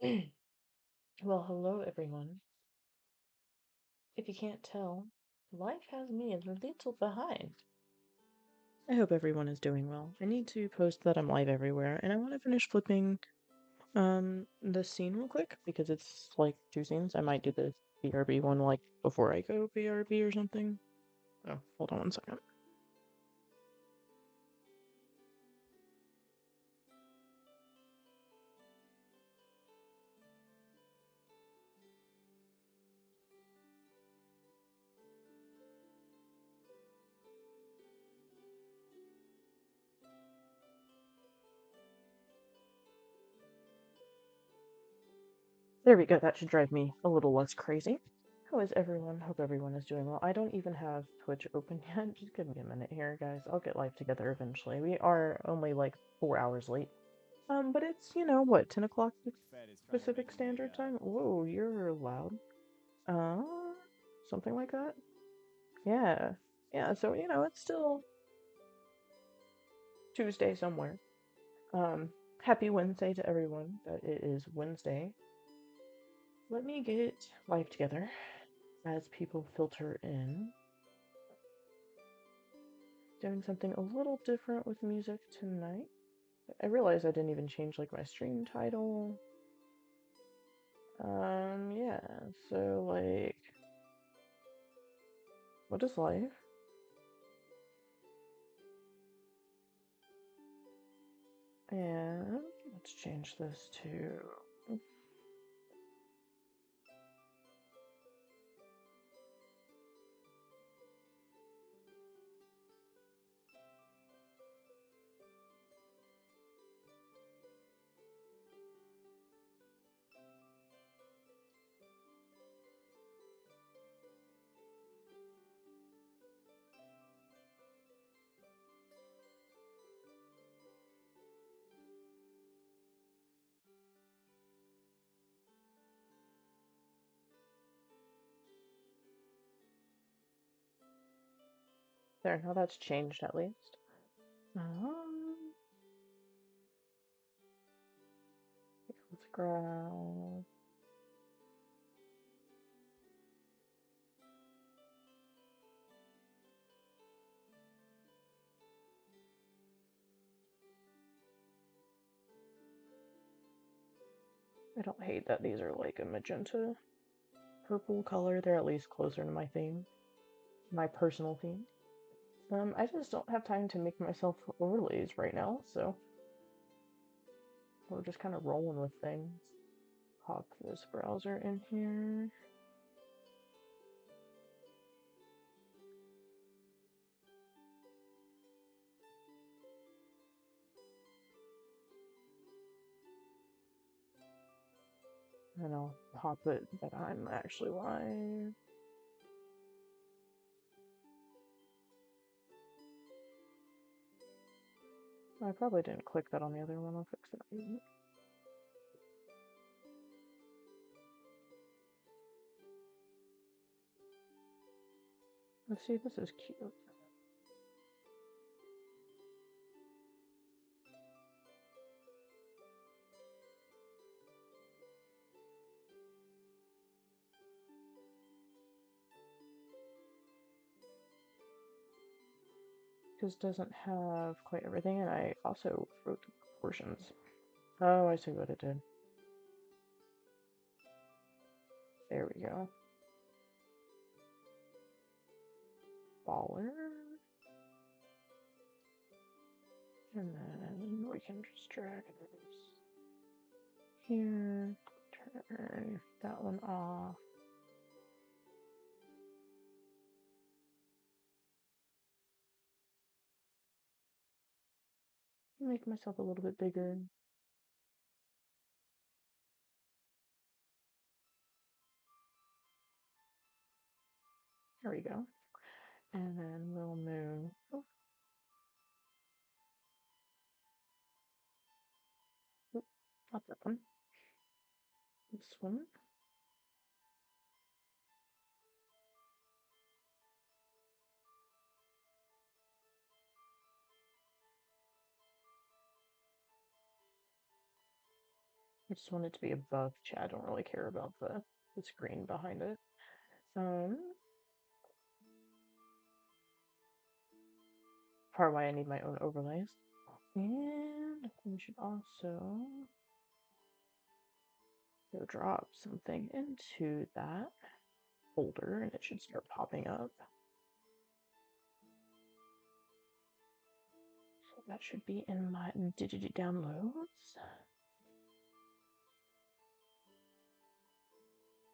Well, hello everyone. If you can't tell, life has me a little behind. I hope everyone is doing well. I need to post that I'm live everywhere, and I want to finish flipping the scene real quick because it's like two scenes. I might do the BRB one like before I go BRB or something. Oh, hold on one second. There we go. That should drive me a little less crazy. How is everyone? Hope everyone is doing well. I don't even have Twitch open yet. Just give me a minute here, guys. I'll get live together eventually. We are only like 4 hours late. But it's, what, 10 o'clock Pacific Standard Time? Whoa, you're loud. Uh, Something like that? Yeah. Yeah, so, it's still Tuesday somewhere. Um, Happy Wednesday to everyone that it is Wednesday. Let me get live together as people filter in. Doing something a little different with music tonight. I realized I didn't even change, like, my stream title. Yeah, so, like, what is life? And let's change this to... There, now that's changed at least. Let's grab... I don't hate that these are like a magenta purple color. They're at least closer to my theme, my personal theme. I just don't have time to make myself overlays right now, so we're just kind of rolling with things. Pop this browser in here. And I'll pop it that I'm actually live. I probably didn't click that on the other one. I'll fix that. Let's see, this is cute. This doesn't have quite everything, and I also wrote the proportions. Oh, I see what it did. There we go. Baller. And then we can just drag this here, turn that one off. Make myself a little bit bigger. There we go. And then we'll move. Oh, not that one. This one. I just want it to be above chat. I don't really care about the screen behind it. Part why I need my own overlays. And we should also go drop something into that folder and it should start popping up. So that should be in my downloads.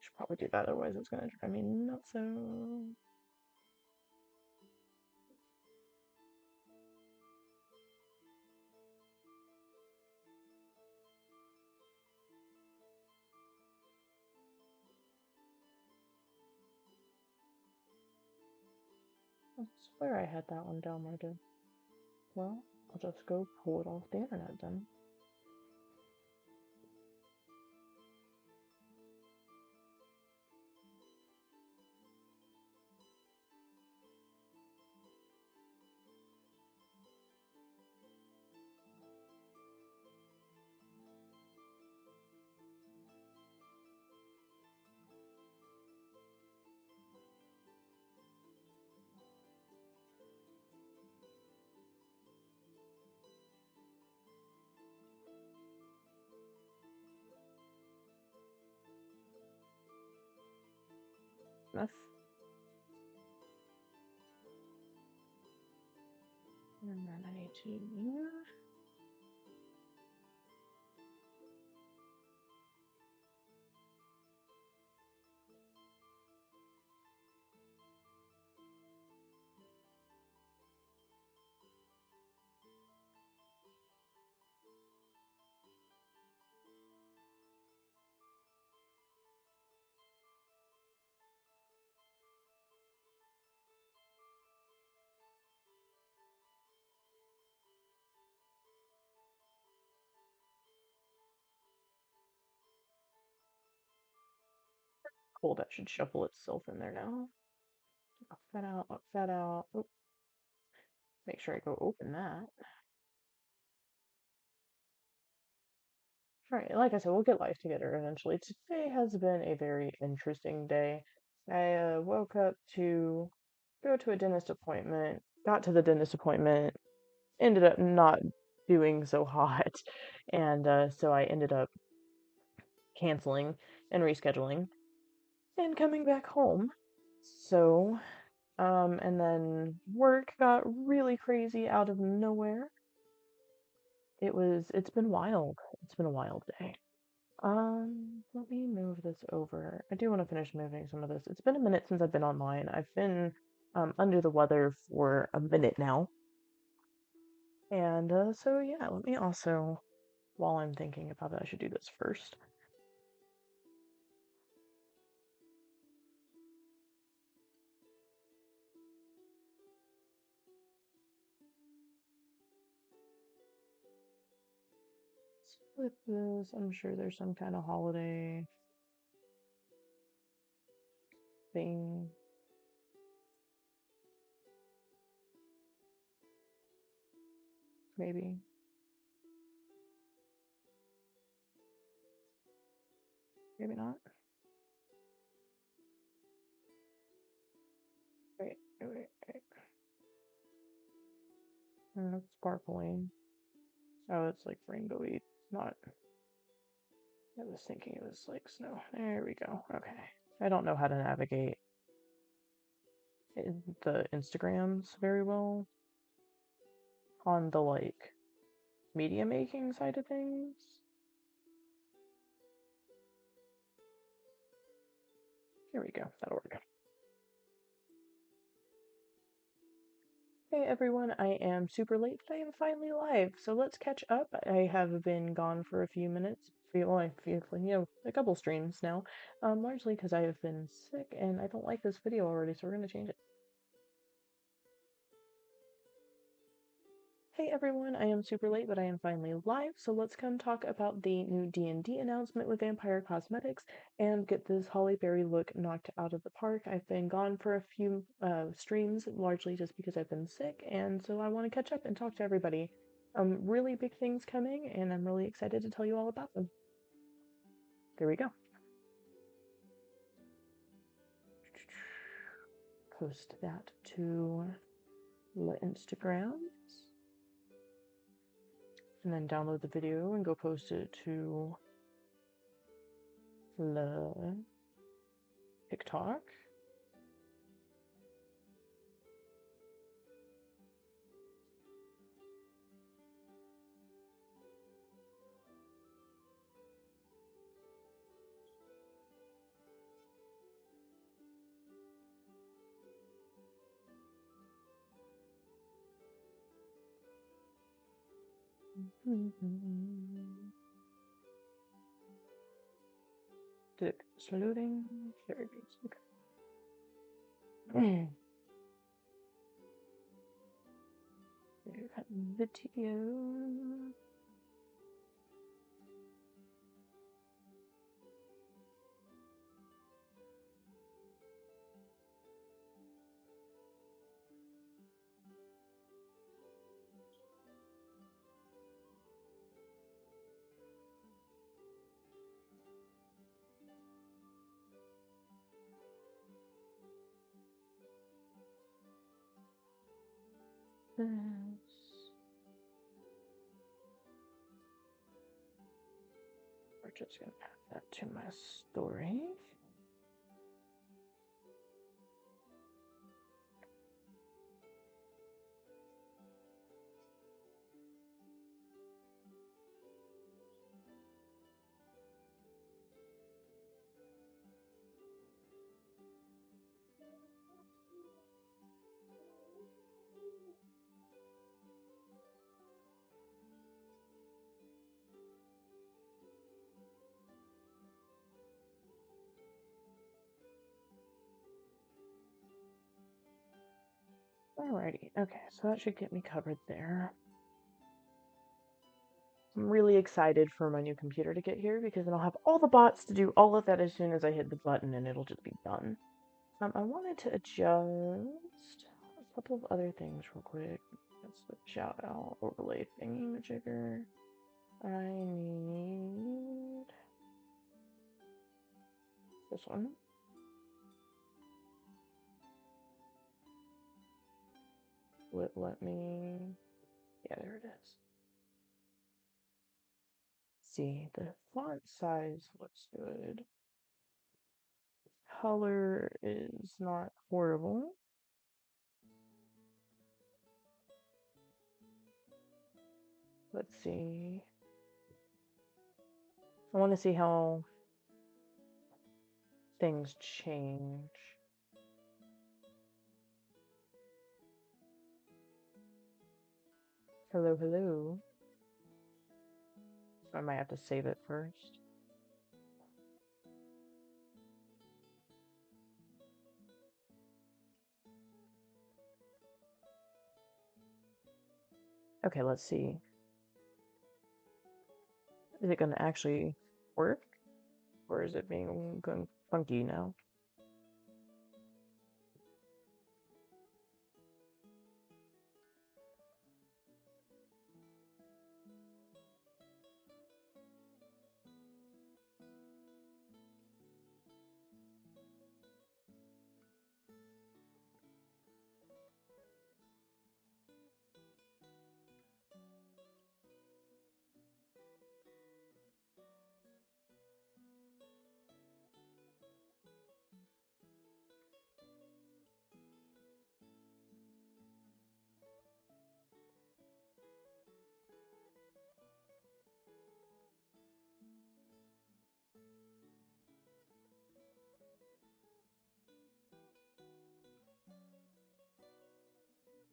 Should probably do that, otherwise it's gonna drive me nuts. So I swear I had that one downloaded. Well, I'll just go pull it off the internet then. Enough. And then I need to cool, that should shuffle itself in there now. Lock that out, lock that out. Oop. Make sure I go open that. Alright, like I said, we'll get life together eventually. Today has been a very interesting day. I woke up to go to a dentist appointment, got to the dentist appointment, ended up not doing so hot, and so I ended up canceling and rescheduling and coming back home. So, and then work got really crazy out of nowhere. It's been wild. It's been a wild day. Let me move this over. I do want to finish moving some of this. It's been a minute since I've been online. I've been under the weather for a minute now. And so yeah, let me also, while I'm thinking about it, I should do this first. Let's flip this. I'm sure there's some kind of holiday thing. Maybe. Maybe not. Wait. It's sparkling. Oh, it's like rainbowy. It's not. I was thinking it was like snow. There we go. Okay. I don't know how to navigate the Instagrams very well on the like media making side of things. Here we go. That'll work. Hey everyone, I am super late, but I am finally live, so let's catch up. I have been gone for a few minutes, a couple streams now, largely because I have been sick and I don't like this video already, so we're going to change it. Hey everyone, I am super late, but I am finally live, so let's come talk about the new D&D announcement with Vampyre Cosmetics and get this Holly Berry look knocked out of the park. I've been gone for a few streams, largely just because I've been sick, and so I want to catch up and talk to everybody. Really big things coming, and I'm really excited to tell you all about them. There we go. Post that to the Instagram. And then download the video and go post it to the TikTok. It's loading. There it is. Okay. Video. We're just gonna add that to my story. Alrighty, okay, so that should get me covered there. I'm really excited for my new computer to get here because then I'll have all the bots to do all of that as soon as I hit the button and it'll just be done. I wanted to adjust a couple of other things real quick. That's the shout out overlay thingy-majigger. I need this one. Let me, yeah, there it is. See, the font size looks good. Color is not horrible. Let's see. I want to see how things change. Hello, hello. So I might have to save it first. Okay, let's see. Is it going to actually work? Or is it going funky now?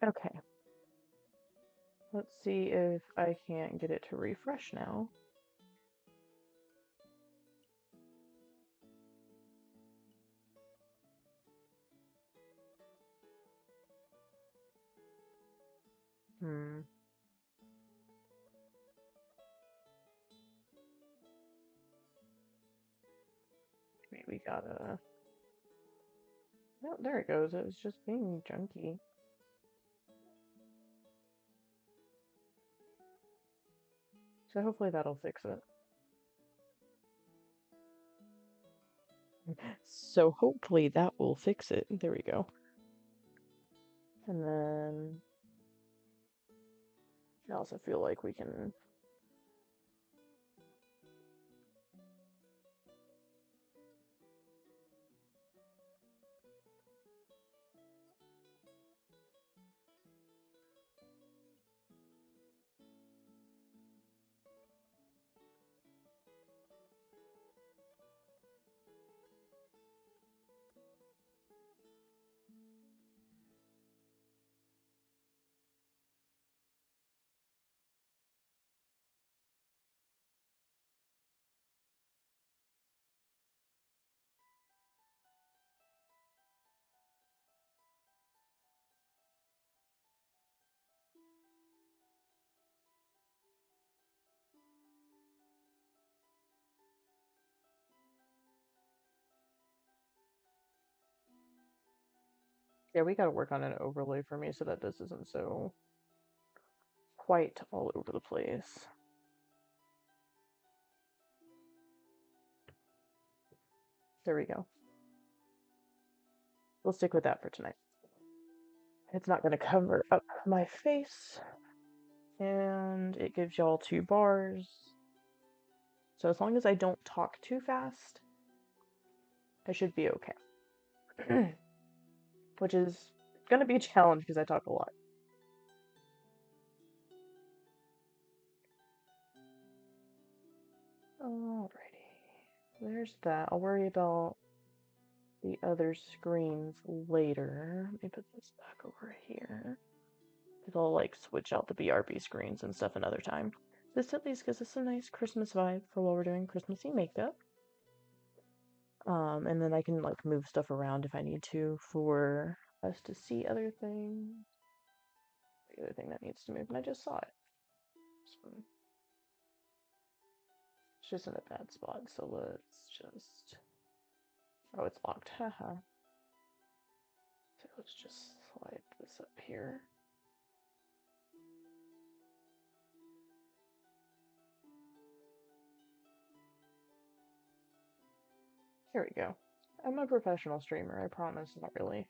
Okay. Let's see if I can't get it to refresh now. Maybe we gotta... Oh, there it goes. It was just being junky. So hopefully that'll fix it. So hopefully that will fix it. There we go. And then I also feel like we can. Yeah, we gotta work on an overlay for me so that this isn't so quite all over the place. There we go. We'll stick with that for tonight. It's not gonna cover up my face. And it gives y'all 2 bars. So as long as I don't talk too fast, I should be okay. Which is gonna be a challenge because I talk a lot. Alrighty. There's that. I'll worry about the other screens later. Let me put this back over here. Because I'll like switch out the BRB screens and stuff another time. This at least gives us a nice Christmas vibe for while we're doing Christmassy makeup. And then I can like move stuff around if I need to for us to see other things. The other thing that needs to move, and I just saw it. So it's just in a bad spot, so let's just... Oh, it's locked, haha. So let's just slide this up here. Here we go. I'm a professional streamer, I promise, not really.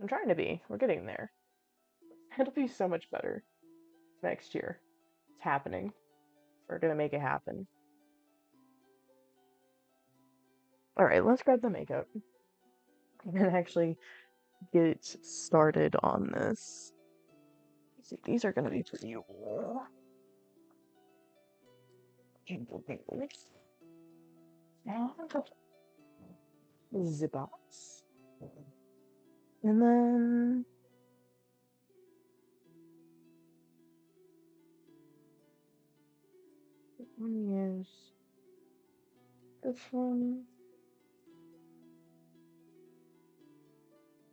I'm trying to be. We're getting there. It'll be so much better next year. It's happening. We're gonna make it happen. Alright, let's grab the makeup. And actually get started on this. Let's see, these are gonna be for you. Zibots. And then let me use this one. Or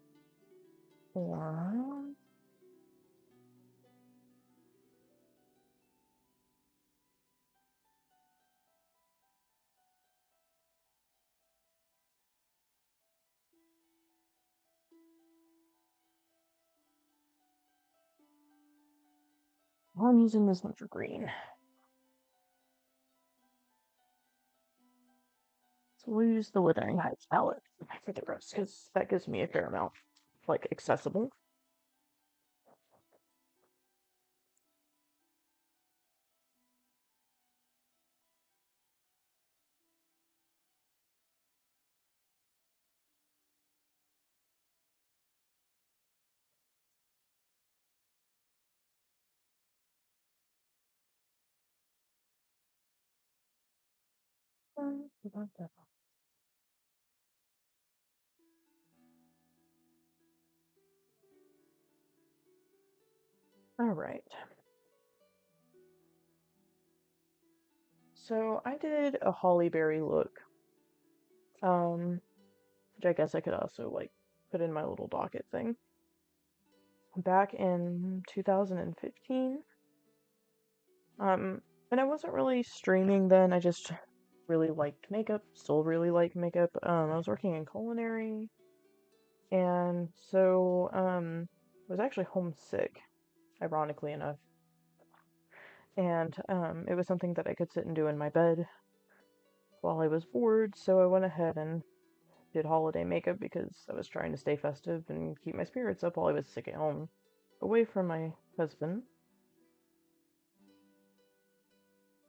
I'm using this one for green. So we'll use the Withering Heights palette for the rest, because that gives me a fair amount, like, accessible. Alright. So I did a holly berry look. Which I guess I could also, like, put in my little docket thing. Back in 2015. And I wasn't really streaming then, I just really liked makeup, still really like makeup. I was working in culinary, and so, I was actually homesick, ironically enough. And, it was something that I could sit and do in my bed while I was bored, so I went ahead and did holiday makeup because I was trying to stay festive and keep my spirits up while I was sick at home, away from my husband.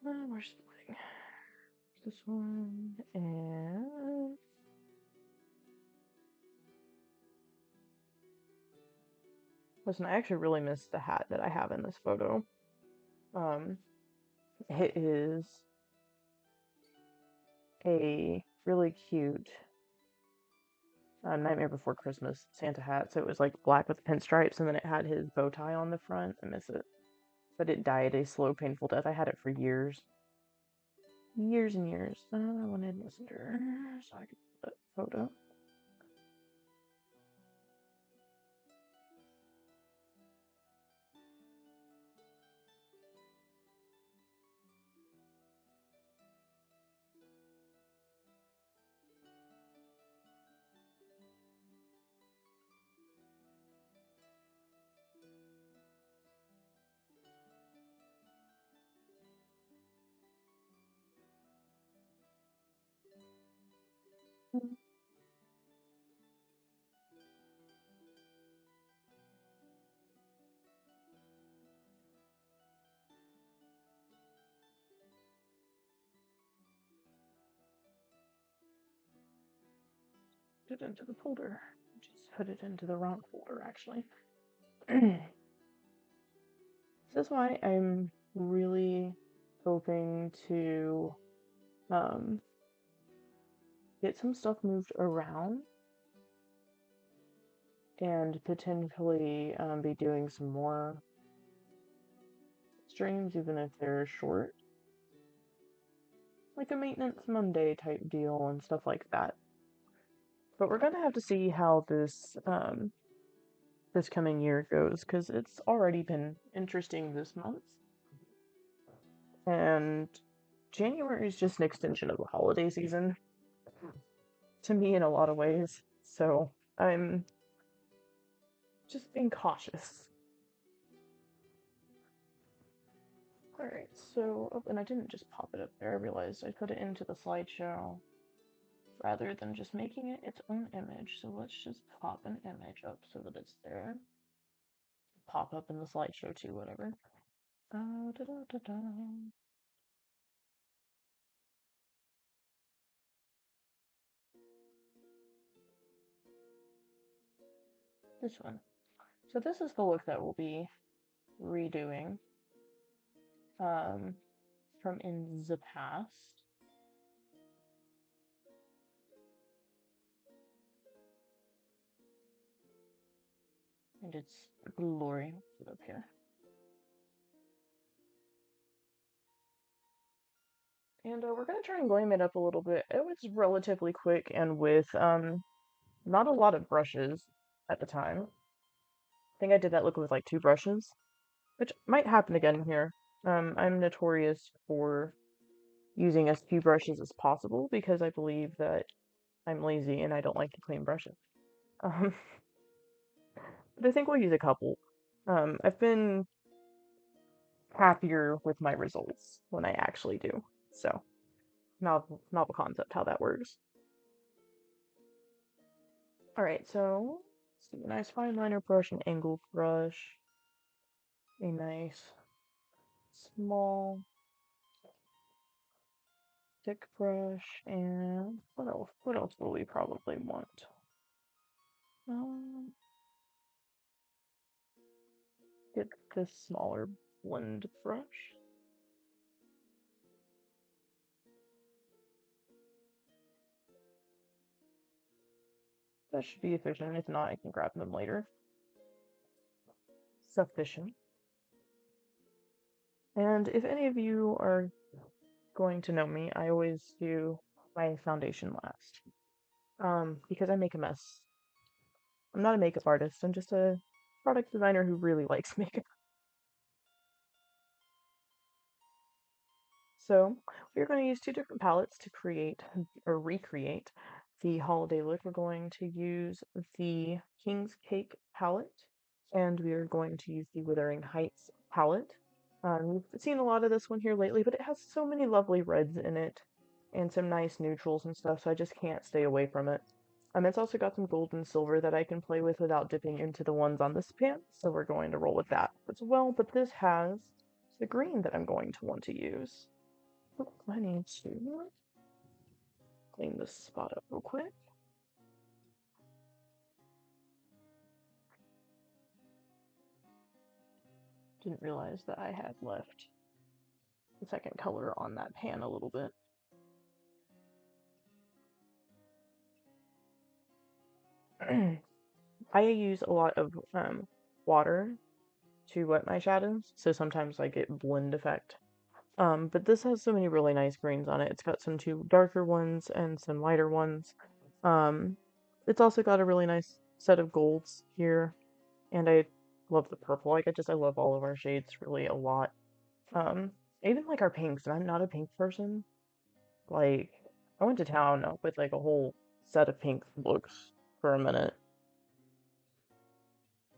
Where's the wedding? This one, and listen, I actually really miss the hat that I have in this photo. Um, it is a really cute Nightmare Before Christmas Santa hat. So it was like black with pinstripes, and then it had his bow tie on the front. I miss it. But it died a slow, painful death. I had it for years. Years and years. I wanted Messenger, so I could put a photo. Put it into the folder. Just put it into the wrong folder, actually. This is why I'm really hoping to get some stuff moved around and potentially be doing some more streams, even if they're short. Like a maintenance Monday type deal and stuff like that. But we're gonna have to see how this coming year goes, because it's already been interesting this month. And January is just an extension of the holiday season to me in a lot of ways. So I'm just being cautious. Alright, so, oh, and I didn't just pop it up there, I realized I put it into the slideshow rather than just making it its own image. So let's just pop an image up so that it's there. Pop up in the slideshow too, whatever. Da, da, da, da. This one. So this is the look that we'll be redoing from in the past. And it's glory. Put it up here. And we're gonna try and glam it up a little bit. It was relatively quick and with not a lot of brushes at the time. I think I did that look with like 2 brushes, which might happen again here. I'm notorious for using as few brushes as possible because I believe that I'm lazy and I don't like to clean brushes. Um, but I think we'll use a couple. I've been happier with my results when I actually do. So, novel concept how that works. Alright, so a nice fine liner brush, an angled brush, a nice small thick brush, and what else? What else will we probably want? Um, get this smaller blend brush. That should be efficient. If not, I can grab them later. Sufficient. And if any of you are going to know me, I always do my foundation last. Because I make a mess. I'm not a makeup artist, I'm just a product designer who really likes makeup. So we're going to use 2 different palettes to create or recreate the holiday look. We're going to use the King's Cake palette, and we are going to use the Wuthering Heights palette. We've seen a lot of this one here lately, but it has so many lovely reds in it and some nice neutrals and stuff, so I just can't stay away from it. It's also got some gold and silver that I can play with without dipping into the ones on this pan, so we're going to roll with that as well. But this has the green that I'm going to want to use. Oh, I need to clean this spot up real quick. Didn't realize that I had left the second color on that pan a little bit. I use a lot of water to wet my shadows, so sometimes I get blend effect. But this has so many really nice greens on it. It's got some two darker ones and some lighter ones. It's also got a really nice set of golds here, and I love the purple. Like I love all of our shades really a lot. Even like our pinks, and I'm not a pink person. Like I went to town with like a whole set of pink looks for a minute.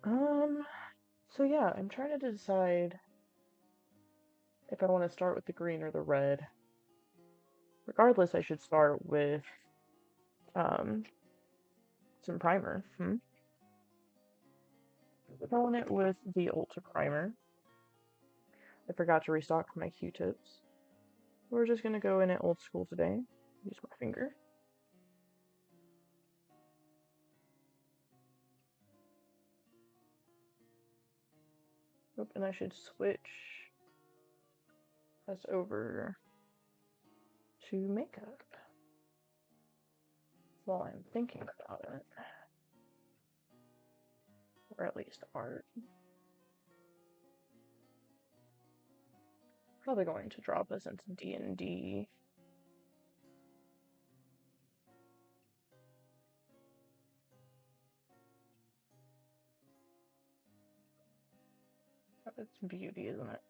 So yeah, I'm trying to decide if I want to start with the green or the red. Regardless, I should start with some primer. Filling it with the Ultra Primer. I forgot to restock my Q-tips. We're just gonna go in it old school today. Use my finger. Oh, and I should switch us over to makeup while I'm thinking about it. Or at least art. Probably going to drop us into D&D. It's beauty, isn't it?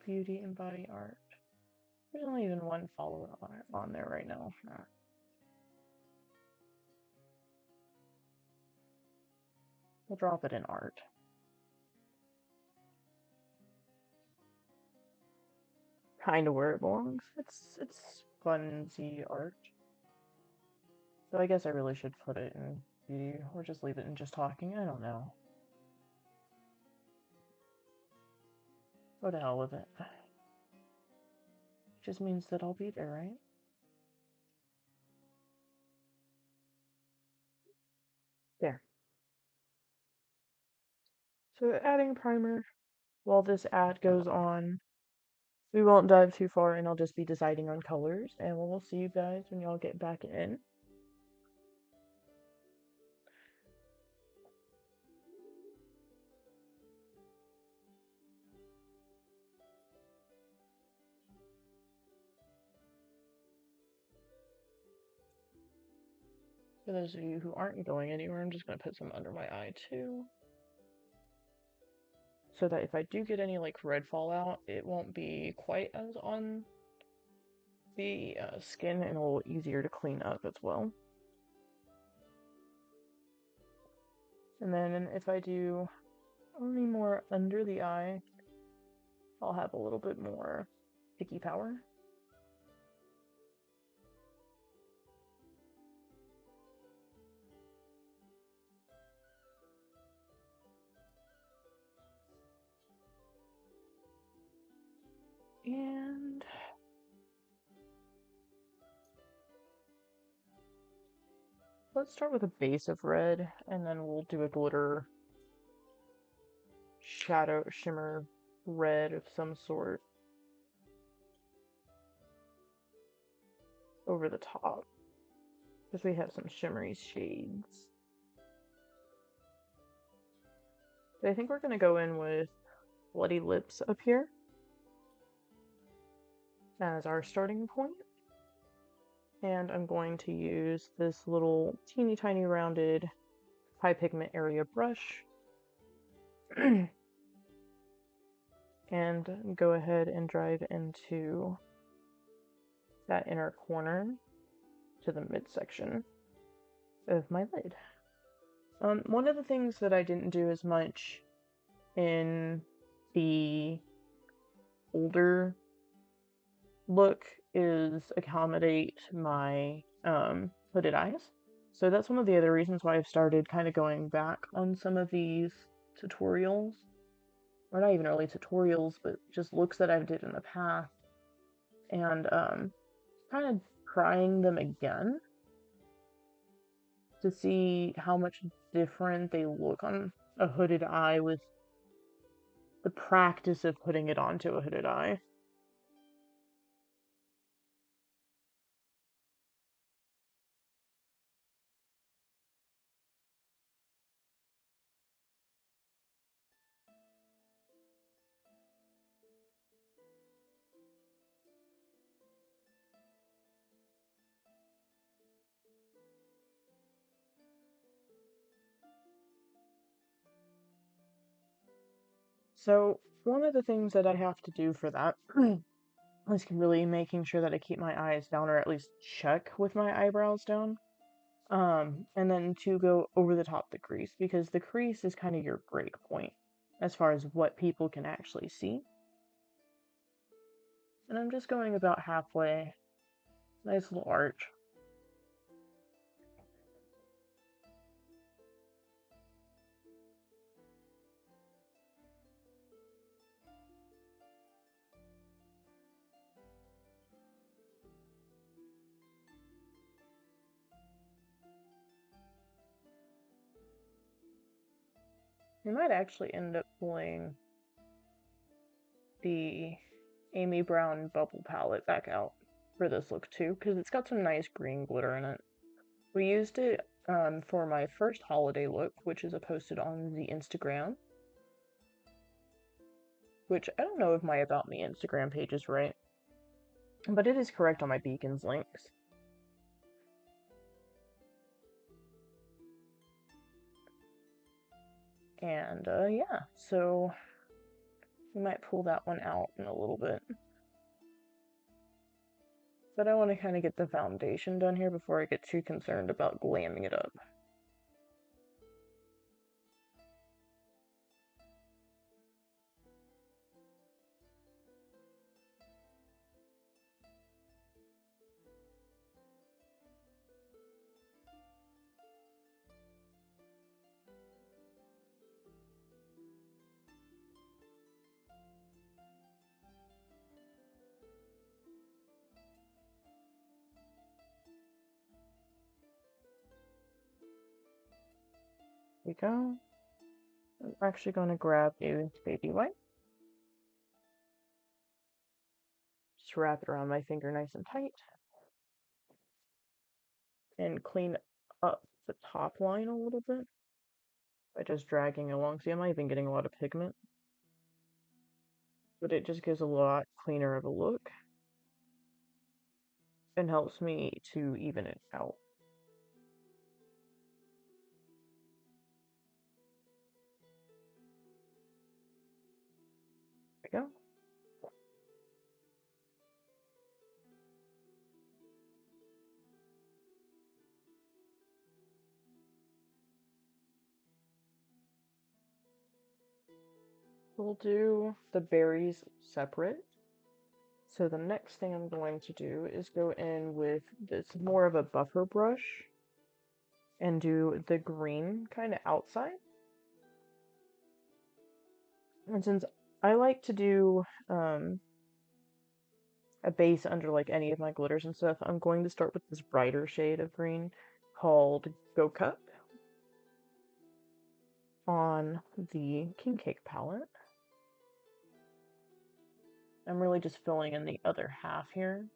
Beauty and body art. There's only even one follower on there right now. We'll drop it in art. Kind of where it belongs. It's funsy art. So I guess I really should put it in beauty, or just leave it in just talking. I don't know. Go to hell with it. Just means that I'll be there, right? There. So adding primer while this ad goes on. We won't dive too far, and I'll just be deciding on colors, and we'll see you guys when y'all get back in. For those of you who aren't going anywhere, I'm just going to put some under my eye too. So that if I do get any like red fallout, it won't be quite as on the skin and a little easier to clean up as well. And then if I do only more under the eye, I'll have a little bit more picky power. And let's start with a base of red, and then we'll do a glitter shadow shimmer red of some sort over the top, because we have some shimmery shades. But I think we're going to go in with Bloody Lips up here as our starting point. And I'm going to use this little teeny tiny rounded high pigment area brush and go ahead and drive into that inner corner to the midsection of my lid. One of the things that I didn't do as much in the older look is accommodate my hooded eyes. So that's one of the other reasons why I've started kind of going back on some of these tutorials, or not even really tutorials, but just looks that I've did in the past, and kind of trying them again to see how much different they look on a hooded eye with the practice of putting it onto a hooded eye. So one of the things that I have to do for that is really making sure that I keep my eyes down, or at least check with my eyebrows down. And then to go over the top the crease, because the crease is kind of your break point as far as what people can actually see. And I'm just going about halfway. Nice little arch. We might actually end up pulling the Amy Brown bubble palette back out for this look too, because it's got some nice green glitter in it. We used it for my first holiday look, which is posted on the Instagram, which I don't know if my About Me Instagram page is right, but it is correct on my Beacons links. And yeah, so we might pull that one out in a little bit. But I want to kind of get the foundation done here before I get too concerned about glamming it up. Here we go. I'm actually going to grab a baby wipe. Just wrap it around my finger nice and tight. And clean up the top line a little bit by just dragging along. See, I'm not even getting a lot of pigment, but it just gives a lot cleaner of a look and helps me to even it out. There we go. We'll do the berries separate. So the next thing I'm going to do is go in with this more of a buffer brush and do the green kind of outside. And since I like to do a base under like any of my glitters and stuff, I'm going to start with this brighter shade of green called Go Cup on the King Cake palette. I'm really just filling in the other half here.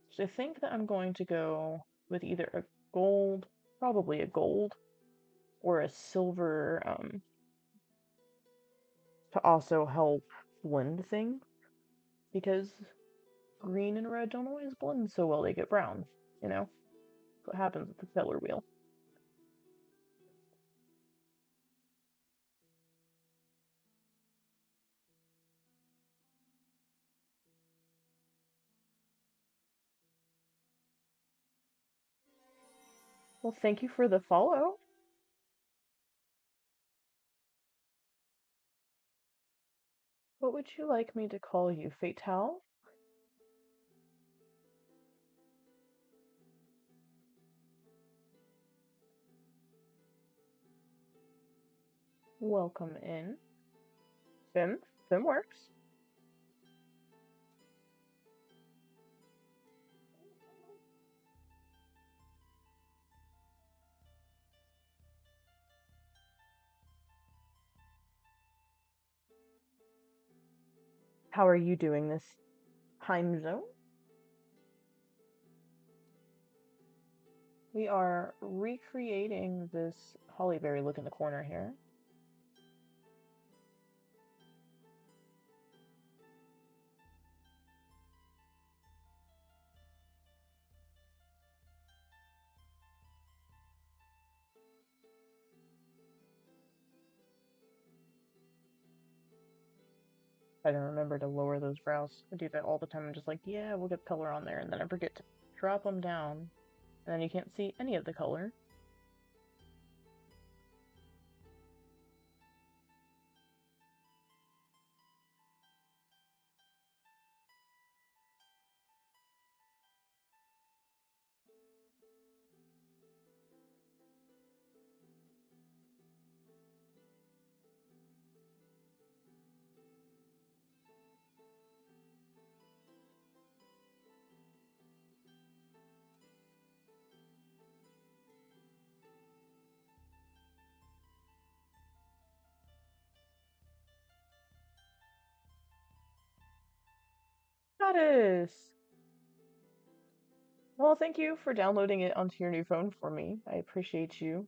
So I think that I'm going to go with either a gold, probably a gold, or a silver to also help blend things, because green and red don't always blend so well, they get brown, you know? That's what happens with the color wheel. Well, thank you for the follow. What would you like me to call you, Fatale? Welcome in. Fim. Fim works. How are you doing this time zone? We are recreating this hollyberry look in the corner here. I don't remember to lower those brows. I do that all the time. I'm just like, yeah, we'll get color on there, and then I forget to drop them down, and then you can't see any of the color. Goddess! Well, thank you for downloading it onto your new phone for me. I appreciate you.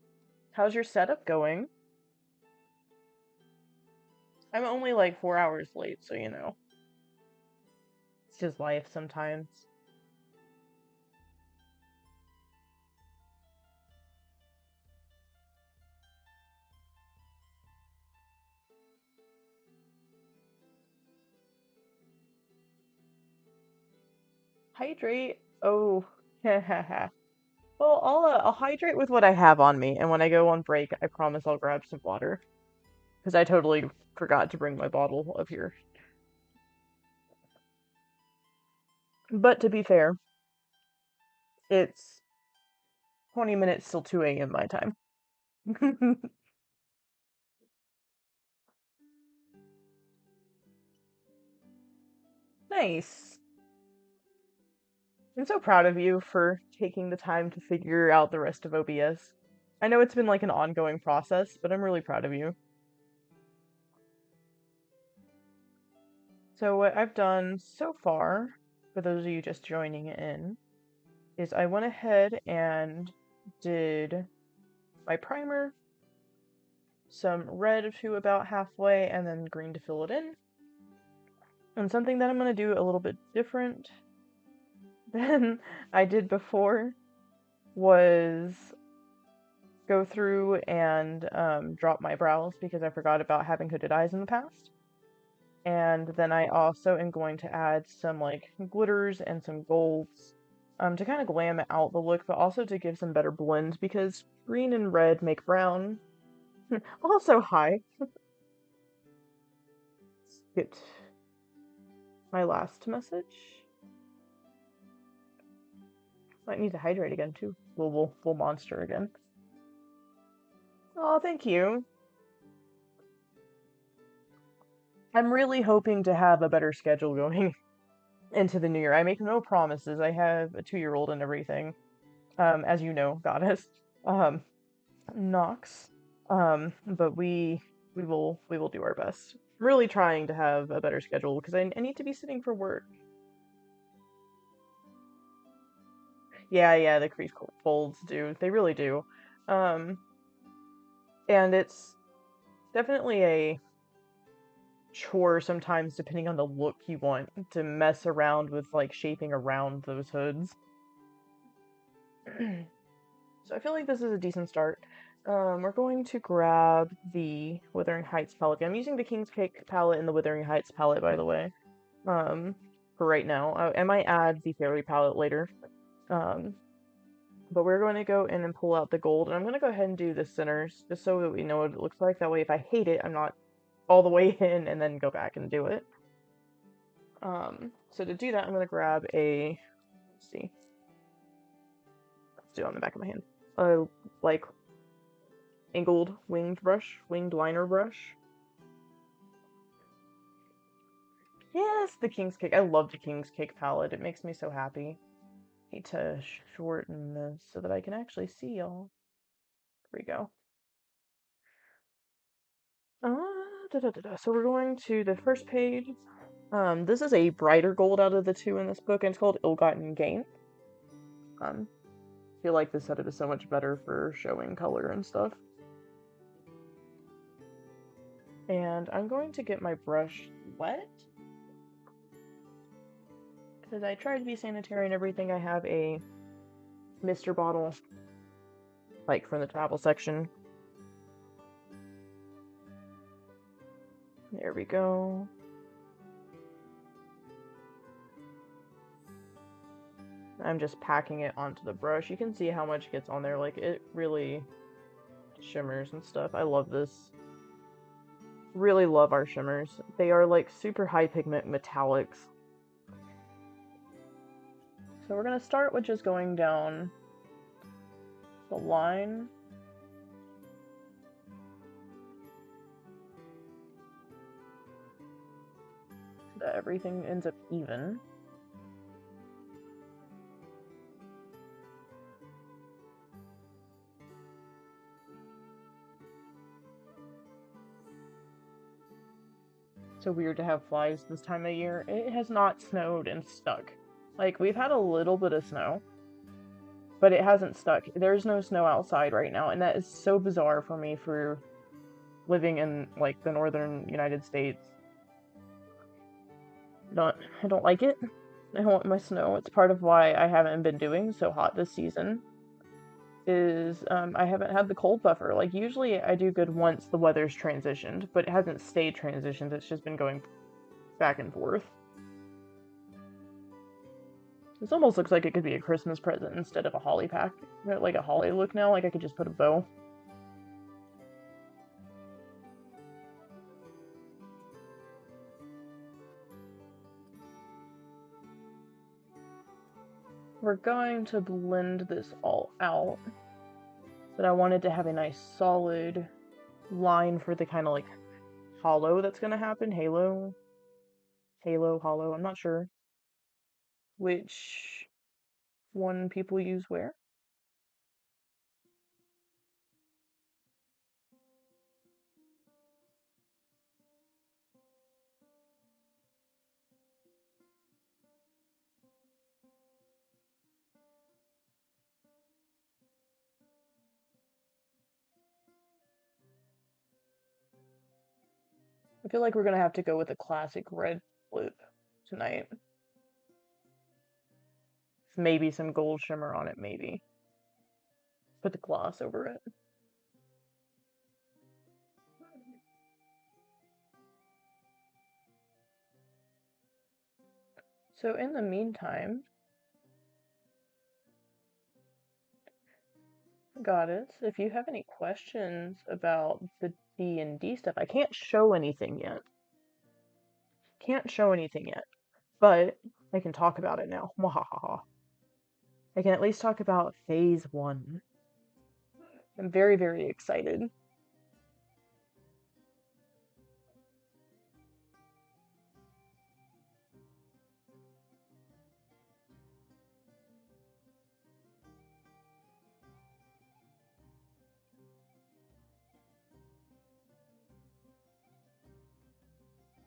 How's your setup going? I'm only like 4 hours late, so you know. It's just life sometimes. Hydrate? Oh, well, I'll hydrate with what I have on me, and when I go on break, I promise I'll grab some water. Because I totally forgot to bring my bottle up here. But to be fair, it's 20 minutes till 2 a.m. my time. Nice. I'm so proud of you for taking the time to figure out the rest of OBS. I know it's been like an ongoing process, but I'm really proud of you. So what I've done so far, for those of you just joining in, is I went ahead and did my primer, some red to about halfway, and then green to fill it in. And something that I'm going to do a little bit different than I did before was go through and drop my brows because I forgot about having hooded eyes in the past. And then I also am going to add some like glitters and some golds to kind of glam out the look, but also to give some better blend because green and red make brown. Also, hi. Get my last message. Might need to hydrate again too. We'll monster again. Oh, thank you. I'm really hoping to have a better schedule going into the new year. I make no promises. I have a 2-year-old and everything. As you know, goddess. Um, Nox. But we will do our best. Really trying to have a better schedule because I need to be sitting for work. Yeah, the crease folds do. They really do. Um, and it's definitely a chore sometimes depending on the look you want to mess around with like shaping around those hoods. So I feel like this is a decent start. We're going to grab the Wuthering Heights palette. I'm using the King's Cake palette and the Wuthering Heights palette, by the way, for right now. I might add the Fairy palette later. But we're going to go in and pull out the gold, and I'm going to go ahead and do the centers, just so that we know what it looks like. That way, if I hate it, I'm not all the way in and then go back and do it. So to do that, I'm going to grab a, let's see, let's do it on the back of my hand. Like angled winged liner brush. Yes, the King's Cake. I love the King's Cake palette. It makes me so happy. Need to shorten this so that I can actually see y'all. There we go. So we're going to the first page. This is a brighter gold out of the two in this book, and it's called Ill-Gotten Gain. I feel like this edit is so much better for showing color and stuff. And I'm going to get my brush wet, because I try to be sanitary and everything. I have a mister bottle, like from the travel section. There we go. I'm just packing it onto the brush. You can see how much gets on there. Like, it really shimmers and stuff. I love this. Really love our shimmers. They are like super high pigment metallics. So we're gonna start with just going down the line. So that everything ends up even. So weird to have flies this time of year. It has not snowed and stuck. Like, we've had a little bit of snow, but it hasn't stuck. There's no snow outside right now, and that is so bizarre for me for living in, like, the northern United States. I don't like it. I don't want my snow. It's part of why I haven't been doing so hot this season. I haven't had the cold buffer. Like, usually I do good once the weather's transitioned, but it hasn't stayed transitioned. It's just been going back and forth. This almost looks like it could be a Christmas present instead of a holly pack. Like a holly look now, like I could just put a bow. We're going to blend this all out. But I wanted to have a nice solid line for the kind of like hollow that's going to happen. Halo, hollow, I'm not sure which one people use where. I feel like we're going to have to go with a classic red flip tonight. Maybe some gold shimmer on it, maybe. Put the gloss over it. So in the meantime, Goddess, if you have any questions about the D&D stuff, I can't show anything yet. But I can talk about it now. Mwahaha. I can at least talk about Phase 1. I'm very, very excited.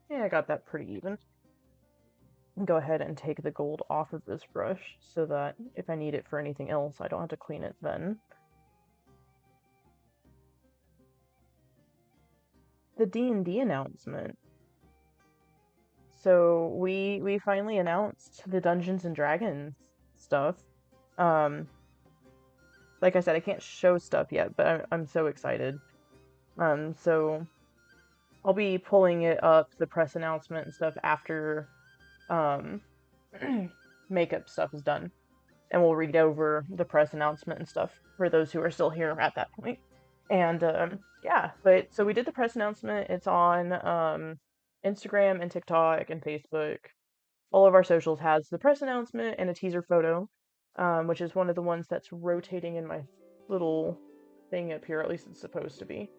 Yeah, I got that pretty even. Go ahead and take the gold off of this brush so that if I need it for anything else, I don't have to clean it then. The D&D announcement. So we finally announced the Dungeons and Dragons stuff. Like I said, I can't show stuff yet, but I'm so excited. So I'll be pulling it up, the press announcement and stuff after makeup stuff is done. And we'll read over the press announcement and stuff for those who are still here at that point. And yeah, but so we did the press announcement. It's on Instagram and TikTok and Facebook. All of our socials has the press announcement and a teaser photo, which is one of the ones that's rotating in my little thing up here, at least it's supposed to be.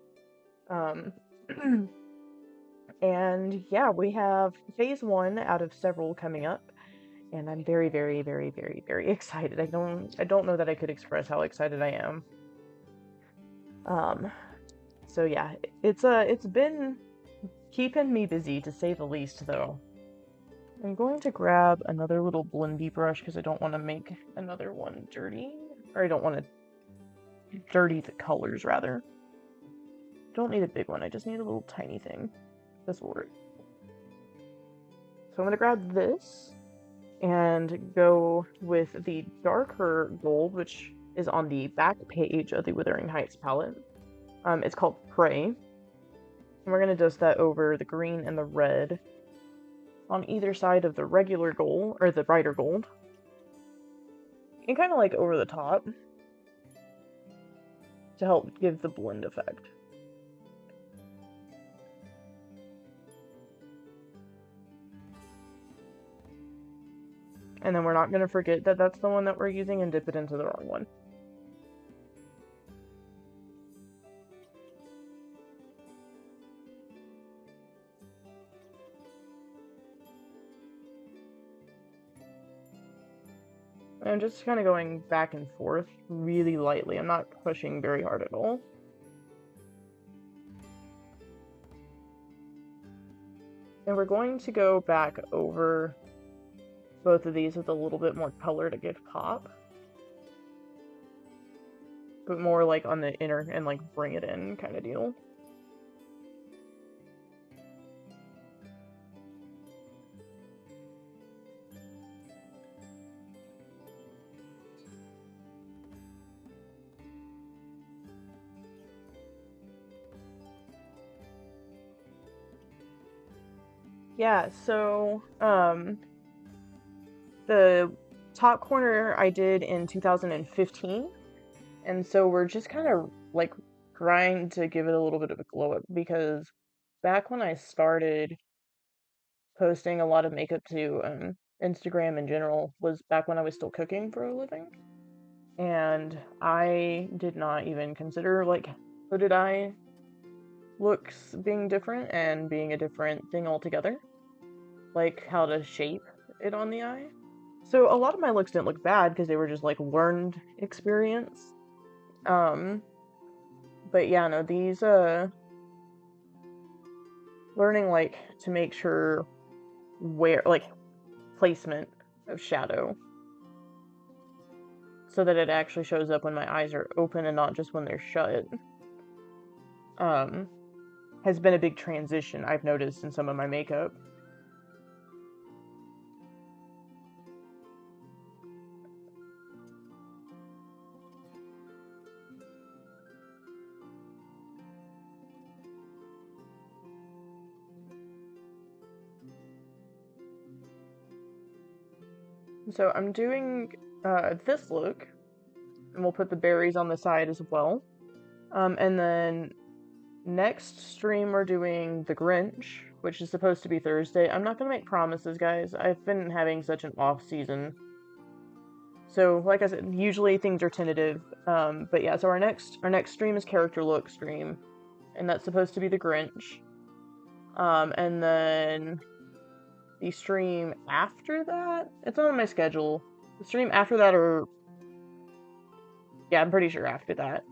And yeah, we have phase 1 out of several coming up, and I'm very, very, very, very, very excited. I don't know that I could express how excited I am. So yeah, it's been keeping me busy, to say the least, though. I'm going to grab another little blendy brush because I don't want to make another one dirty. Or I don't want to dirty the colors, rather. Don't need a big one, I just need a little tiny thing. This will work. So I'm going to grab this and go with the darker gold, which is on the back page of the Wuthering Heights palette. It's called Prey. And we're going to dust that over the green and the red on either side of the regular gold, or the brighter gold. And kind of like over the top to help give the blend effect. And then we're not going to forget that that's the one that we're using and dip it into the wrong one. And I'm just kind of going back and forth really lightly. I'm not pushing very hard at all. And we're going to go back over both of these with a little bit more color to give pop. But more like on the inner and like bring it in kind of deal. Yeah, so, the top corner I did in 2015, and so we're just kind of, like, trying to give it a little bit of a glow up, because back when I started posting a lot of makeup to, Instagram in general, was back when I was still cooking for a living, and I did not even consider, like, hooded eye looks being different and being a different thing altogether. Like, how to shape it on the eye. So a lot of my looks didn't look bad because they were just, like, learned experience. But yeah, no, these, learning, like, to make sure where, like, placement of shadow so that it actually shows up when my eyes are open and not just when they're shut, has been a big transition I've noticed in some of my makeup. So I'm doing this look, and we'll put the berries on the side as well. And then next stream we're doing the Grinch, which is supposed to be Thursday. I'm not gonna make promises, guys. I've been having such an off season. So, like I said, usually things are tentative. But yeah, so our next stream is character look stream, and that's supposed to be the Grinch. And then the stream after that, it's on my schedule. The stream after that, or yeah, I'm pretty sure after that,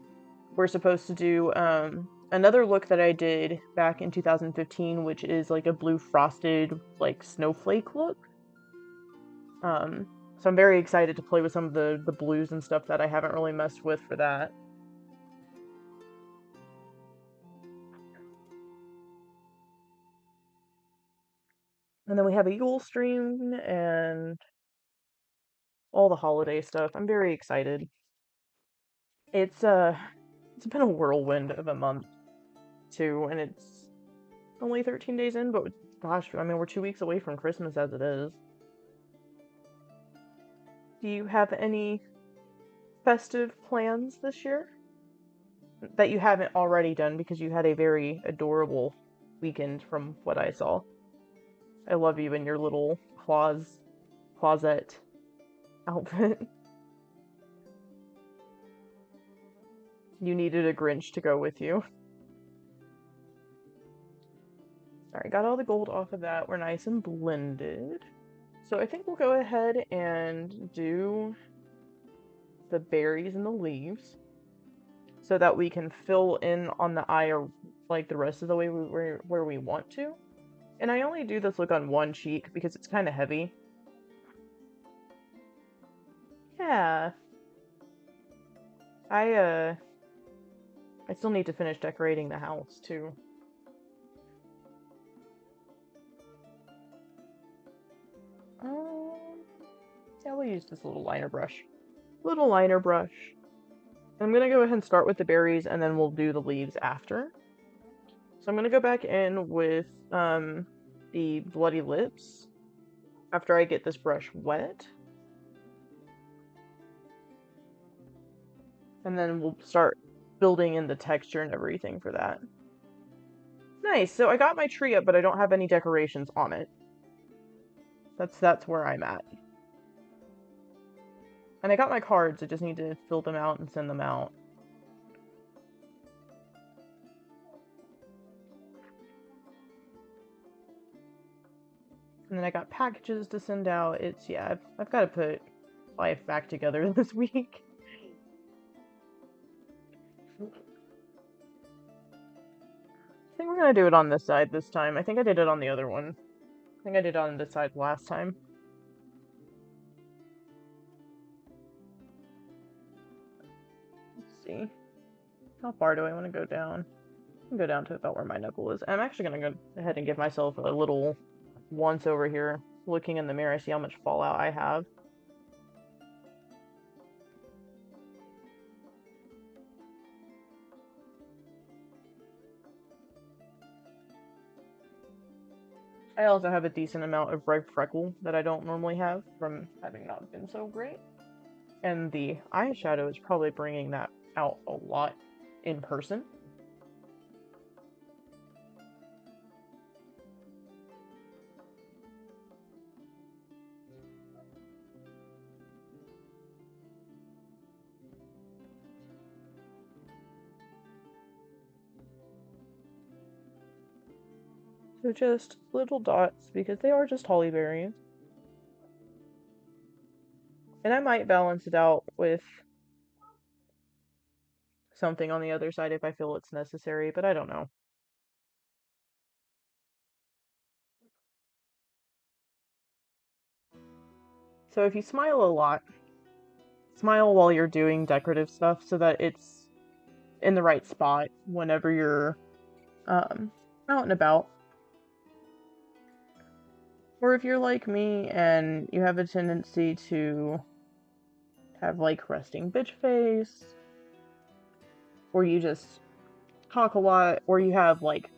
we're supposed to do another look that I did back in 2015, which is like a blue frosted, like, snowflake look. So I'm very excited to play with some of the blues and stuff that I haven't really messed with for that. And then we have a Yule stream and all the holiday stuff. I'm very excited. It's been a whirlwind of a month too, and it's only 13 days in, but gosh, I mean, we're 2 weeks away from Christmas as it is. Do you have any festive plans this year that you haven't already done, because you had a very adorable weekend from what I saw? I love you in your little closet outfit. You needed a Grinch to go with you. Alright, got all the gold off of that. We're nice and blended. So I think we'll go ahead and do the berries and the leaves so that we can fill in on the eye like the rest of the way where we want to. And I only do this look on one cheek because it's kind of heavy. Yeah. I still need to finish decorating the house too. Yeah, we'll use this little liner brush. Little liner brush. I'm gonna go ahead and start with the berries and then we'll do the leaves after. So I'm gonna go back in with the bloody lips after I get this brush wet. And then we'll start building in the texture and everything for that. Nice, so I got my tree up, but I don't have any decorations on it. That's where I'm at. And I got my cards, I just need to fill them out and send them out. And then I got packages to send out. Yeah, I've got to put life back together this week. I think we're gonna do it on this side this time. I think I did it on the other one. I think I did it on this side last time. Let's see. How far do I want to go down? I can go down to about where my knuckle is. I'm actually gonna go ahead and give myself a little once over here. Looking in the mirror, see how much fallout I have. I also have a decent amount of red freckle that I don't normally have from having not been so great. And the eyeshadow is probably bringing that out a lot in person. So just little dots, because they are just holly berries. And I might balance it out with something on the other side if I feel it's necessary, but I don't know. So if you smile a lot, smile while you're doing decorative stuff so that it's in the right spot whenever you're out and about. Or if you're like me and you have a tendency to have like resting bitch face, or you just talk a lot, or you have like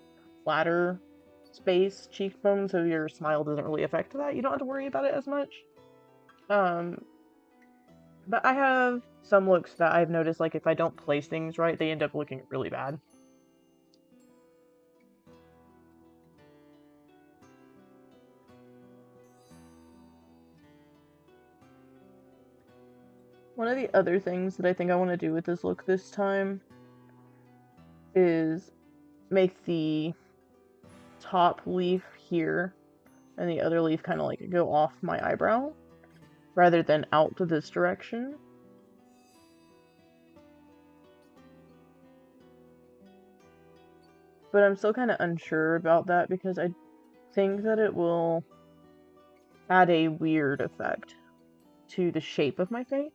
flatter space cheekbones so your smile doesn't really affect that, you don't have to worry about it as much. But I have some looks that I've noticed, like if I don't place things right, they end up looking really bad. One of the other things that I think I want to do with this look this time is make the top leaf here and the other leaf kind of like go off my eyebrow rather than out to this direction. But I'm still kind of unsure about that because I think that it will add a weird effect to the shape of my face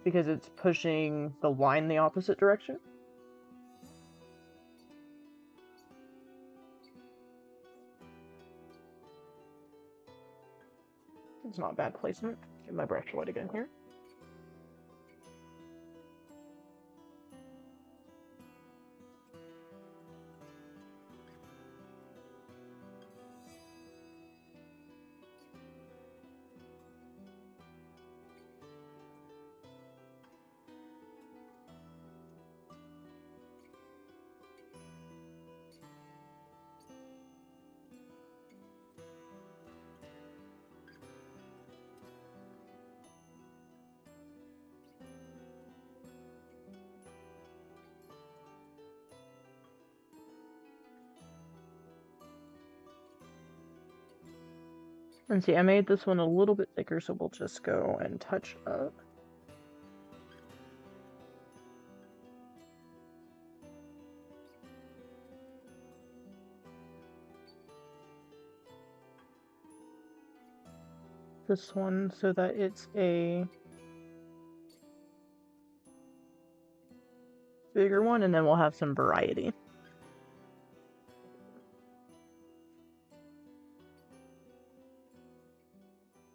because it's pushing the line the opposite direction. It's not bad placement. Get my brush wet again here. And see, I made this one a little bit thicker, so we'll just go and touch up. This one so that it's a bigger one, and then we'll have some variety.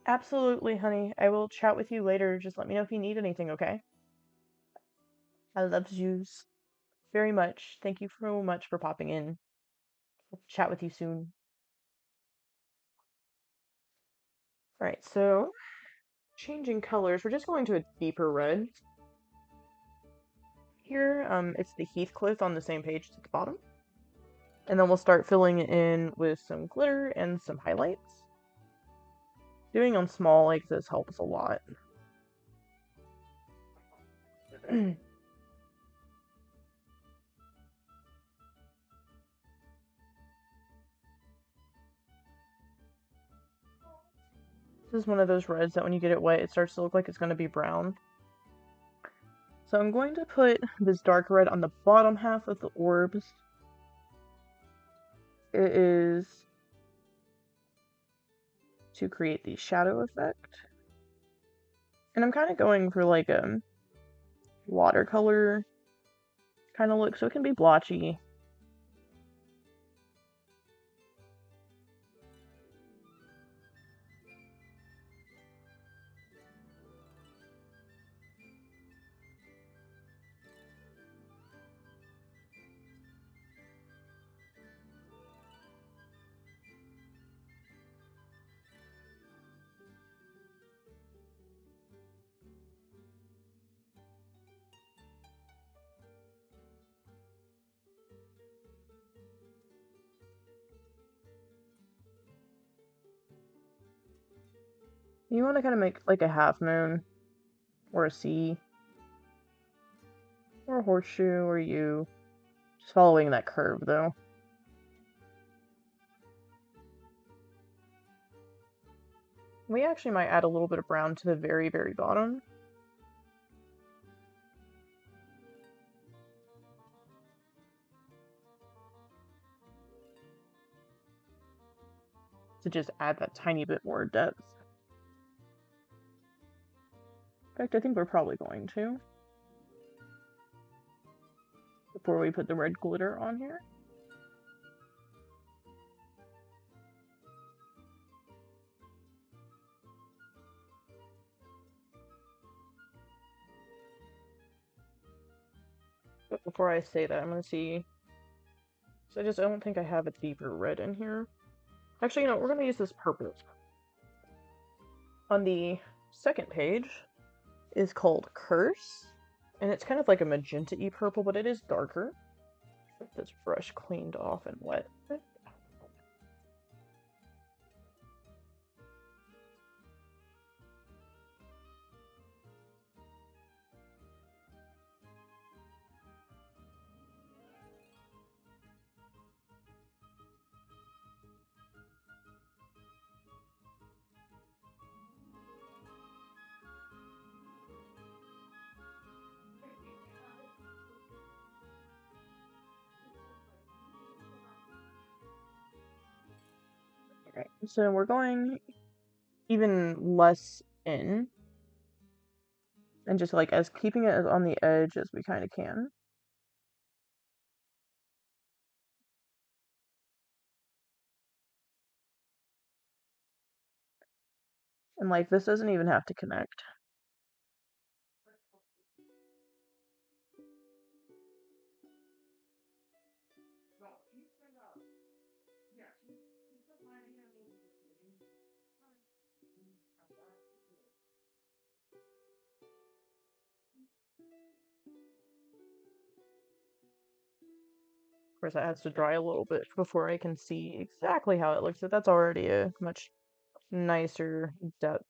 Absolutely, honey. I will chat with you later. Just let me know if you need anything, okay? I love yous very much. Thank you so much for popping in. I'll chat with you soon. Alright, so changing colors. We're just going to a deeper red. Here, it's the Heathcliff on the same page at the bottom. And then we'll start filling it in with some glitter and some highlights. Doing on small like this helps a lot. This is one of those reds that when you get it wet, it starts to look like it's going to be brown. So I'm going to put this dark red on the bottom half of the orbs. It is to create the shadow effect. And I'm kind of going for like a watercolor kind of look, so it can be blotchy. You want to kind of make like a half moon, or a C, or a horseshoe, or U. Just following that curve though. We actually might add a little bit of brown to the very, very bottom. To just add that tiny bit more depth. In fact, I think we're probably going to. Before we put the red glitter on here. But before I say that, I'm going to see. So I don't think I have a deeper red in here. Actually, you know, we're going to use this purple. On the second page is called Curse. And it's kind of like a magenta-y purple, but it is darker. Get this brush cleaned off and wet. Alright, so we're going even less in. And just like as keeping it as on the edge as we kind of can. And like this doesn't even have to connect. Of course, that has to dry a little bit before I can see exactly how it looks. But that's already a much nicer depth.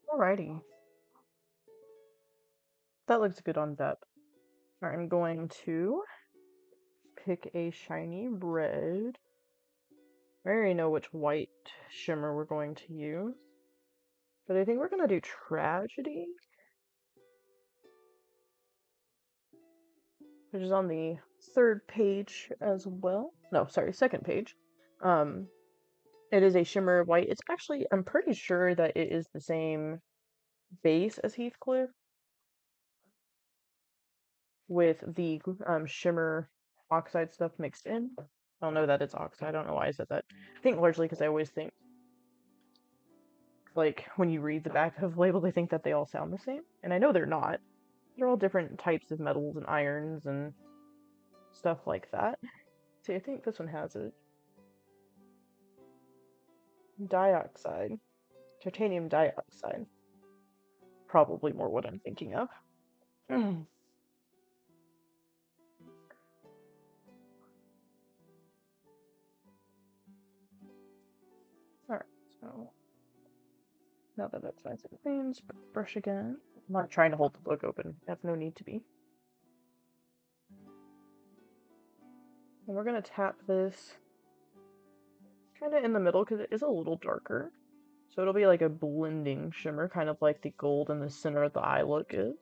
Alrighty. That looks good on depth. Alright, I'm going to pick a shiny red. I already know which white shimmer we're going to use. But I think we're gonna do Tragedy, which is on the 3rd page as well. No, sorry, 2nd page. It is a shimmer white. It's actually, I'm pretty sure that it is the same base as Heathcliff with the shimmer oxide stuff mixed in. I don't know that it's oxide. I don't know why I said that. I think largely because I always think, like, when you read the back of the label, they think that they all sound the same. And I know they're not. They're all different types of metals and irons and stuff like that. See, I think this one has it. Dioxide. Titanium dioxide. Probably more what I'm thinking of. Alright, so now that that's nice and clean, brush again. I'm not trying to hold the book open. I have no need to be. And we're going to tap this kind of in the middle because it is a little darker. So it'll be like a blending shimmer, kind of like the gold in the center of the eye look is.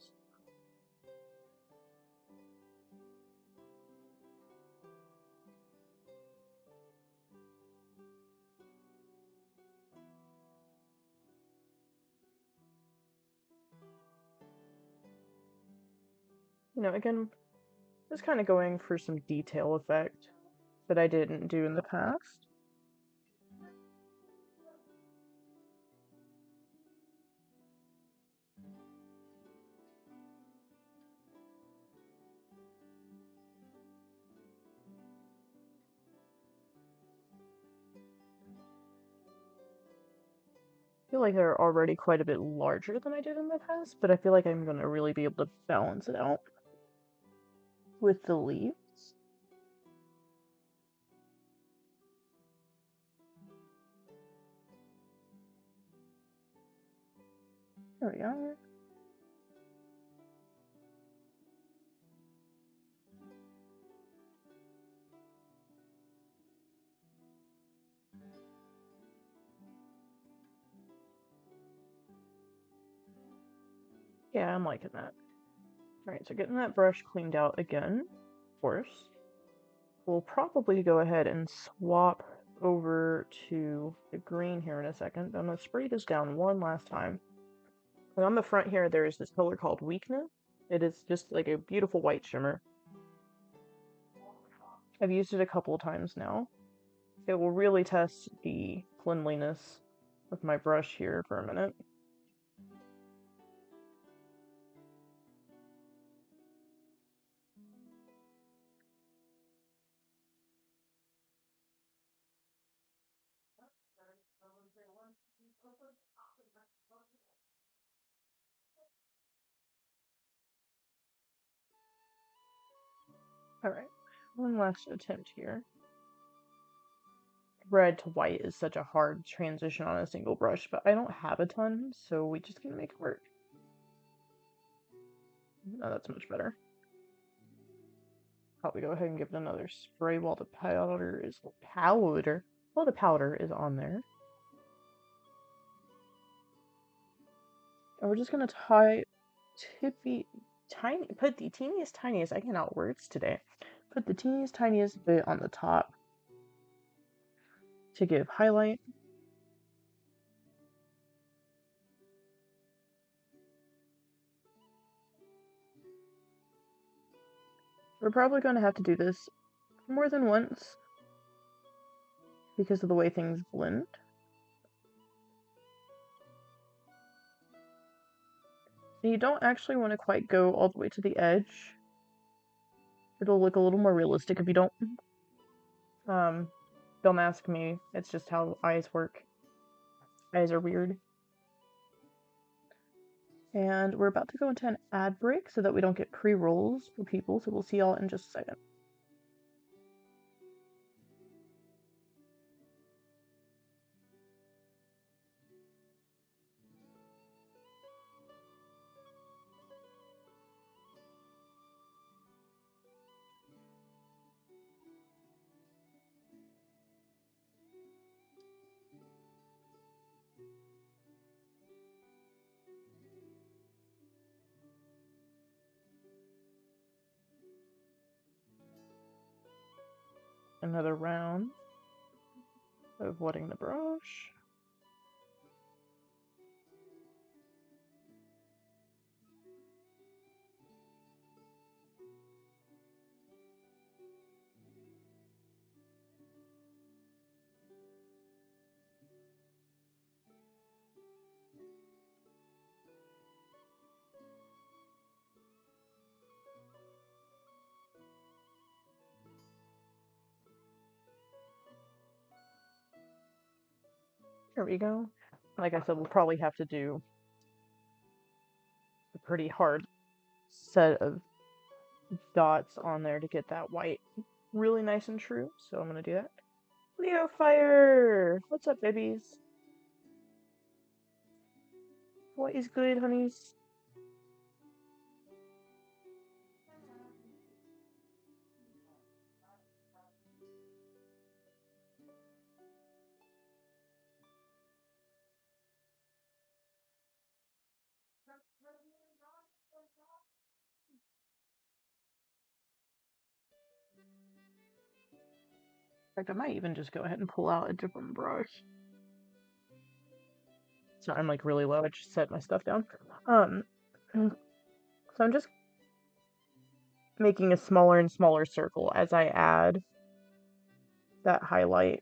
You know, again, just kind of going for some detail effect that I didn't do in the past. I feel like they're already quite a bit larger than I did in the past, but I feel like I'm going to really be able to balance it out with the leaves. There we are. Yeah, I'm liking that. Alright, so getting that brush cleaned out again, of course. We'll probably go ahead and swap over to the green here in a second. I'm going to spray this down one last time. And on the front here, there is this color called Weakness. It is just like a beautiful white shimmer. I've used it a couple of times now. It will really test the cleanliness of my brush here for a minute. Alright, one last attempt here. Red to white is such a hard transition on a single brush, but I don't have a ton, so we just gonna make it work. Oh, that's much better. Probably go ahead and give it another spray while the powder is on there. And we're just gonna put the teeniest tiniest, I cannot words today. Put the teeniest tiniest bit on the top to give highlight. We're probably going to have to do this more than once because of the way things blend. So you don't actually want to quite go all the way to the edge. It'll look a little more realistic if you don't. Don't ask me. It's just how eyes work. Eyes are weird. And we're about to go into an ad break so that we don't get pre-rolls for people, so we'll see y'all in just a second. another round of wetting the brush. There we go. Like I said, we'll probably have to do a pretty hard set of dots on there to get that white really nice and true. So I'm going to do that. Leo Fire! What's up, babies? What is good, honeys? In fact, I might even just go ahead and pull out a different brush. So I'm like really low. I just set my stuff down. So I'm just making a smaller and smaller circle as I add that highlight.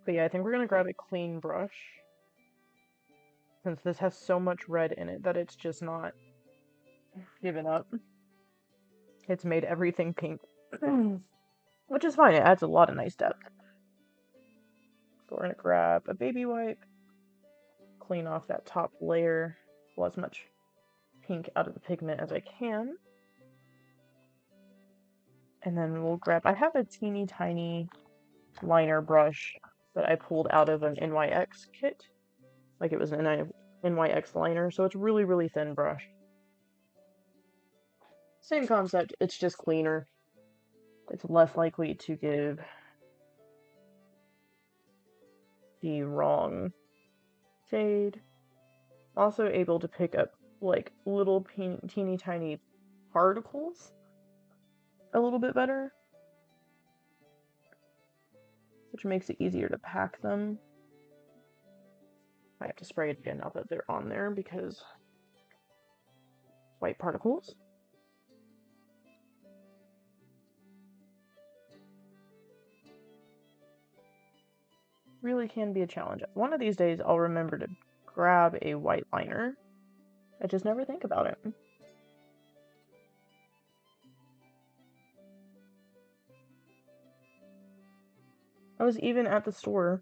But yeah, I think we're gonna grab a clean brush, since this has so much red in it that it's just not given up. It's made everything pink, which is fine. It adds a lot of nice depth. So we're gonna grab a baby wipe, clean off that top layer, pull as much pink out of the pigment as I can. And then we'll grab, I have a teeny tiny liner brush that I pulled out of an NYX kit. Like it was an NYX liner, so it's really, really thin brush. Same concept, it's just cleaner. It's less likely to give the wrong shade. Also able to pick up like little teeny tiny particles a little bit better, which makes it easier to pack them. I have to spray it again now that they're on there because white particles. Really can be a challenge. One of these days I'll remember to grab a white liner. I just never think about it. I was even at the store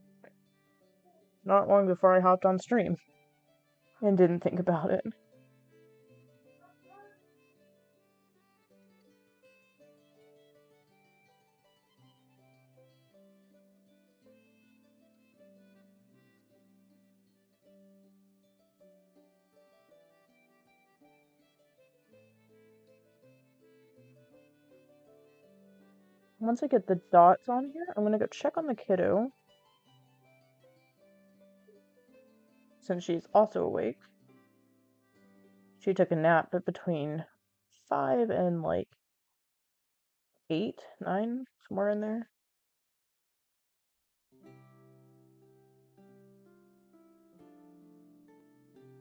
not long before I hopped on stream and didn't think about it. Once I get the dots on here, I'm gonna go check on the kiddo, since she's also awake. She took a nap, but between 5 and like 8, 9, somewhere in there.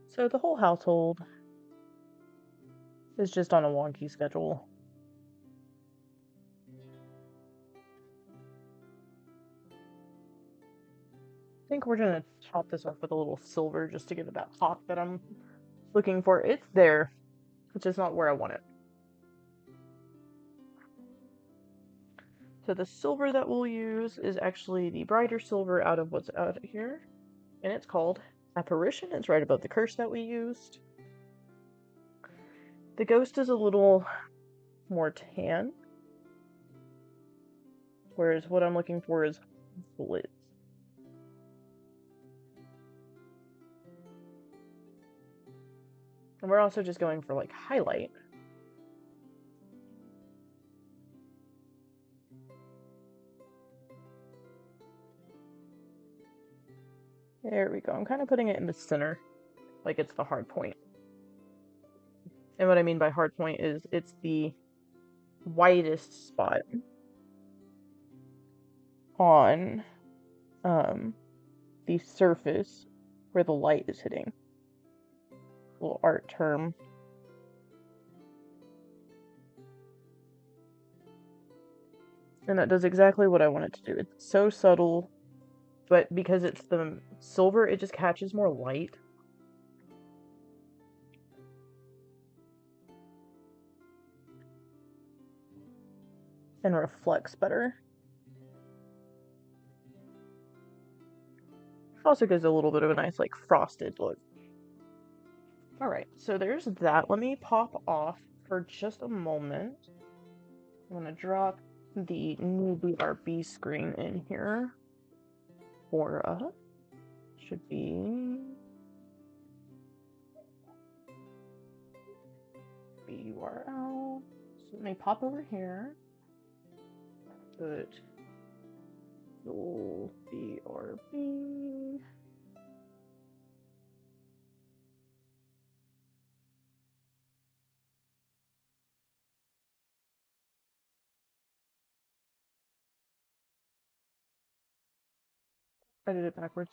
So the whole household is just on a wonky schedule. I think we're gonna top this off with a little silver just to give it that pop that I'm looking for. It's there, it's just not where I want it. So the silver that we'll use is actually the brighter silver out of what's out here, and it's called Apparition. It's right above the curse that we used. The ghost is a little more tan, whereas what I'm looking for is blitz. And we're also just going for like highlight. There we go. I'm kind of putting it in the center, like it's the hard point. And what I mean by hard point is it's the widest spot on the surface where the light is hitting. Little art term. And that does exactly what I want it to do. It's so subtle, but because it's the silver, it just catches more light. And reflects better. Also gives a little bit of a nice, like, frosted look. Alright, so there's that. Let me pop off for just a moment. I'm gonna drop the new BRB screen in here for us. Should be URL. So let me pop over here. Put full BRB. I did it backwards.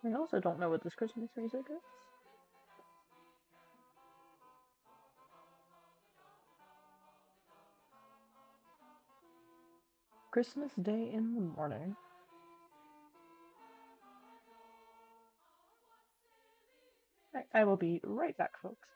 I also don't know what this Christmas music is. Christmas Day in the morning. I will be right back, folks.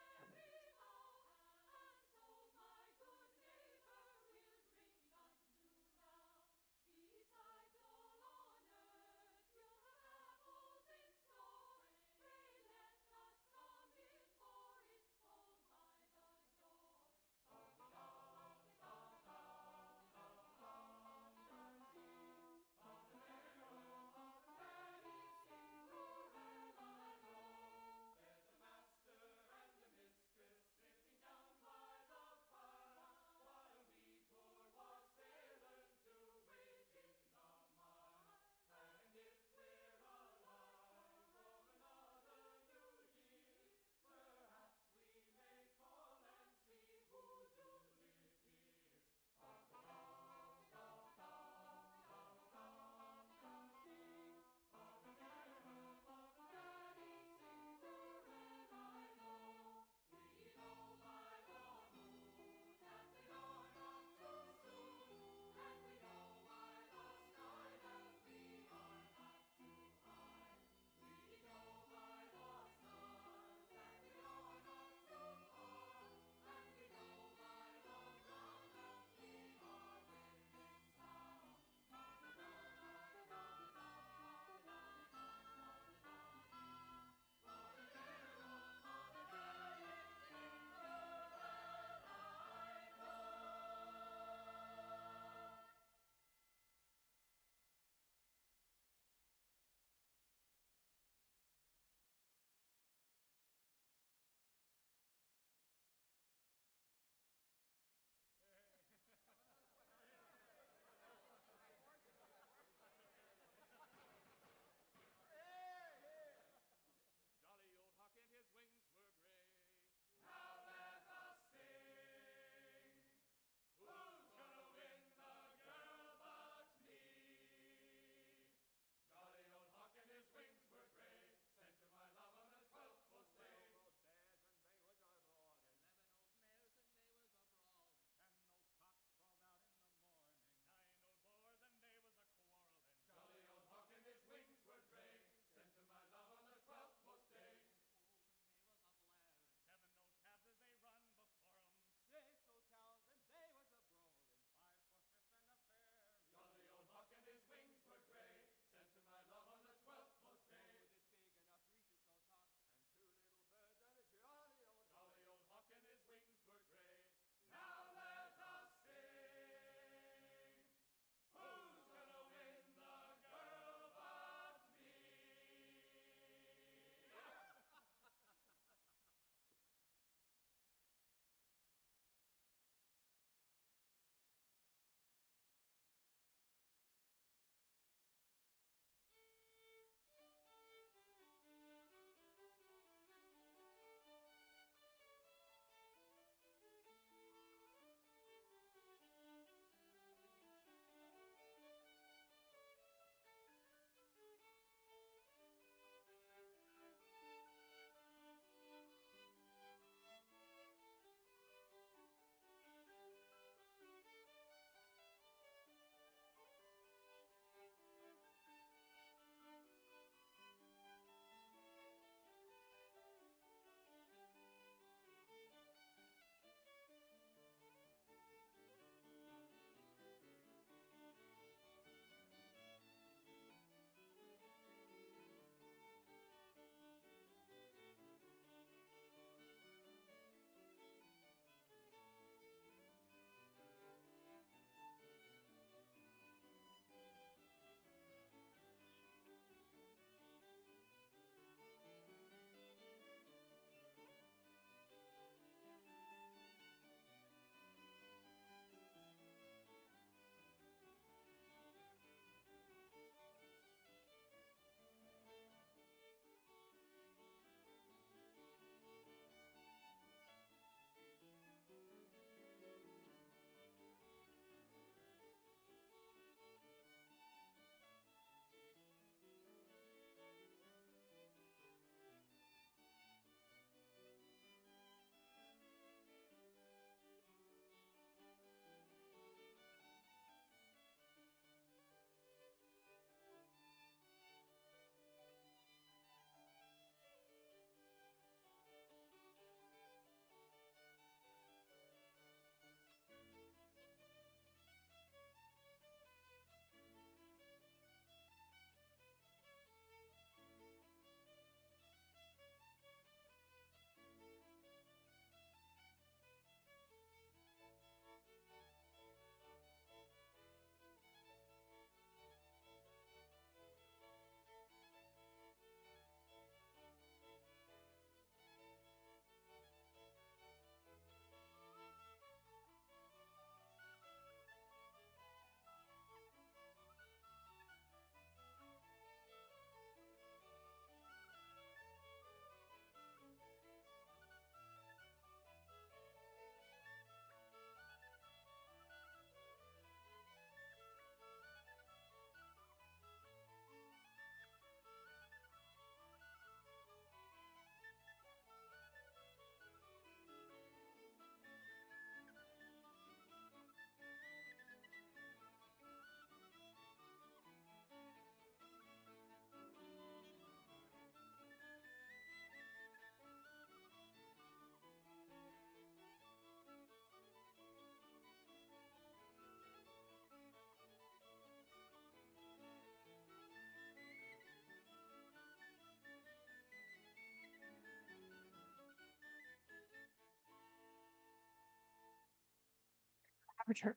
Return.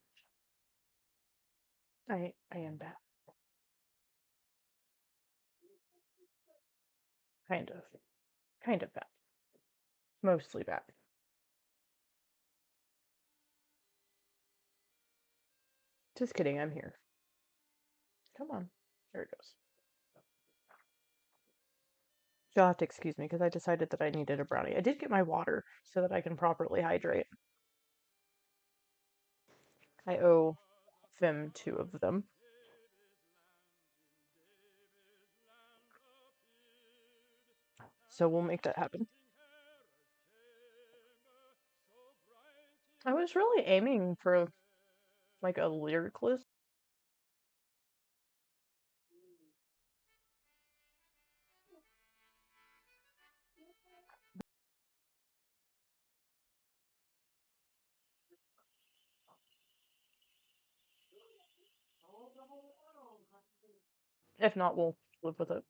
I am bad. Kind of. Kind of bad. Mostly bad. Just kidding, I'm here. Come on. There it goes. You'll have to excuse me because I decided that I needed a brownie. I did get my water so that I can properly hydrate. I owe them 2 of them. So we'll make that happen. I was really aiming for like a lyric list. If not, we'll live with it.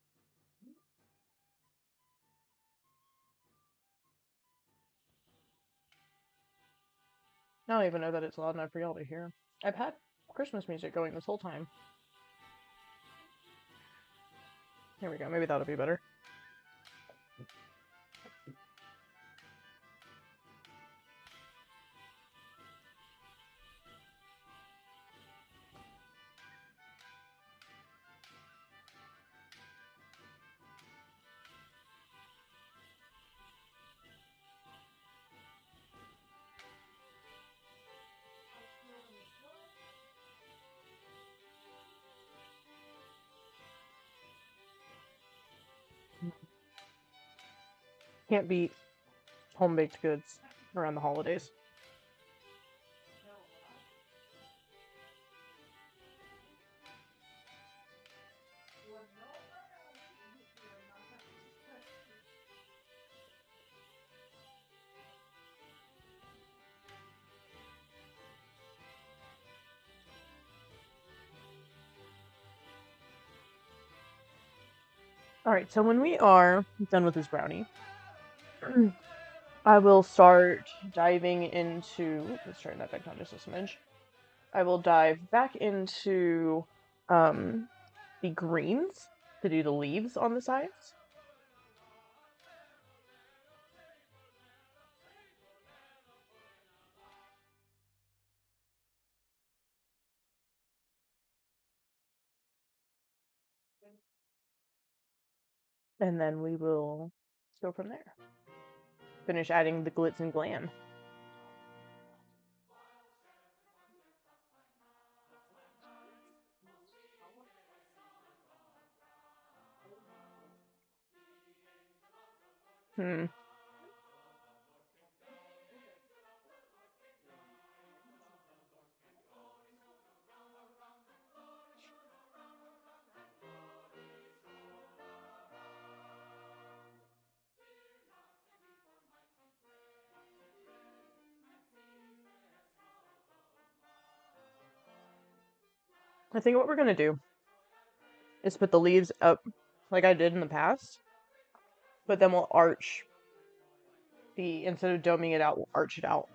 I don't even know that it's loud enough for y'all to hear. I've had Christmas music going this whole time. Here we go. Maybe that'll be better. Can't beat home baked goods around the holidays. Alright, so when we are done with this brownie, I will start diving into. Let's turn that back down just a smidge. I will dive back into the greens to do the leaves on the sides. And then we will go from there. Finish adding the glitz and glam. I think what we're gonna do is put the leaves up like I did in the past, but then we'll arch instead of doming it out, we'll arch it out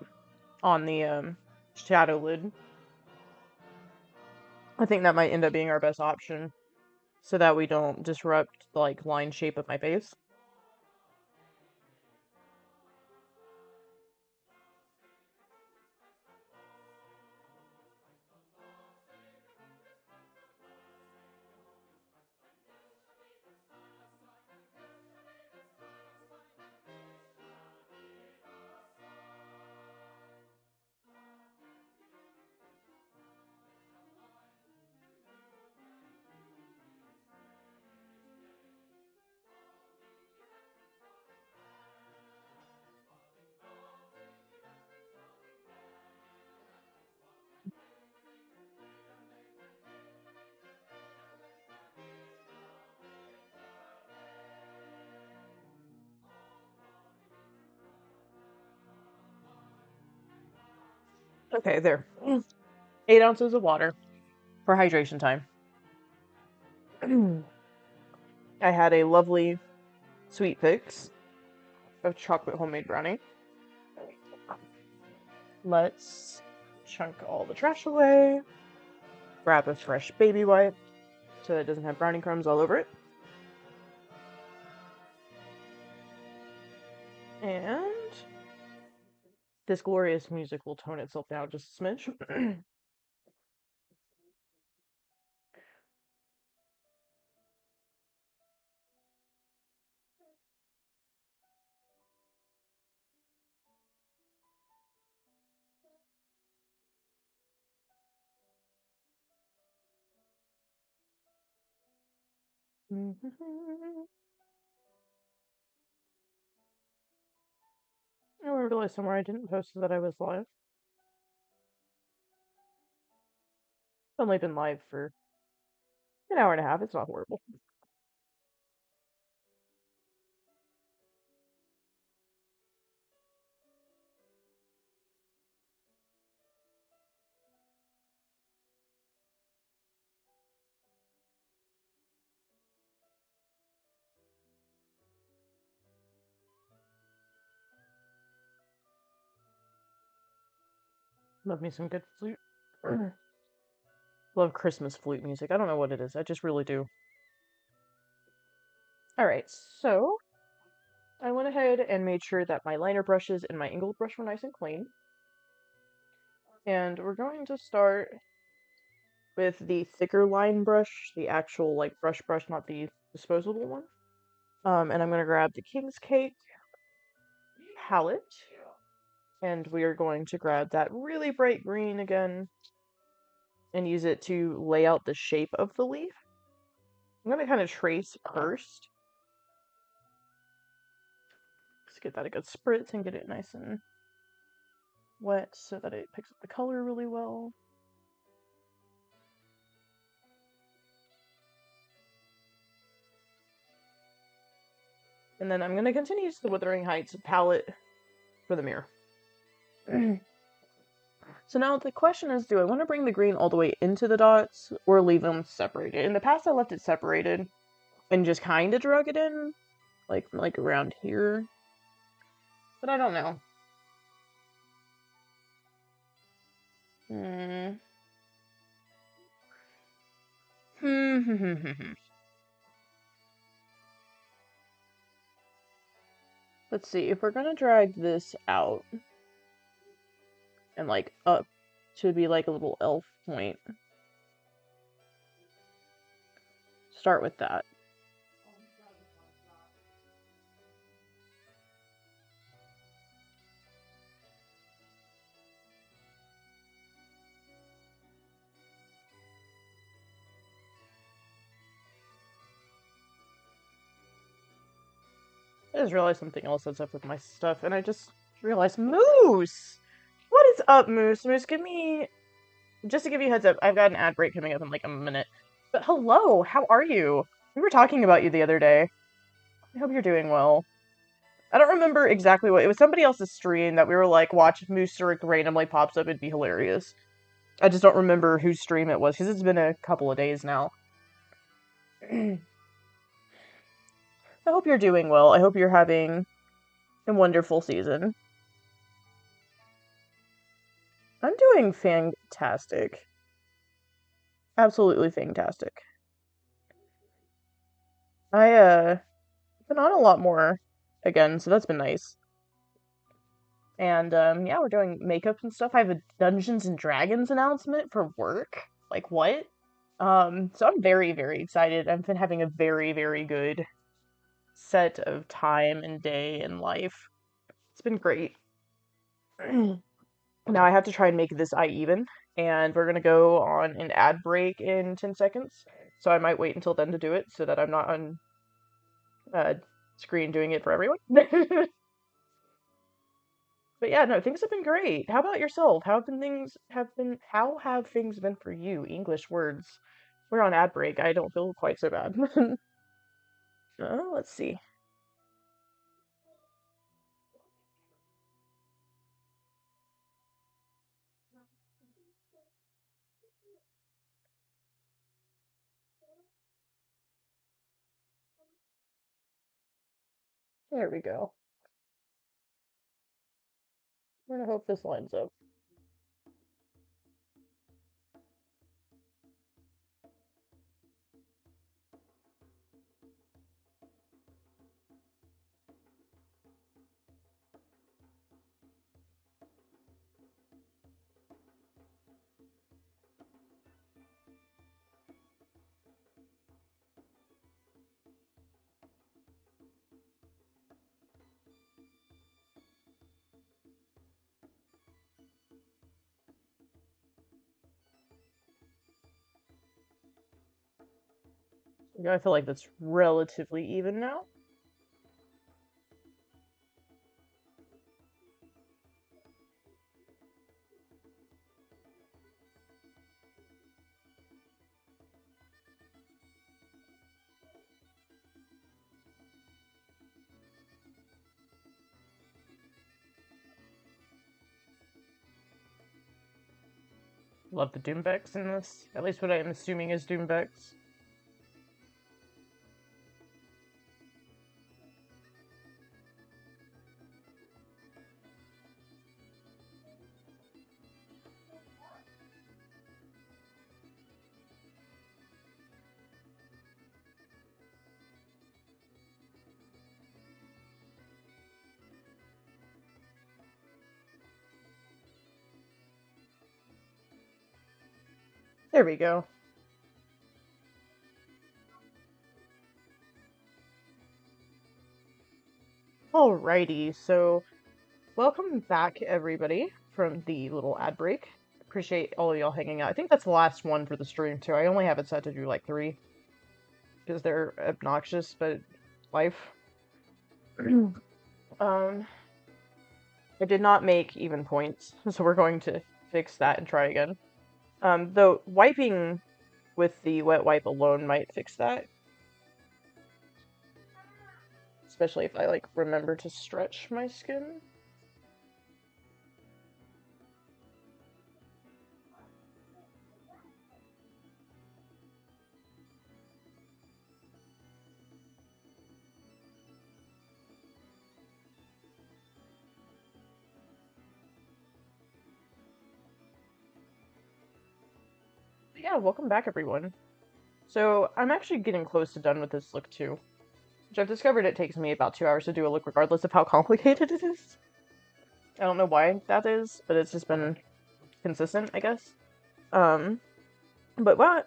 on the shadow lid. I think that might end up being our best option so that we don't disrupt the like line shape of my face. Okay, there. 8 ounces of water for hydration time. I had a lovely sweet fix of chocolate homemade brownie. Let's chunk all the trash away. Grab a fresh baby wipe so it doesn't have brownie crumbs all over it. And this glorious music will tone itself down just a smidge. I realized somewhere I didn't post that I was live. I've only been live for an hour and a half. It's not horrible. Love me some good flute. Love Christmas flute music. I don't know what it is. I just really do. Alright, so I went ahead and made sure that my liner brushes and my angled brush were nice and clean. And we're going to start with the thicker line brush, the actual like brush, not the disposable one. And I'm going to grab the King's Cake palette, and we are going to grab that really bright green again and use it to lay out the shape of the leaf. I'm going to kind of trace first. Let's get that a good spritz and get it nice and wet so that it picks up the color really well. And then I'm going to continue to use the Wuthering Heights palette for the mirror. So now the question is, do I want to bring the green all the way into the dots or leave them separated? In the past I left it separated and just kind of drug it in, like around here. But I don't know. Let's see, if we're gonna drag this out and like up to be like a little elf point, start with that. I just realized something else that's up with my stuff, and I just realized Moose! What is up, Moose? Moose, give me... Just to give you a heads up, I've got an ad break coming up in like a minute. But hello, how are you? We were talking about you the other day. I hope you're doing well. I don't remember exactly what... It was somebody else's stream that we were like, watch if Moose randomly pops up, it'd be hilarious. I just don't remember whose stream it was, because it's been a couple of days now. I hope you're doing well. I hope you're having a wonderful season. I'm doing fantastic. Absolutely fantastic. I've been on a lot more again, so that's been nice. And, yeah, we're doing makeup and stuff. I have a Dungeons and Dragons announcement for work. Like, what? So I'm very, very excited. I've been having a very, very good set of time and day and life. It's been great. Now I have to try and make this eye even, and we're gonna go on an ad break in 10 seconds, so I might wait until then to do it, so that I'm not on screen doing it for everyone. But yeah, no, things have been great. How about yourself? How have things been for you? English words. We're on ad break. I don't feel quite so bad. Let's see. There we go. We're gonna hope this lines up. I feel like that's relatively even now. Love the Doombex in this. At least what I am assuming is Doombex. There we go. Alrighty, so welcome back, everybody, from the little ad break. Appreciate all of y'all hanging out. I think that's the last one for the stream, too. I only have it set to do, like, 3. Because they're obnoxious, but life. I did not make even points, so we're going to fix that and try again. Though wiping with the wet wipe alone might fix that. Especially if I, like, remember to stretch my skin. Yeah, welcome back, everyone. So, I'm actually getting close to done with this look, too. Which I've discovered it takes me about 2 hours to do a look regardless of how complicated it is. I don't know why that is, but it's just been consistent, I guess. But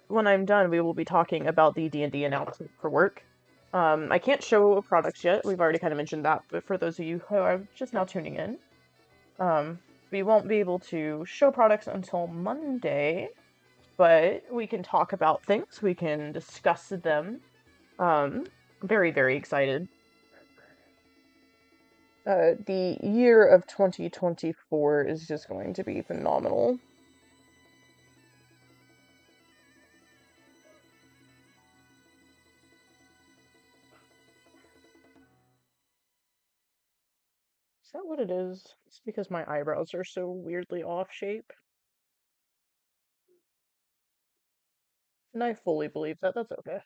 when I'm done, we will be talking about the D&D announcement for work. I can't show products yet. We've already kind of mentioned that, but for those of you who are just now tuning in, we won't be able to show products until Monday, but we can talk about things. We can discuss them. Very, very excited. The year of 2024 is just going to be phenomenal. Is that what it is? It's because my eyebrows are so weirdly off shape. And I fully believe that. That's okay.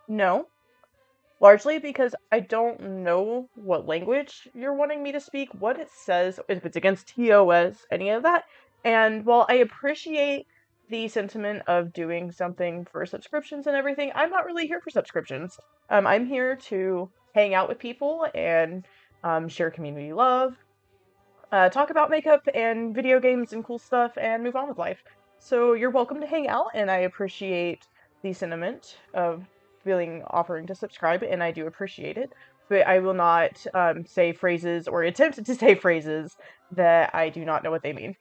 No. Largely because I don't know what language you're wanting me to speak, what it says, if it's against TOS, any of that. And while I appreciate the sentiment of doing something for subscriptions and everything, I'm not really here for subscriptions. I'm here to hang out with people and share community love, talk about makeup and video games and cool stuff, and move on with life. So you're welcome to hang out, and I appreciate the sentiment of offering to subscribe, and I do appreciate it. But I will not say phrases or attempt to say phrases that I do not know what they mean.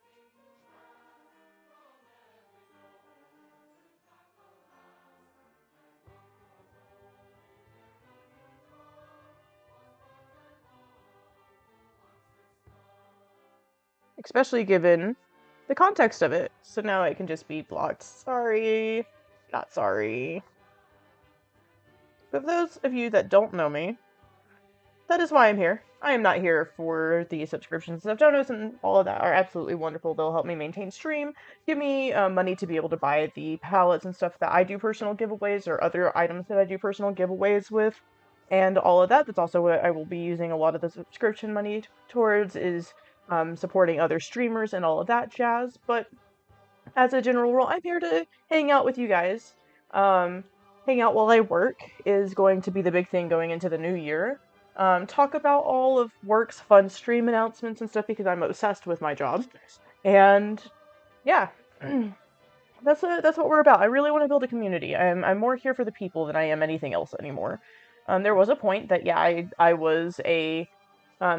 Especially given the context of it. So now it can just be blocked. Sorry. Not sorry. For those of you that don't know me, that is why I'm here. I am not here for the subscriptions and stuff. Donos and all of that are absolutely wonderful. They'll help me maintain stream, give me money to be able to buy the palettes and stuff that I do personal giveaways or other items that I do personal giveaways with, and all of that. That's also what I will be using a lot of the subscription money towards is supporting other streamers and all of that jazz. But as a general rule, I'm here to hang out with you guys. hang out while I work is going to be the big thing going into the new year. Talk about all of work's fun stream announcements and stuff because I'm obsessed with my job. And yeah, that's what we're about. I really want to build a community. I'm more here for the people than I am anything else anymore. There was a point that yeah, I was a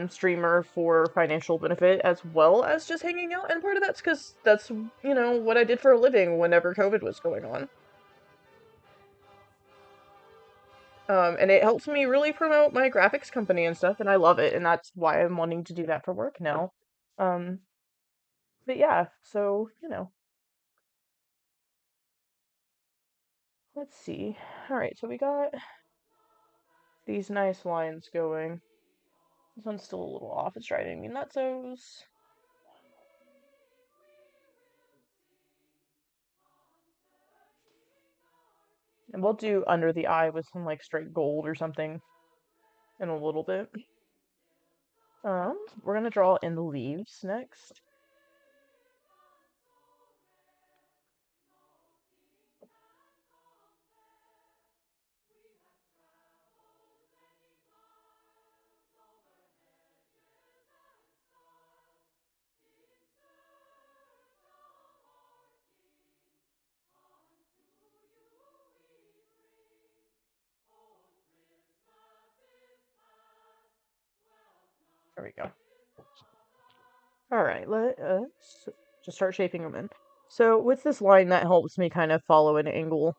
streamer for financial benefit as well as just hanging out, and part of that's because that's what I did for a living whenever COVID was going on. And it helps me really promote my graphics company and stuff, and I love it, and that's why I'm wanting to do that for work now. Um, but yeah, so let's see. All right, so we got these nice lines going. This one's still a little off. It's driving me nutsos. And we'll do under the eye with some like straight gold or something in a little bit. We're gonna draw in the leaves next. There we go. All right, let us just start shaping them in. So with this line, that helps me kind of follow an angle.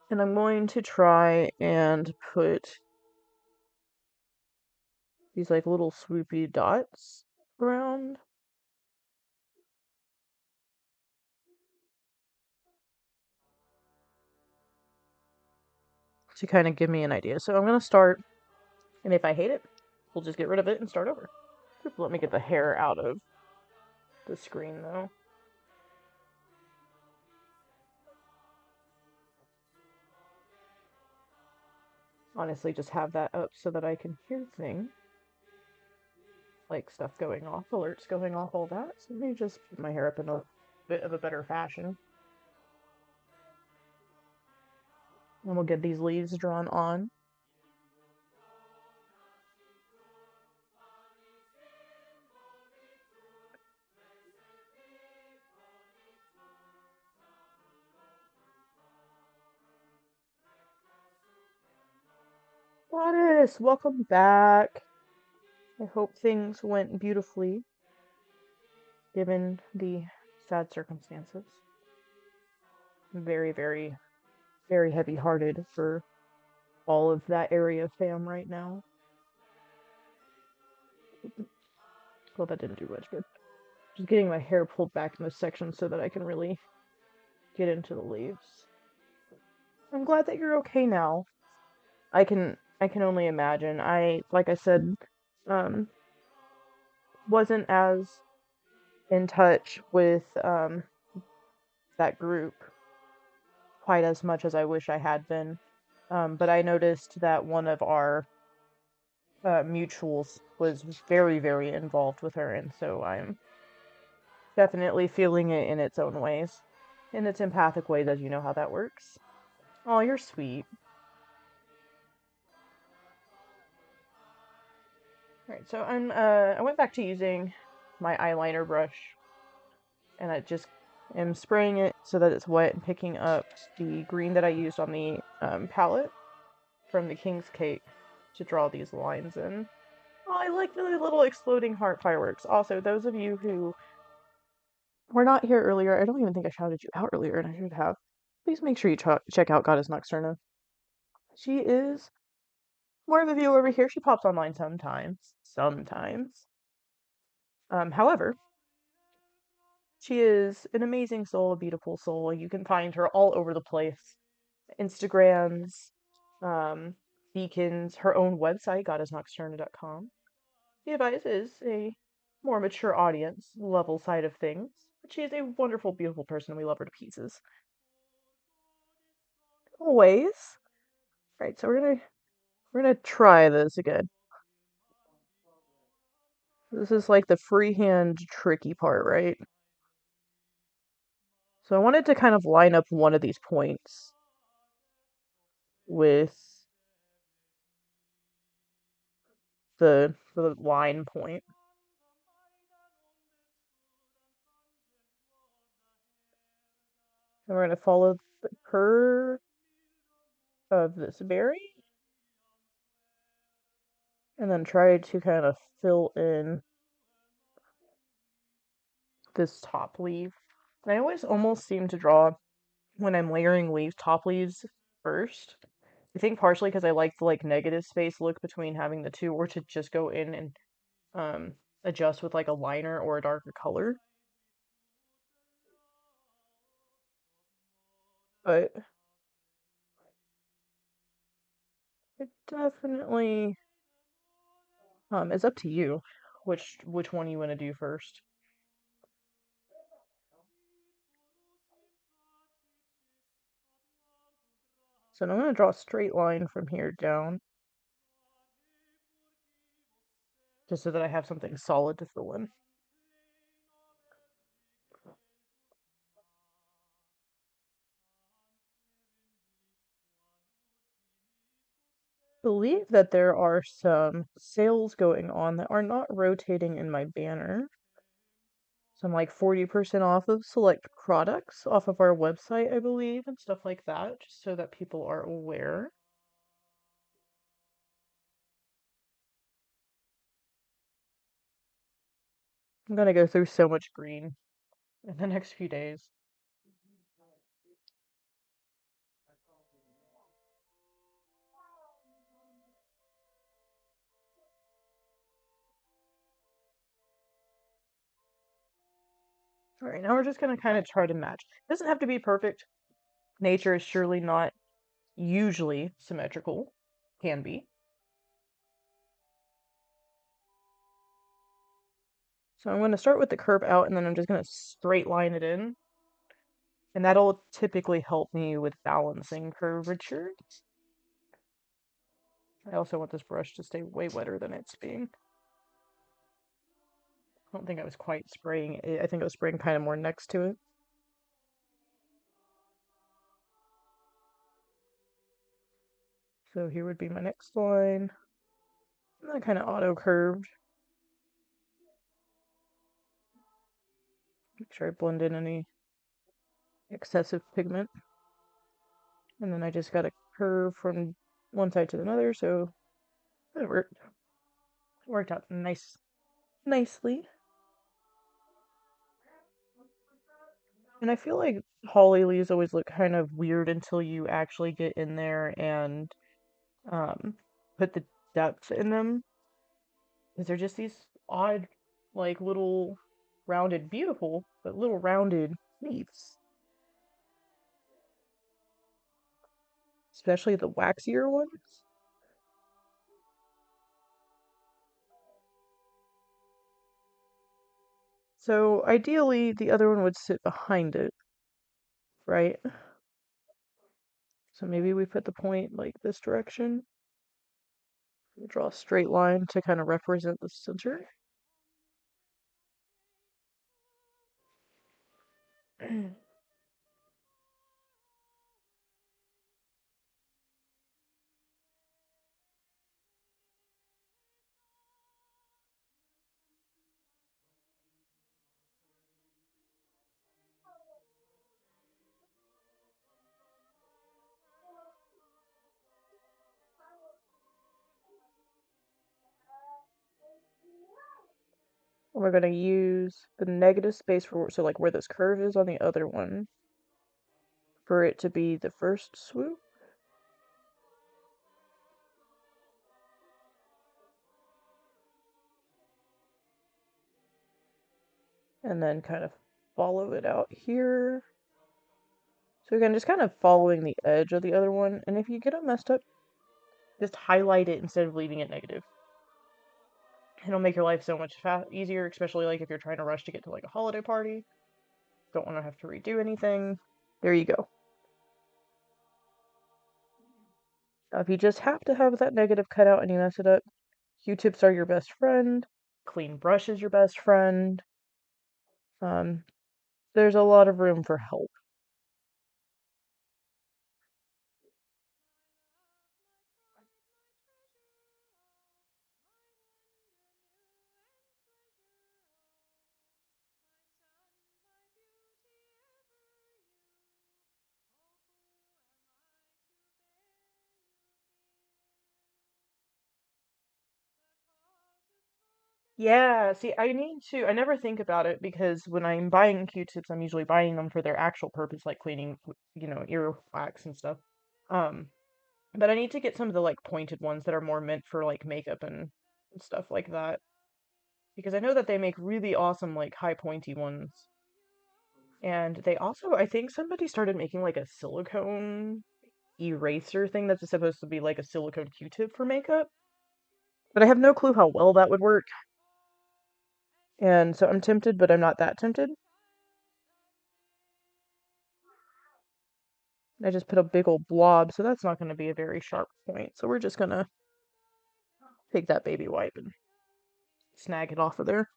And I'm going to try and put these like little swoopy dots around. To kind of give me an idea. So I'm going to start, and if I hate it, we'll just get rid of it and start over. Let me get the hair out of the screen though. Honestly, just have that up so that I can hear things. Like stuff going off, alerts going off, all that. So let me just put my hair up in a bit of a better fashion. And we'll get these leaves drawn on. Gladys, welcome back. I hope things went beautifully, given the sad circumstances. Very, very, very heavy-hearted for all of that area fam right now. Well, that didn't do much good. Just getting my hair pulled back in this section so that I can really get into the leaves. I'm glad that you're okay now. I can only imagine. Like I said, um, wasn't as in touch with that group quite as much as I wish I had been. But I noticed that one of our mutuals was very, very involved with her, and so I'm definitely feeling it in its own ways, in its empathic ways, as you know how that works. Oh, you're sweet. Alright, so I went back to using my eyeliner brush, and I just am spraying it so that it's wet and picking up the green that I used on the palette from the King's Cake to draw these lines in. Oh, I like the little exploding heart fireworks. Also, those of you who were not here earlier, I don't even think I shouted you out earlier, and I should have. Please make sure you check out Goddess Nocturna. She is more of a viewer over here. She pops online sometimes. Sometimes. However, she is an amazing soul, a beautiful soul. You can find her all over the place. Instagrams, um, beacons, her own website, goddessnocturna.com. The advice is a more mature audience level side of things, but she is a wonderful, beautiful person. We love her to pieces. Always. Right, so we're gonna try this again. This is like the freehand tricky part, right? So I wanted to kind of line up one of these points with the line point. And we're going to follow the curve of this berry and then try to kind of fill in this top leaf. And I always almost seem to draw, when I'm layering leaves, top leaves first. I think partially because I like the like negative space look between having the two, or to just go in and um adjust with like a liner or a darker color. But it definitely is up to you which one you want to do first. So I'm going to draw a straight line from here down, just so that I have something solid to fill in. Believe that there are some sales going on that are not rotating in my banner. Some like 40% off of select products off of our website, I believe, and stuff like that, just so that people are aware. I'm gonna go through so much green in the next few days. All right, now we're just gonna kind of try to match. It doesn't have to be perfect. Nature is surely not usually symmetrical. Can be. So I'm going to start with the curve out, and then I'm just going to straight line it in. And that'll typically help me with balancing curvature. I also want this brush to stay way wetter than it's being. I don't think I was quite spraying it. I think I was spraying kind of more next to it. So here would be my next line. And then kind of auto curved. Make sure I blend in any excessive pigment. And then I just got a curve from one side to another, so that worked. It worked out nicely. And I feel like holly leaves always look kind of weird until you actually get in there and um, put the depth in them. Because they're just these odd, like little rounded, beautiful, but little rounded leaves. Especially the waxier ones. So ideally, the other one would sit behind it, right? So maybe we put the point like this direction. We draw a straight line to kind of represent the center. And we're going to use the negative space for, so like where this curve is on the other one, for it to be the first swoop. And then kind of follow it out here. So again, just kind of following the edge of the other one. And if you get it messed up, just highlight it instead of leaving it negative. It'll make your life so much easier, especially like if you're trying to rush to get to like a holiday party. Don't want to have to redo anything. There you go. Now, if you just have to have that negative cut out and you mess it up, Q-tips are your best friend. Clean brush is your best friend. There's a lot of room for help. Yeah, see, I never think about it because when I'm buying Q-tips, I'm usually buying them for their actual purpose, like cleaning, earwax and stuff. Um, but I need to get some of the like pointed ones that are more meant for like makeup and stuff like that. Because I know that they make really awesome like high pointy ones. And they also, I think somebody started making like a silicone eraser thing that's supposed to be like a silicone Q-tip for makeup. But I have no clue how well that would work. And so I'm tempted, but I'm not that tempted. I just put a big old blob, so that's not going to be a very sharp point. So we're just going to take that baby wipe and snag it off of there.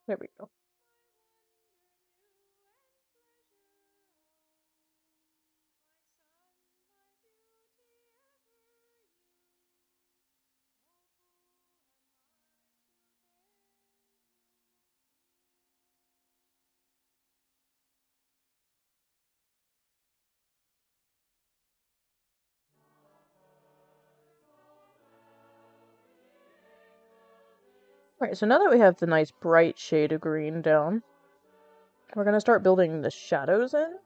There we go. Alright, so now that we have the nice bright shade of green down, we're going to start building the shadows in.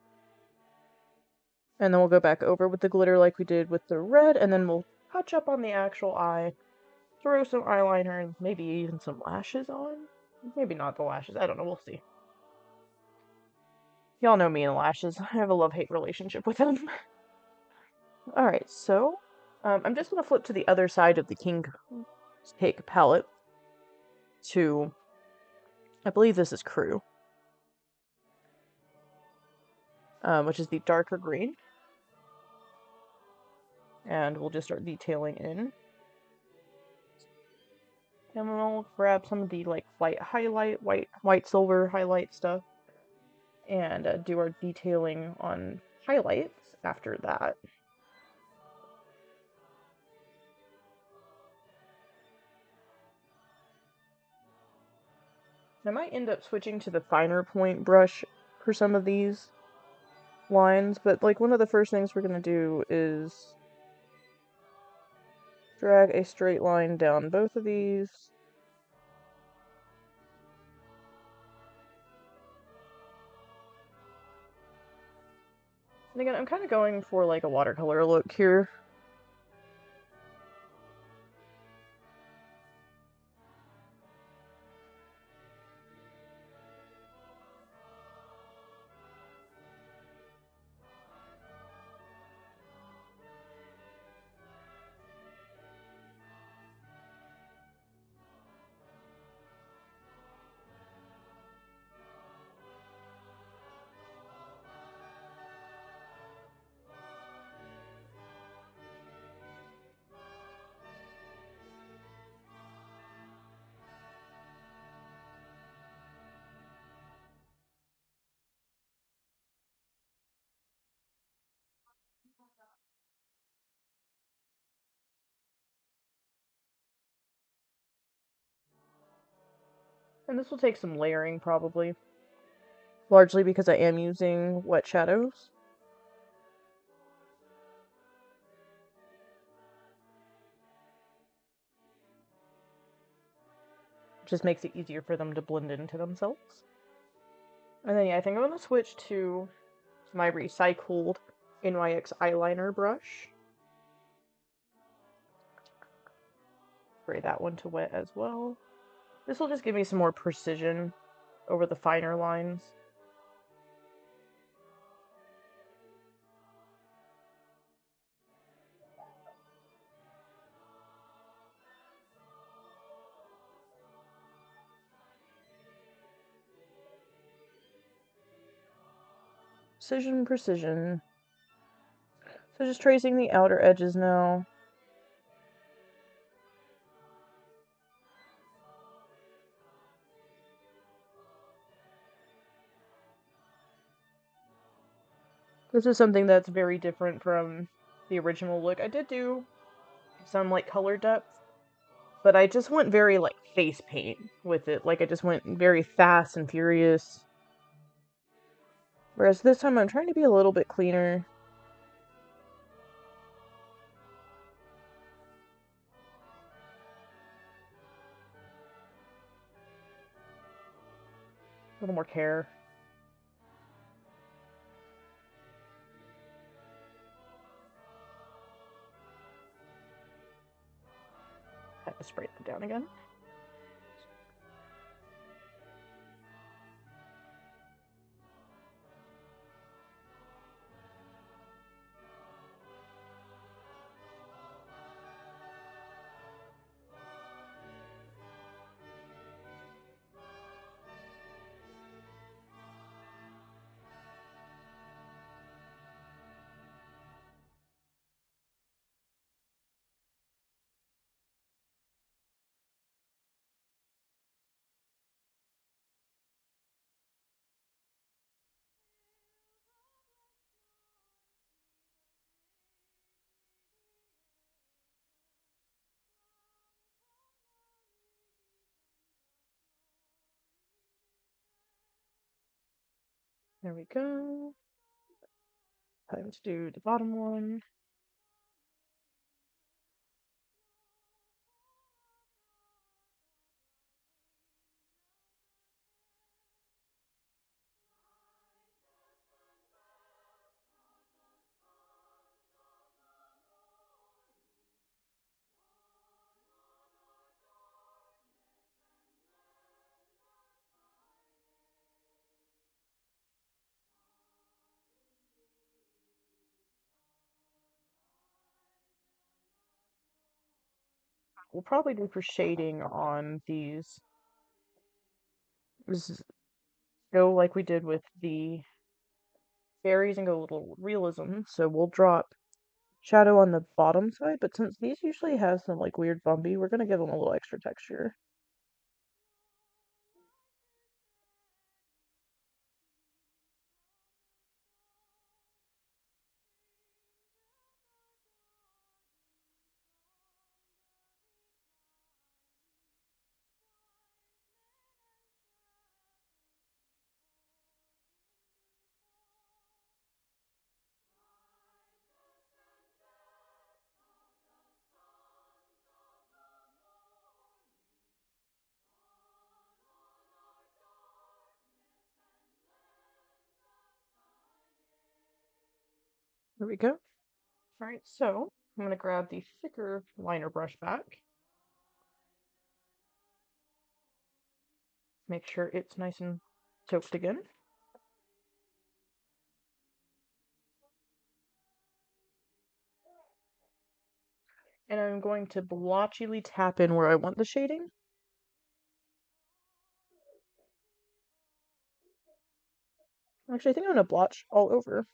And then we'll go back over with the glitter like we did with the red, and then we'll touch up on the actual eye, throw some eyeliner, and maybe even some lashes on. Maybe not the lashes, I don't know, we'll see. Y'all know me and lashes. I have a love-hate relationship with them. Alright, so I'm just going to flip to the other side of the King Cake palette to, I believe this is Crew, which is the darker green. And we'll just start detailing in. And we'll grab some of the like white highlight, white silver highlight stuff, and do our detailing on highlights after that. I might end up switching to the finer point brush for some of these lines, but like one of the first things we're going to do is drag a straight line down both of these. And again, I'm kind of going for like a watercolor look here. And this will take some layering probably, largely because I am using wet shadows. Just makes it easier for them to blend into themselves. And then yeah, I think I'm going to switch to my recycled NYX eyeliner brush. Spray that one to wet as well. This will just give me some more precision over the finer lines. Precision, precision. So just tracing the outer edges now. This is something that's very different from the original look. I did do some like color depth, but I just went very like face paint with it. Like I just went very fast and furious. Whereas this time I'm trying to be a little bit cleaner. A little more care. Have to spray them down again. There we go. Time to do the bottom one. We'll probably do for shading on these. Just go like we did with the fairies and go a little realism. So we'll drop shadow on the bottom side, but since these usually have some like weird bumpy, we're gonna give them a little extra texture. There we go. Alright, so I'm gonna grab the thicker liner brush back. Make sure it's nice and soaked again. And I'm going to blotchily tap in where I want the shading. Actually, I think I'm gonna blotch all over.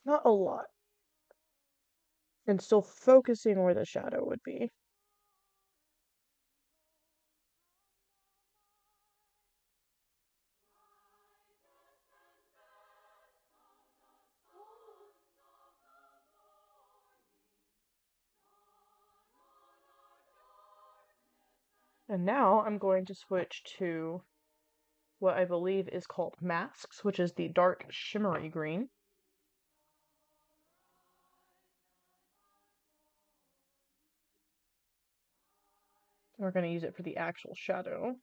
Not a lot. And still focusing where the shadow would be. And now I'm going to switch to what I believe is called Masks, which is the dark shimmery green. We're going to use it for the actual shadow.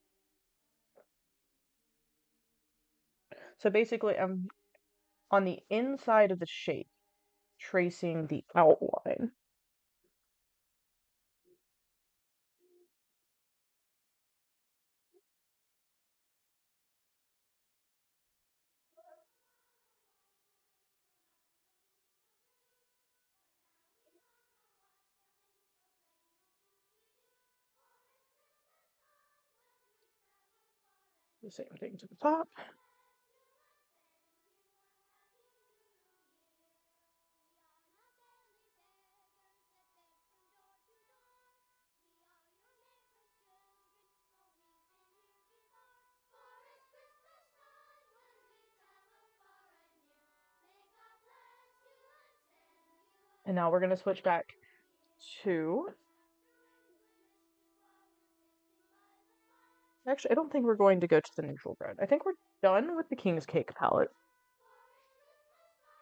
So basically, I'm on the inside of the shape, tracing the outline. The same thing to the top. And now we're going to switch back to... Actually, I don't think we're going to go to the neutral red. I think we're done with the King's Cake palette.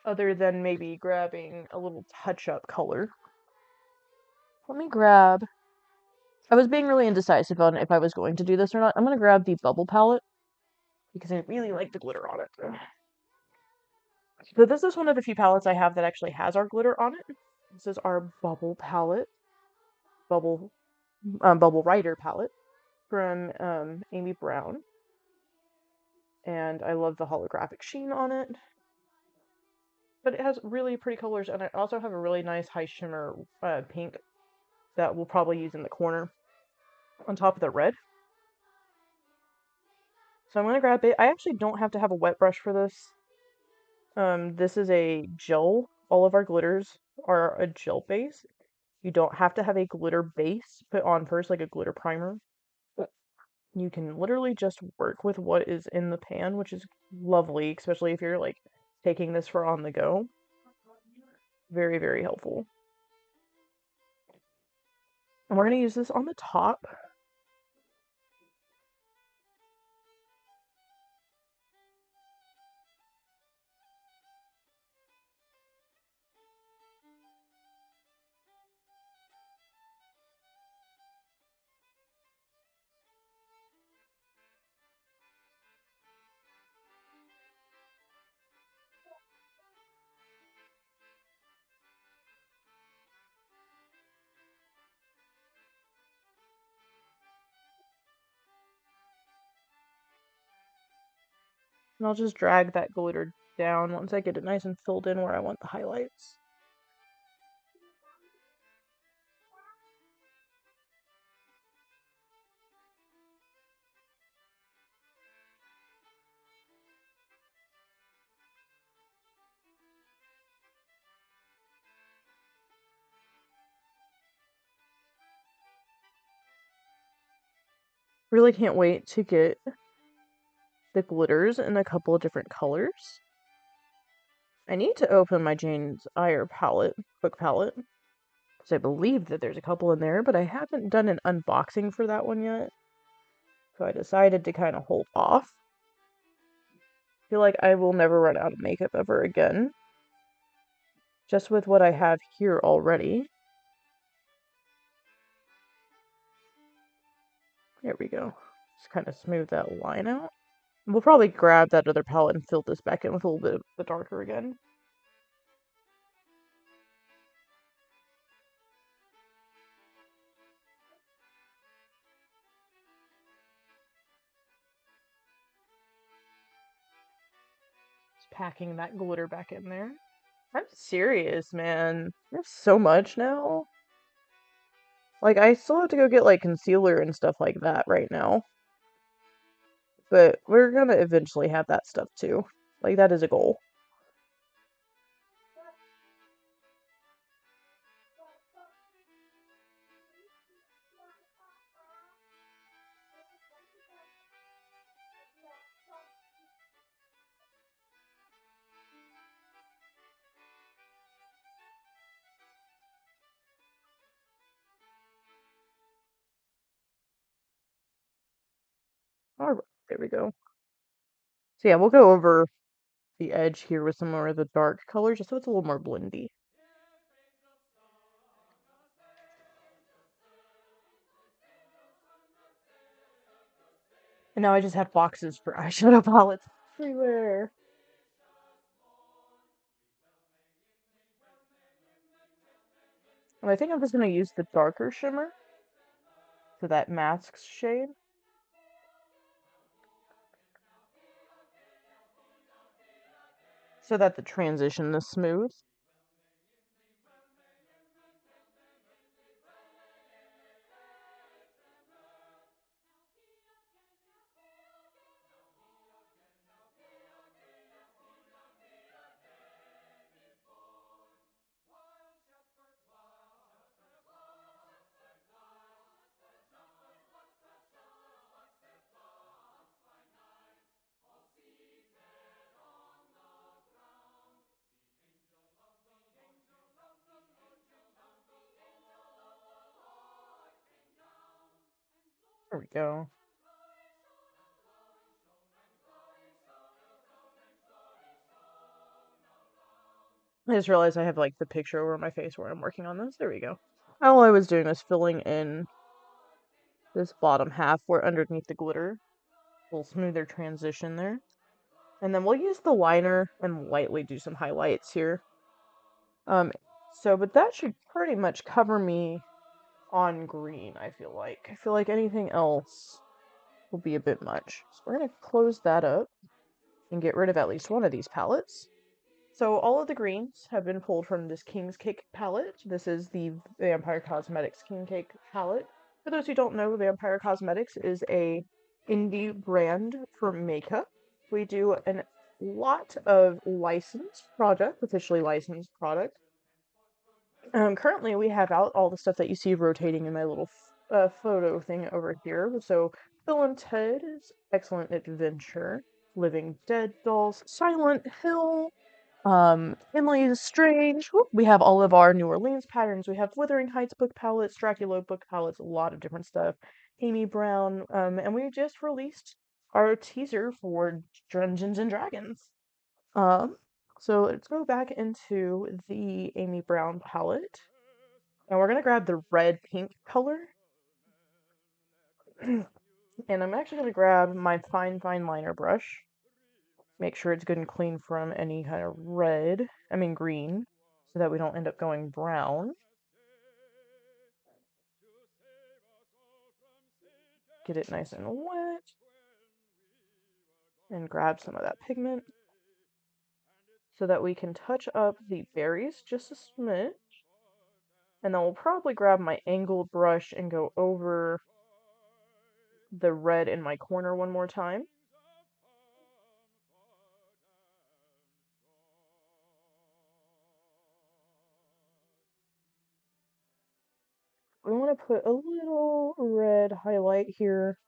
Other than maybe grabbing a little touch-up color. Let me grab... I was being really indecisive on if I was going to do this or not. I'm going to grab the Bubble palette because I really like the glitter on it. So this is one of the few palettes I have that actually has our glitter on it. This is our Bubble palette. Bubble Rider palette from Amy Brown. And I love the holographic sheen on it. But it has really pretty colors, and I also have a really nice high shimmer pink that we'll probably use in the corner on top of the red. So I'm going to grab it. I actually don't have to have a wet brush for this. This is a gel. All of our glitters are a gel base. You don't have to have a glitter base put on first, like a glitter primer. You can literally just work with what is in the pan, which is lovely, especially if you're like taking this for on the go. Very, very helpful. And we're going to use this on the top. And I'll just drag that glitter down once I get it nice and filled in where I want the highlights. Really can't wait to get the glitters in a couple of different colors. I need to open my Jane's Eyre palette, book palette, because I believe that there's a couple in there, but I haven't done an unboxing for that one yet. So I decided to kind of hold off. I feel like I will never run out of makeup ever again. Just with what I have here already. There we go. Just kind of smooth that line out. We'll probably grab that other palette and fill this back in with a little bit of the darker again. Just packing that glitter back in there. I'm serious, man. There's so much now. Like, I still have to go get, like, concealer and stuff like that right now. But we're gonna eventually have that stuff, too. Like, that is a goal. Alright, there we go. So yeah, we'll go over the edge here with some more of the dark color, just so it's a little more blendy. And now I just have boxes for eyeshadow palettes everywhere. And I think I'm just going to use the darker shimmer for that masks shade. So that the transition is smooth. There we go. I just realized I have like the picture over my face where I'm working on this. There we go. All I was doing was filling in this bottom half where underneath the glitter. A little smoother transition there. And then we'll use the liner and lightly do some highlights here. But that should pretty much cover me on green, I feel like. I feel like anything else will be a bit much. So we're going to close that up and get rid of at least one of these palettes. So all of the greens have been pulled from this King's Cake palette. This is the Vampyre Cosmetics King Cake palette. For those who don't know, Vampyre Cosmetics is a indie brand for makeup. We do a lot of licensed product, officially licensed product. Currently we have out all the stuff that you see rotating in my little photo thing over here. So Bill and Ted's Excellent Adventure, Living Dead Dolls, Silent Hill, Emily's Strange. Whoop, we have all of our New Orleans patterns. We have Wuthering Heights book palettes, Dracula book palettes, a lot of different stuff. Amy Brown, and we just released our teaser for Dungeons and Dragons. So let's go back into the Amy Brown palette. And we're gonna grab the red pink color. And I'm actually gonna grab my fine liner brush. Make sure it's good and clean from any kind of green, so that we don't end up going brown. Get it nice and wet. And grab some of that pigment so that we can touch up the berries just a smidge. And then we'll probably grab my angled brush and go over the red in my corner one more time. We want to put a little red highlight here.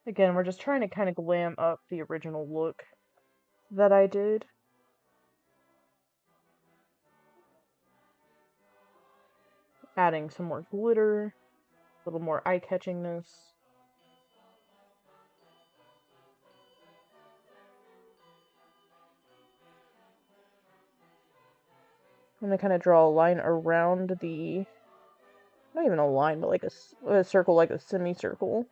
Again, we're just trying to kind of glam up the original look that I did. Adding some more glitter, a little more eye-catchingness. I'm going to kind of draw a line around the, not even a line, but like a circle, like a semicircle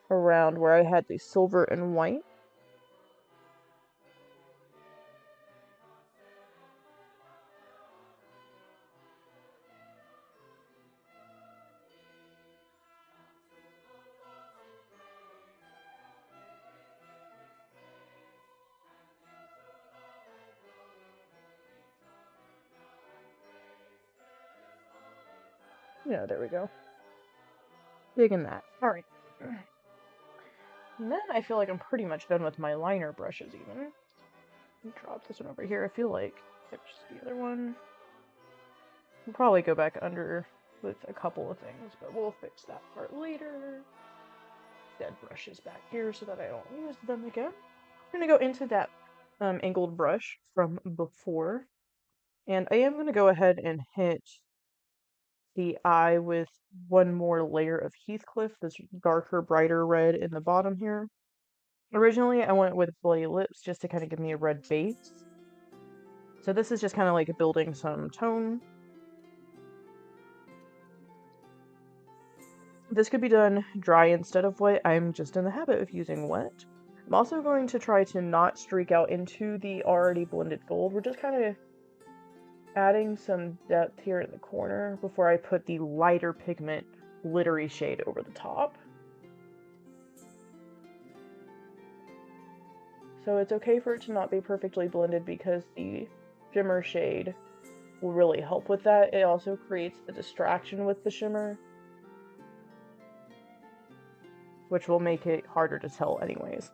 around where I had the silver and white. Yeah, there we go. Digging that. Alright. And then I feel like I'm pretty much done with my liner brushes even. Drop this one over here. I feel like there's the other one. We'll probably go back under with a couple of things, but we'll fix that part later. Dead brushes back here so that I don't use them again. I'm going to go into that angled brush from before. And I am going to go ahead and hit the eye with one more layer of Heathcliff, this darker, brighter red in the bottom here. Originally, I went with Bloody Lips just to kind of give me a red base. So this is just kind of like building some tone. This could be done dry instead of wet. I'm just in the habit of using wet. I'm also going to try to not streak out into the already blended gold. We're just kind of adding some depth here in the corner before I put the lighter pigment glittery shade over the top. So it's okay for it to not be perfectly blended because the shimmer shade will really help with that. It also creates the distraction with the shimmer, which will make it harder to tell anyways.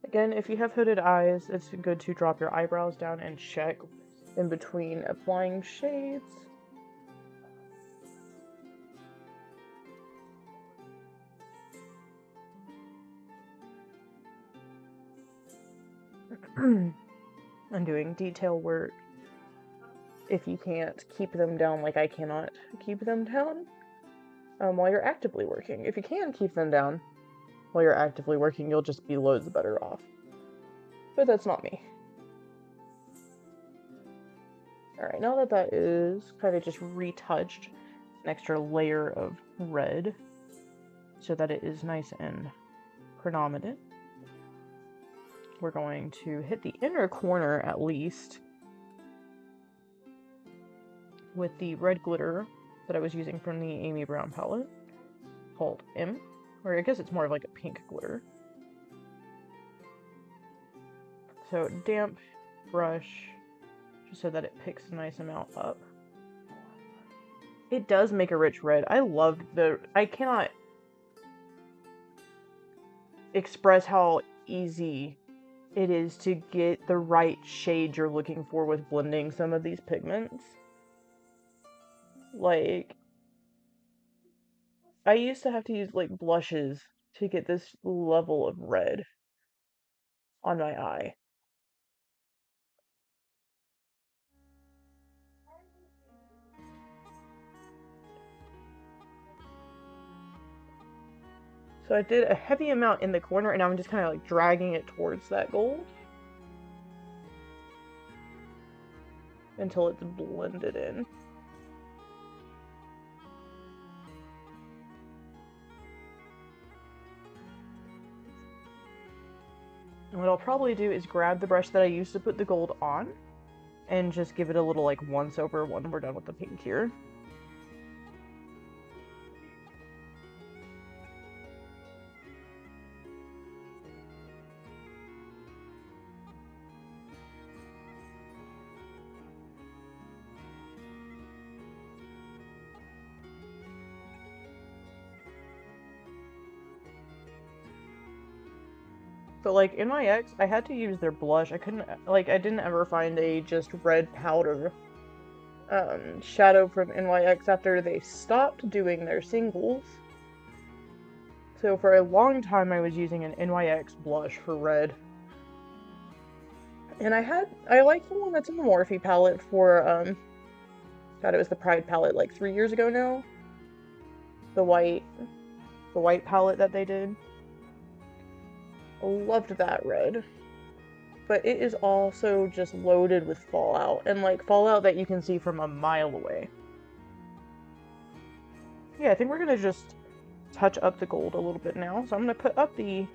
Again, if you have hooded eyes, it's good to drop your eyebrows down and check in between applying shades. and doing detail work if you can't keep them down like I cannot keep them down while you're actively working. If you can keep them down while you're actively working, you'll just be loads better off. But that's not me. Alright, now that that is kind of just retouched, an extra layer of red so that it is nice and predominant, we're going to hit the inner corner at least with the red glitter that I was using from the Amy Brown palette called M, or I guess it's more of like a pink glitter. So damp brush, just so that it picks a nice amount up. It does make a rich red. I cannot express how easy it is to get the right shade you're looking for with blending some of these pigments. Like, I used to have to use like blushes to get this level of red on my eye. So I did a heavy amount in the corner, and I'm just kind of like dragging it towards that gold until it's blended in. And what I'll probably do is grab the brush that I used to put the gold on and just give it a little like once over when we're done with the pink here. But like in my ex, I had to use their blush. I didn't ever find a just red powder shadow from NYX after they stopped doing their singles. So for a long time I was using an NYX blush for red. And I like the one that's in the Morphe palette for, God, it was the Pride palette like 3 years ago now. The white palette that they did. Loved that red. But it is also just loaded with fallout, and like fallout that you can see from a mile away. Yeah, I think we're gonna just touch up the gold a little bit now. So I'm gonna put up the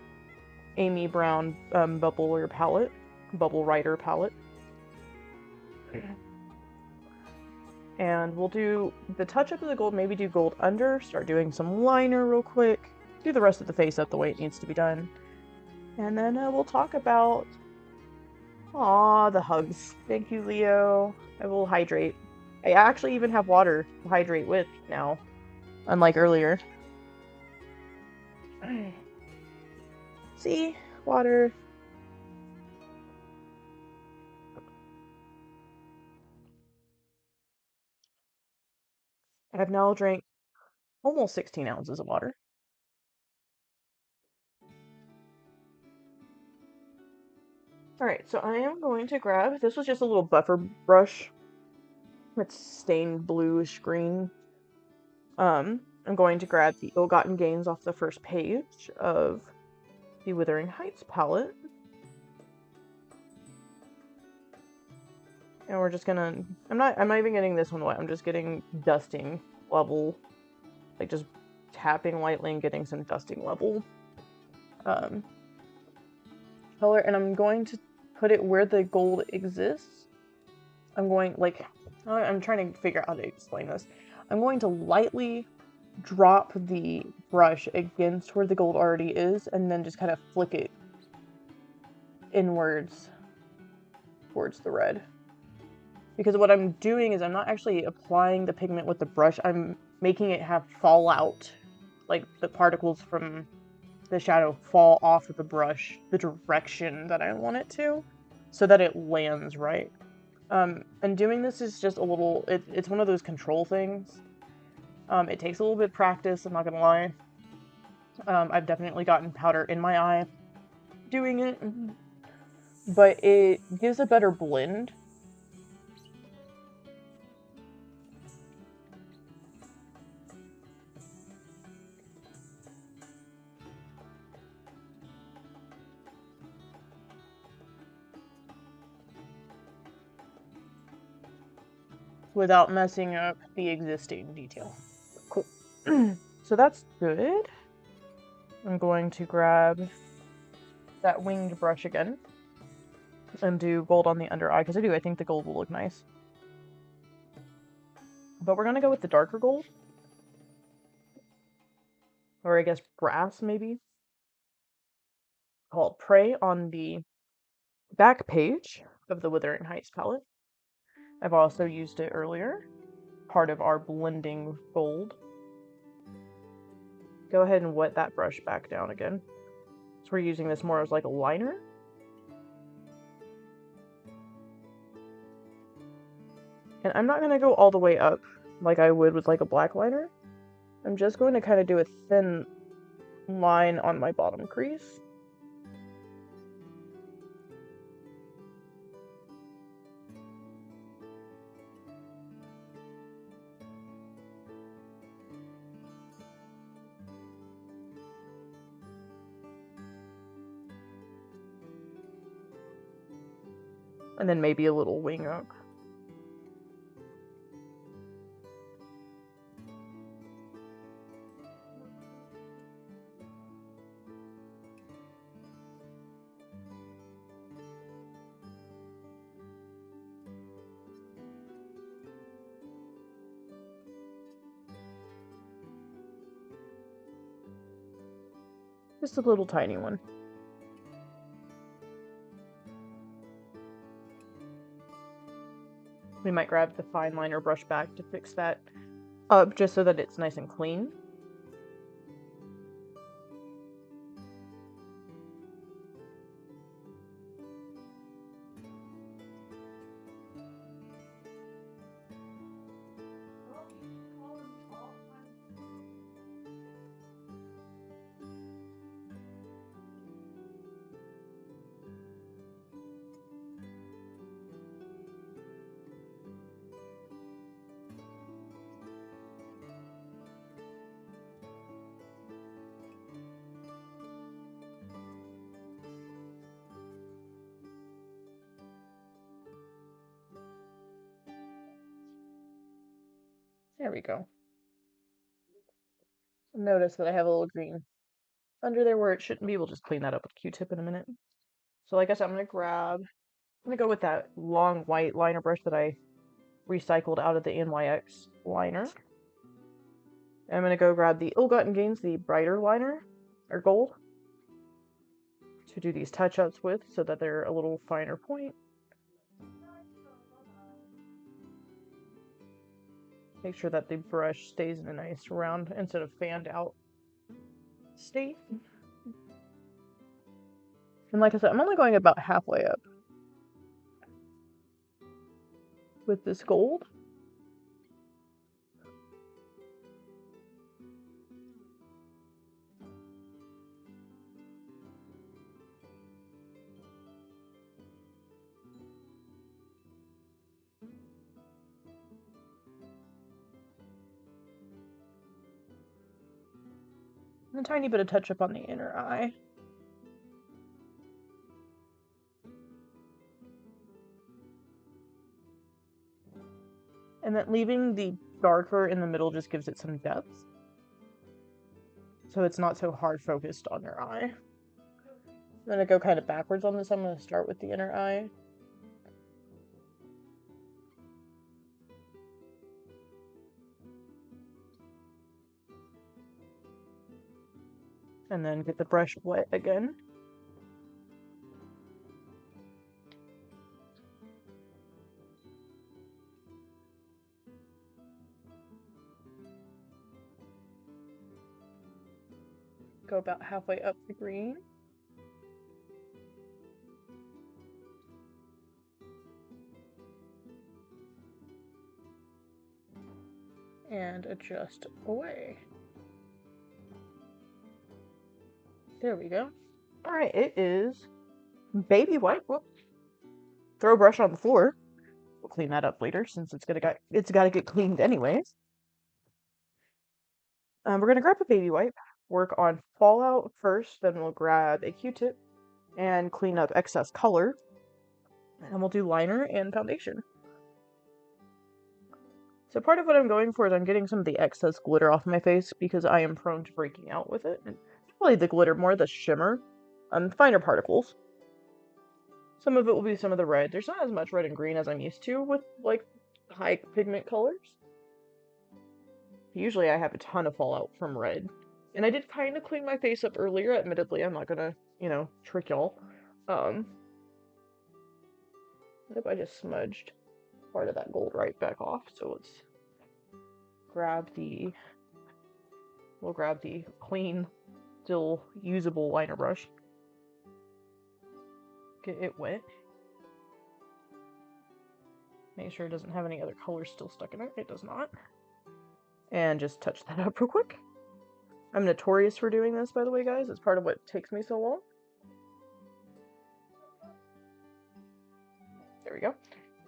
Amy Brown Bubble Writer palette. And we'll do the touch up of the gold, maybe do gold under, start doing some liner real quick, do the rest of the face up the way it needs to be done. And then we'll talk about, the hugs. Thank you, Leo. I will hydrate. I actually even have water to hydrate with now, unlike earlier. See? Water. I've now drank almost 16 ounces of water. Alright, so I am going to grab, this was just a little buffer brush. It's stained bluish green. I'm going to grab the Ill-Gotten Gains off the first page of the Wuthering Heights palette. And we're just gonna, I'm not even getting this one wet, I'm just getting dusting level, like just tapping lightly and getting some dusting level color, and I'm going to put it where the gold exists. I'm trying to figure out how to explain this. I'm going to lightly drop the brush against where the gold already is, and then just kind of flick it inwards towards the red. Because what I'm doing is I'm not actually applying the pigment with the brush, I'm making it have fallout. Like the particles from the shadow fall off of the brush the direction that I want it to, so that it lands right. And doing this is just a little, it's one of those control things. It takes a little bit of practice, I'm not gonna lie. I've definitely gotten powder in my eye doing it. but it gives a better blend. Without messing up the existing detail. Cool. So that's good. I'm going to grab that winged brush again and do gold on the under eye, because I think the gold will look nice. But we're gonna go with the darker gold. Or I guess brass, maybe. Called Prey on the back page of the Wuthering Heights palette. I've also used it earlier, part of our blending gold. Go ahead and wet that brush back down again. So we're using this more as like a liner. And I'm not going to go all the way up like I would with like a black liner. I'm just going to kind of do a thin line on my bottom crease. And then maybe a little wing up. Just a little tiny one. We might grab the fine liner brush back to fix that up just so that it's nice and clean. There we go. Notice that I have a little green under there where it shouldn't be. We'll just clean that up with a Q-tip in a minute. So like I said, I'm going to go with that long white liner brush that I recycled out of the NYX liner. I'm going to go grab the Ill-Gotten Gains, the brighter liner, or gold, to do these touch-ups with so that they're a little finer point. Make sure that the brush stays in a nice round instead of fanned out state. And like I said, I'm only going about halfway up with this gold. And a tiny bit of touch up on the inner eye. And then leaving the darker in the middle just gives it some depth. So it's not so hard focused on your eye. I'm going to go kind of backwards on this. I'm going to start with the inner eye. And then get the brush wet again. Go about halfway up the green. And adjust away. There we go. Alright, it is baby white. Whoop. throw a brush on the floor. We'll clean that up later since it's got to get cleaned anyways. We're gonna grab a baby wipe, work on fallout first, then we'll grab a Q-tip and clean up excess color, and we'll do liner and foundation. So part of what I'm going for is I'm getting some of the excess glitter off my face because I am prone to breaking out with it. And not really the glitter, more the shimmer, finer particles. Some of it will be some of the red. There's not as much red and green as I'm used to with, like, high pigment colors. Usually I have a ton of fallout from red. And I did kind of clean my face up earlier, admittedly. I'm not gonna, trick y'all. What if I just smudged part of that gold right back off? So we'll grab the clean, still usable liner brush. Get it wet. Make sure it doesn't have any other colors still stuck in it. It does not. And just touch that up real quick. I'm notorious for doing this, by the way, guys. It's part of what takes me so long. There we go.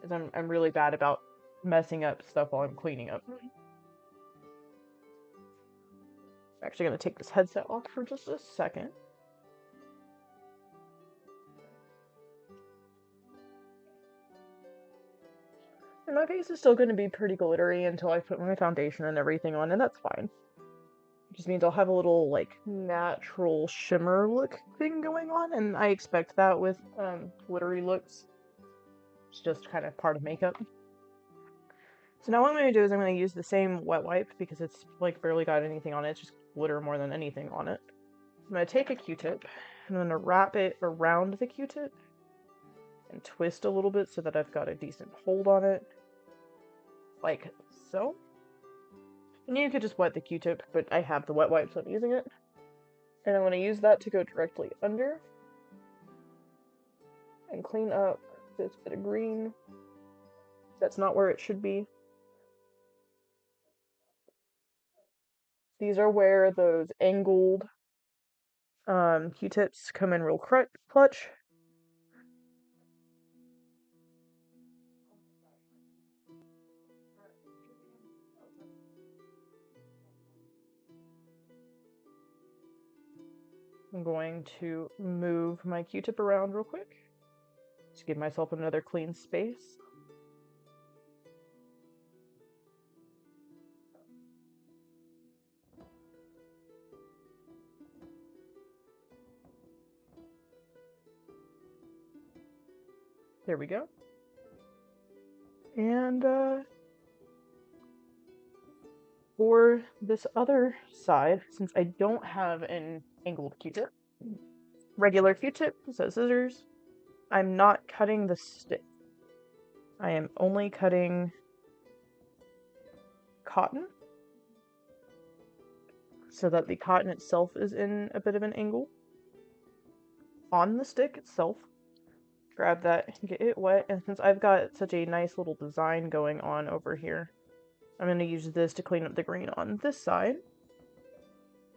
Because I'm really bad about messing up stuff while I'm cleaning up. I'm actually going to take this headset off for just a second. And my face is still going to be pretty glittery until I put my foundation and everything on, and that's fine. It just means I'll have a little, like, natural shimmer look thing going on, and I expect that with glittery looks. It's just kind of part of makeup. So now what I'm going to do is I'm going to use the same wet wipe because it's, like, barely got anything on it. It's just glitter more than anything on it. I'm going to take a Q-tip, and I'm going to wrap it around the Q-tip and twist a little bit so that I've got a decent hold on it. Like so. And you could just wet the Q-tip, but I have the wet wipe, so I'm using it. And I'm going to use that to go directly under and clean up this bit of green. That's not where it should be. These are where those angled Q-tips come in real clutch. I'm going to move my Q-tip around real quick to give myself another clean space. There we go. And for this other side, since I don't have an angled Q-tip, regular Q-tip, so scissors, I'm not cutting the stick. I am only cutting cotton so that the cotton itself is in a bit of an angle on the stick itself. Grab that, get it wet, and since I've got such a nice little design going on over here, I'm going to use this to clean up the green on this side.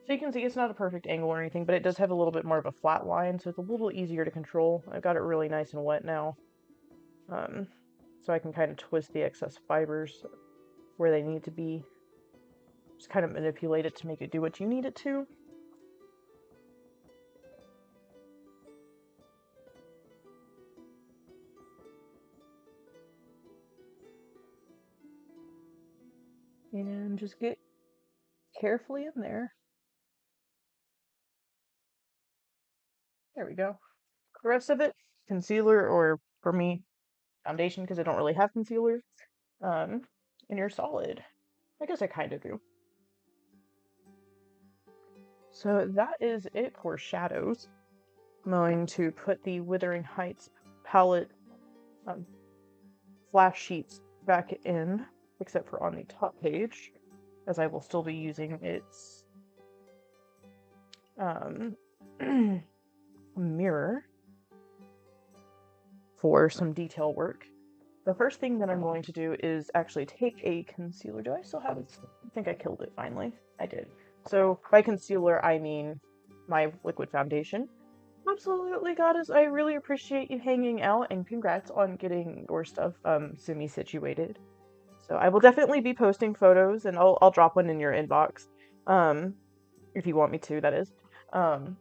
So you can see it's not a perfect angle or anything, but it does have a little bit more of a flat line, so it's a little easier to control. I've got it really nice and wet now. So I can kind of twist the excess fibers where they need to be. Just kind of manipulate it to make it do what you need it to. And just get carefully in there. There we go. The rest of it, concealer, or for me, foundation, because I don't really have concealer. And you're solid. I guess I kind of do. So that is it for shadows. I'm going to put the Wuthering Heights palette flash sheets back in, except for on the top page, as I will still be using its mirror for some detail work. The first thing that I'm going to do is actually take a concealer. Do I still have it? I think I killed it finally. I did. So by concealer, I mean my liquid foundation. Absolutely, Goddess. I really appreciate you hanging out, and congrats on getting your stuff semi-situated. So I will definitely be posting photos, and I'll drop one in your inbox, um, if you want me to, that is. Um,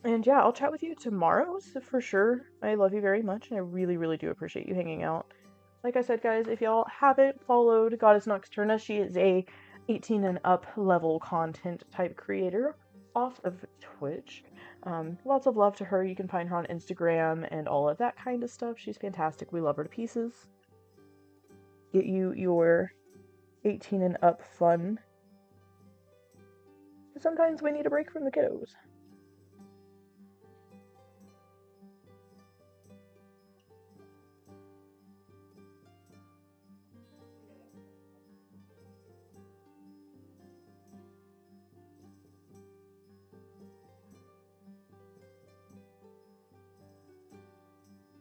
and yeah, I'll chat with you tomorrow, so for sure. I love you very much, and I really, really do appreciate you hanging out. Like I said, guys, if y'all haven't followed Goddess Nocturna, she is a 18 and up level content type creator off of Twitch. Lots of love to her. You can find her on Instagram and all of that kind of stuff. She's fantastic. We love her to pieces. Get you your 18 and up fun. Sometimes we need a break from the kiddos.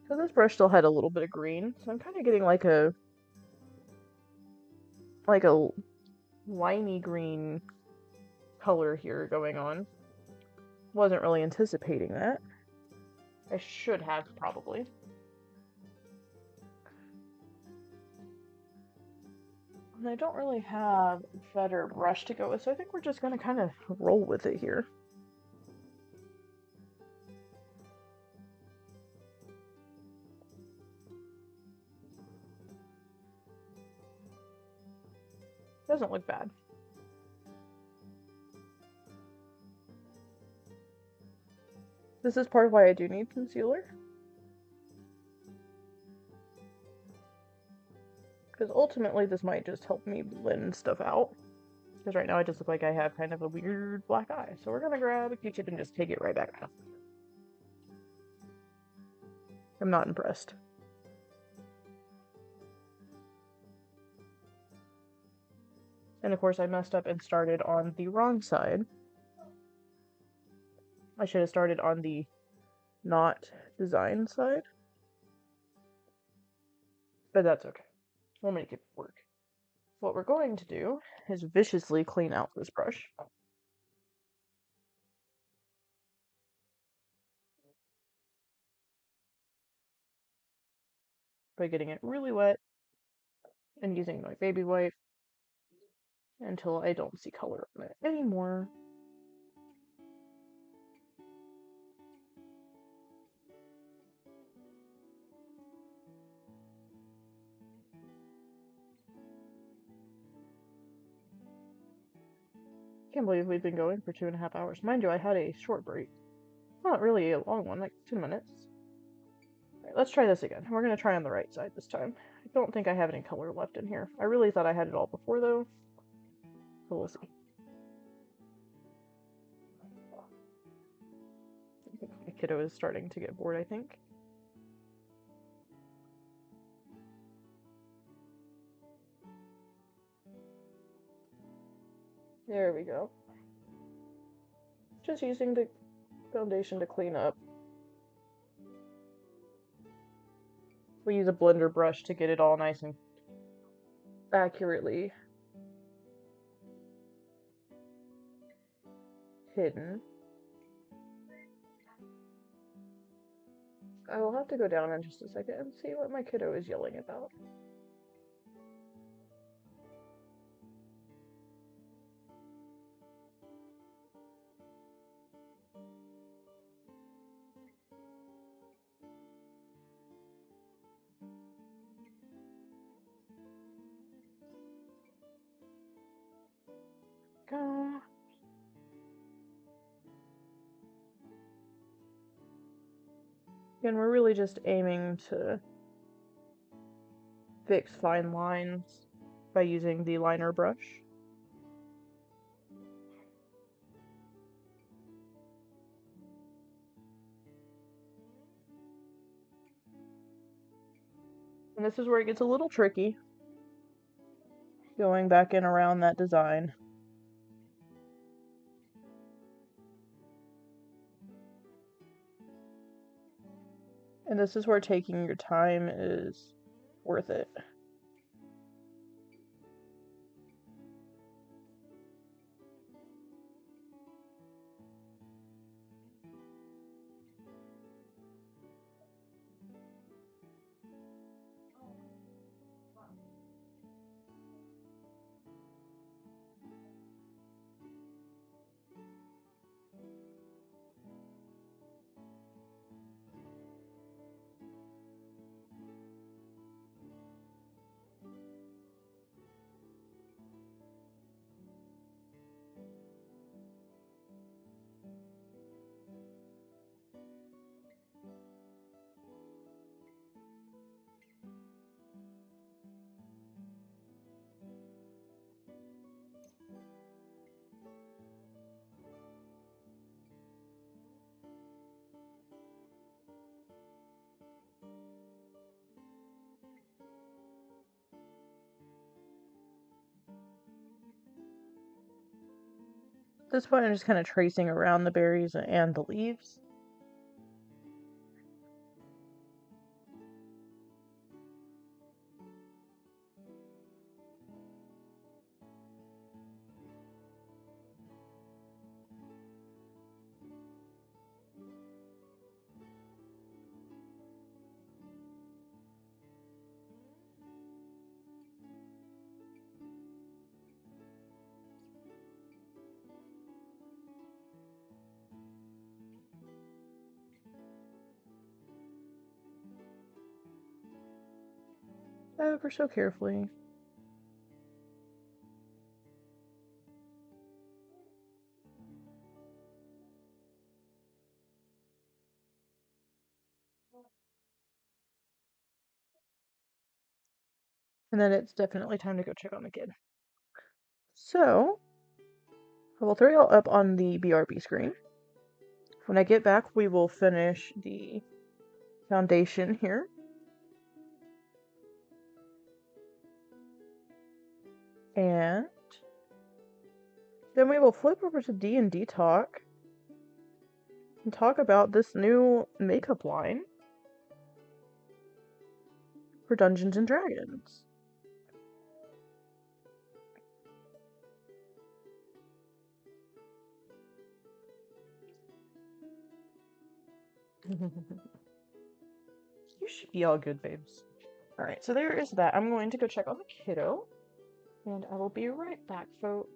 So this brush still had a little bit of green, so I'm kind of getting like a limey green color here going on. Wasn't really anticipating that. I should have, probably. And I don't really have a better brush to go with, so I think we're just going to kind of roll with it here. Doesn't look bad. This is part of why I do need concealer. Because ultimately this might just help me blend stuff out. Because right now I just look like I have kind of a weird black eye. So we're gonna grab a Q-tip and just take it right back out. I'm not impressed. And of course I messed up and started on the wrong side. I should have started on the not design side. But that's okay. We'll make it work. What we're going to do is viciously clean out this brush. By getting it really wet and using my baby wipe until I don't see color on it anymore. Can't believe we've been going for 2.5 hours. Mind you, I had a short break. Not really a long one, like 10 minutes. Alright, let's try this again. We're going to try on the right side this time. I don't think I have any color left in here. I really thought I had it all before, though. So we'll see. My kiddo is starting to get bored, I think. There we go. Just using the foundation to clean up. We use a blender brush to get it all nice and accurately hidden. I will have to go down in just a second and see what my kiddo is yelling about. Go. And we're really just aiming to fix fine lines by using the liner brush. And this is where it gets a little tricky, going back in around that design. And this is where taking your time is worth it. At this point, I'm just kind of tracing around the berries and the leaves. Ever so carefully. And then it's definitely time to go check on the kid. So, I will throw y'all up on the BRB screen. When I get back, we will finish the foundation here. And then we will flip over to D&D Talk and talk about this new makeup line for Dungeons and Dragons. You should be all good, babes. Alright, so there is that. I'm going to go check on the kiddo. And I will be right back, folks.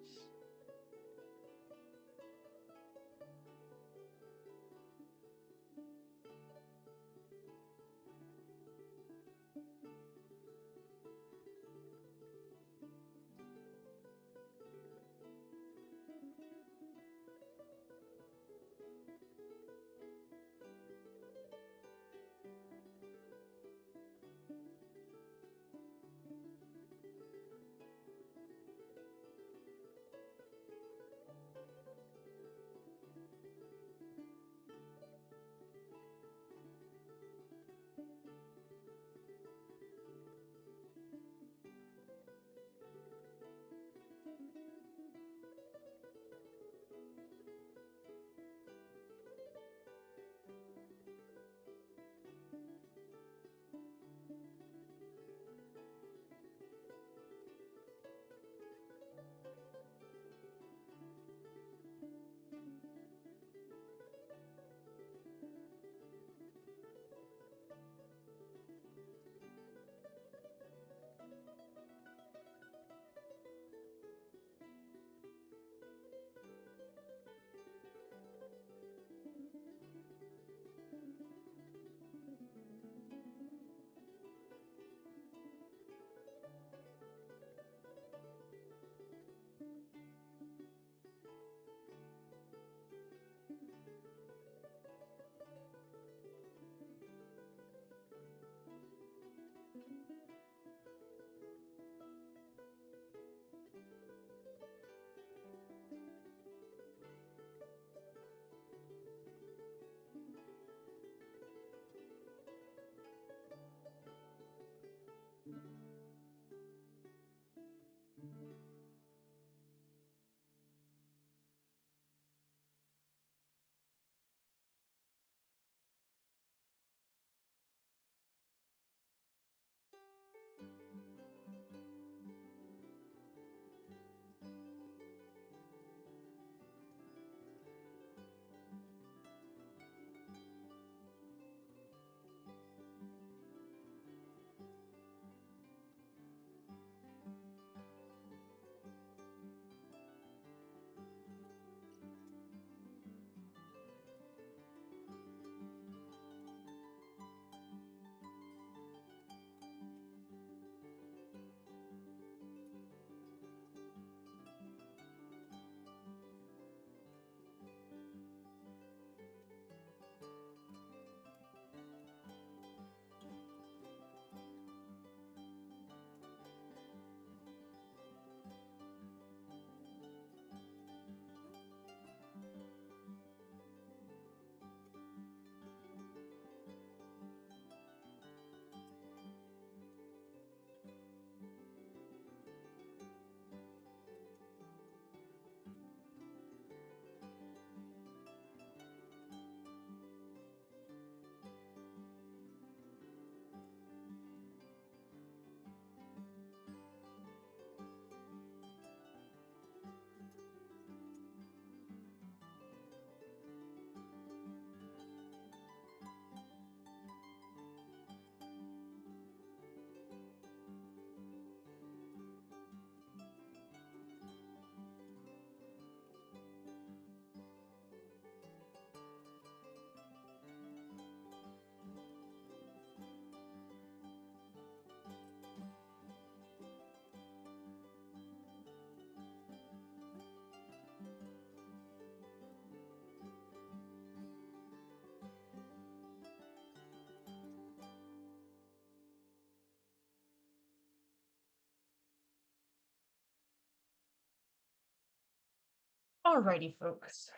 Alrighty, folks.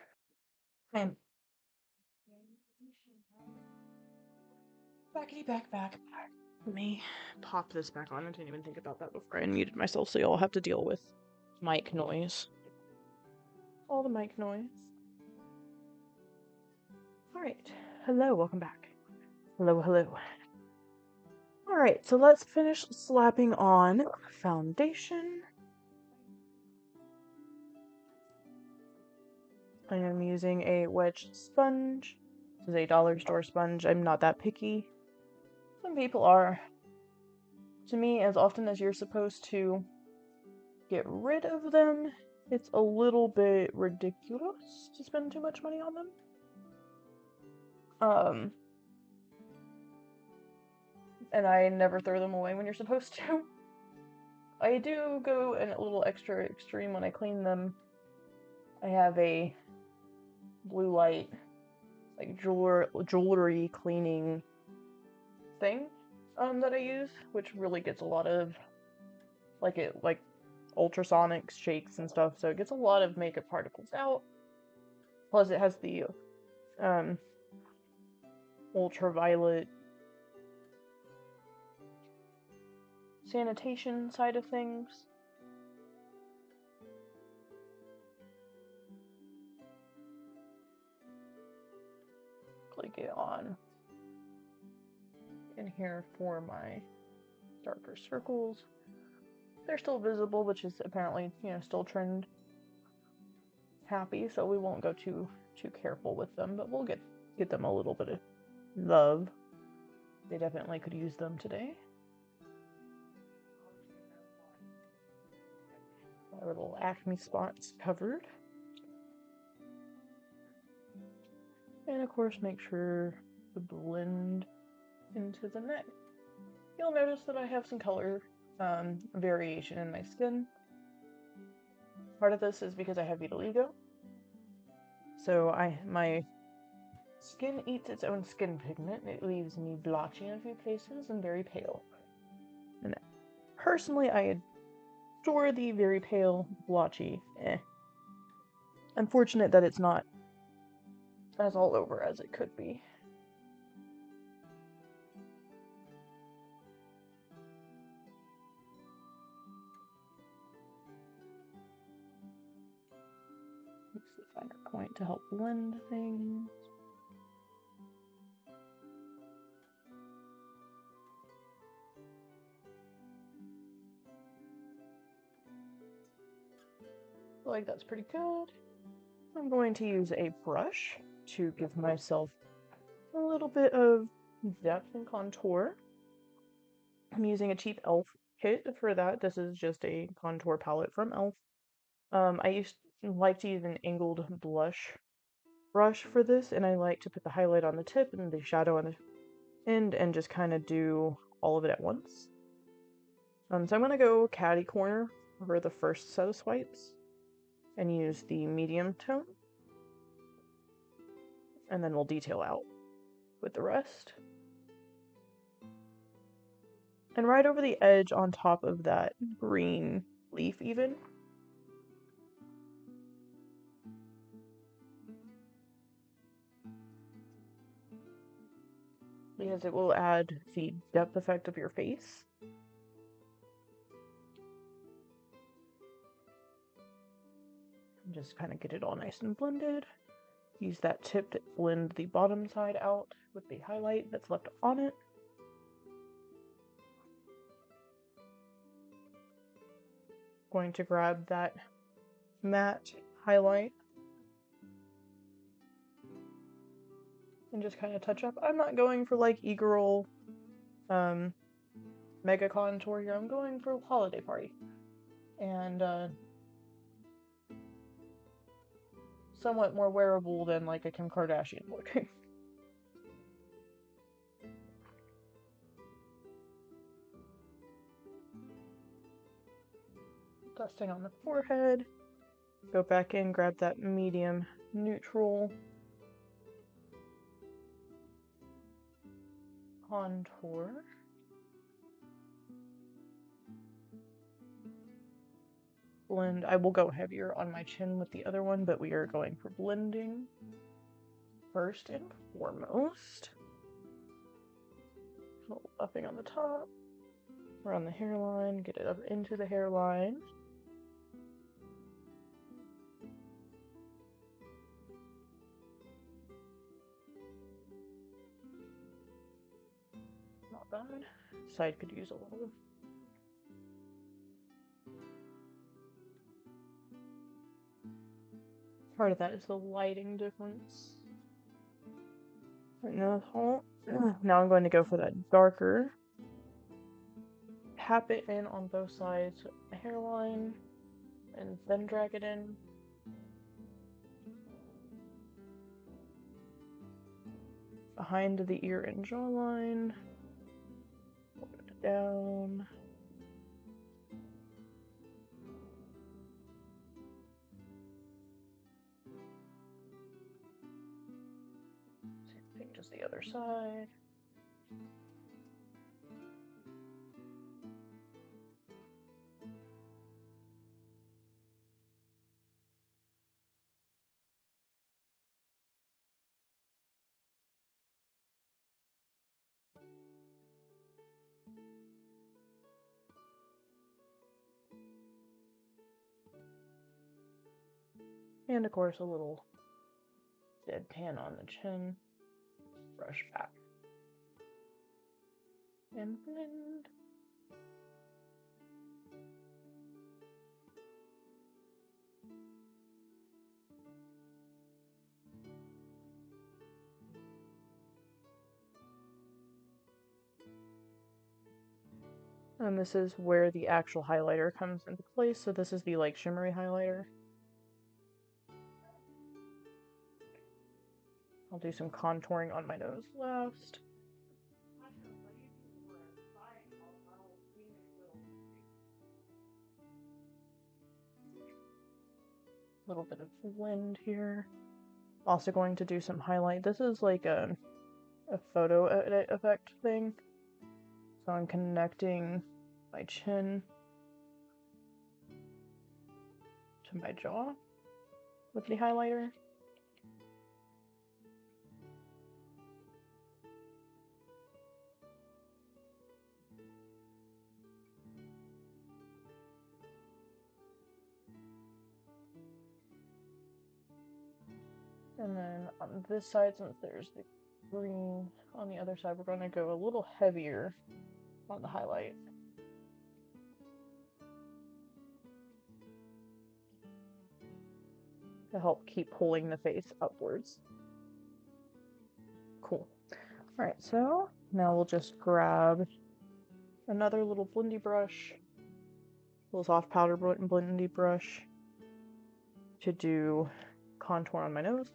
I'm back. Let me pop this back on. I didn't even think about that before I unmuted myself, so y'all have to deal with mic noise. All the mic noise. Alright. Hello, welcome back. Hello. Alright, so let's finish slapping on foundation. I am using a wedge sponge. This is a dollar store sponge. I'm not that picky. Some people are. To me, as often as you're supposed to get rid of them, it's a little bit ridiculous to spend too much money on them. And I never throw them away when you're supposed to. I do go a little extra extreme when I clean them. I have a blue light, like jewelry cleaning thing that I use, which really gets a lot of like ultrasonics, shakes, and stuff, so it gets a lot of makeup particles out. Plus, it has the ultraviolet sanitation side of things. Click it on in here for my darker circles. They're still visible, which is apparently, still trend happy, so we won't go too careful with them, but we'll get them a little bit of love. They definitely could use them today. My little acne spots covered. And of course, make sure to blend into the neck. You'll notice that I have some color variation in my skin. Part of this is because I have vitiligo. So my skin eats its own skin pigment, and it leaves me blotchy in a few places and very pale. And personally, I adore the very pale, blotchy. Unfortunate that it's not as all over as it could be. Use the finer point to help blend things. I feel like that's pretty good. I'm going to use a brush to give myself a little bit of depth and contour. I'm using a cheap e.l.f. kit for that. This is just a contour palette from e.l.f. I like to use an angled blush brush for this, and I like to put the highlight on the tip and the shadow on the end and just kind of do all of it at once. So I'm going to go catty corner for the first set of swipes and use the medium tone. And then we'll detail out with the rest. And right over the edge on top of that green leaf even. Because it will add the depth effect of your face. And just kind of get it all nice and blended. Use that tip to blend the bottom side out with the highlight that's left on it. Going to grab that matte highlight and just kind of touch up. I'm not going for like e-girl mega contour here. I'm going for holiday party. And somewhat more wearable than like a Kim Kardashian look. Dusting on the forehead. Go back in, grab that medium neutral contour. blend. I will go heavier on my chin with the other one, but we are going for blending first and foremost. A little buffing on the top, around the hairline, get it up into the hairline. Not bad. Side could use a little. Part of that is the lighting difference. Right now, now I'm going to go for that darker. Tap it in on both sides of the hairline, and then drag it in. Behind the ear and jawline. Hold it down. Same thing, just the other side. And of course, a little dead tan on the chin. Brush back. And blend. And this is where the actual highlighter comes into place. So this is the like shimmery highlighter. I'll do some contouring on my nose last. A little bit of blend here. Also going to do some highlight. This is like a photo edit effect thing. So I'm connecting my chin to my jaw with the highlighter. And then on this side, since there's the green on the other side, we're going to go a little heavier on the highlight. To help keep pulling the face upwards. Cool. Alright, so now we'll just grab another little blendy brush, little soft powder blendy brush to do contour on my nose.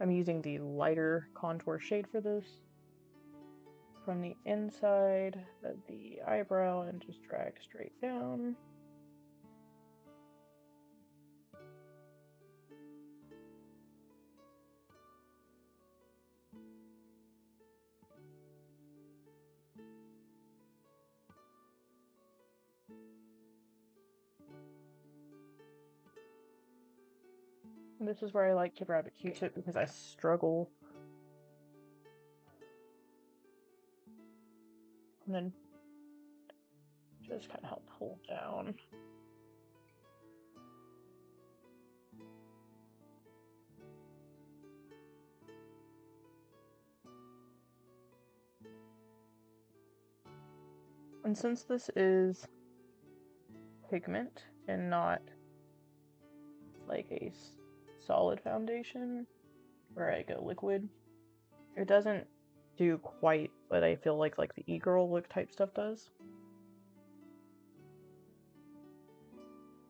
I'm using the lighter contour shade for this. From the inside of the eyebrow and just drag straight down. And this is where I like to grab a Q-tip because I struggle. And then just kind of help pull down. And since this is pigment and not like a solid foundation where I go liquid, it doesn't do quite what I feel like the e-girl look type stuff does.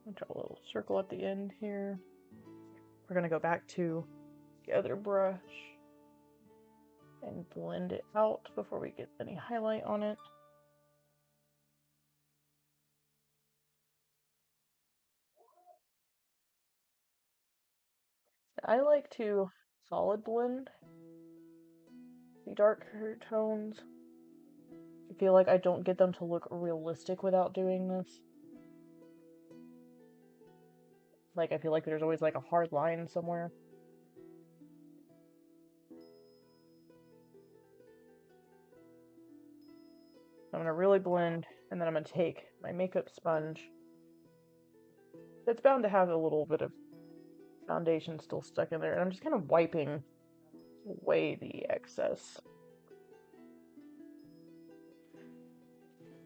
I'll draw a little circle at the end here. We're gonna go back to the other brush and blend it out before we get any highlight on it. I like to solid blend the darker tones I feel like I don't get them to look realistic without doing this. Like, I feel like there's always like a hard line somewhere. I'm gonna really blend, and then I'm gonna take my makeup sponge. It's bound to have a little bit of foundation still stuck in there, and I'm just kind of wiping away the excess.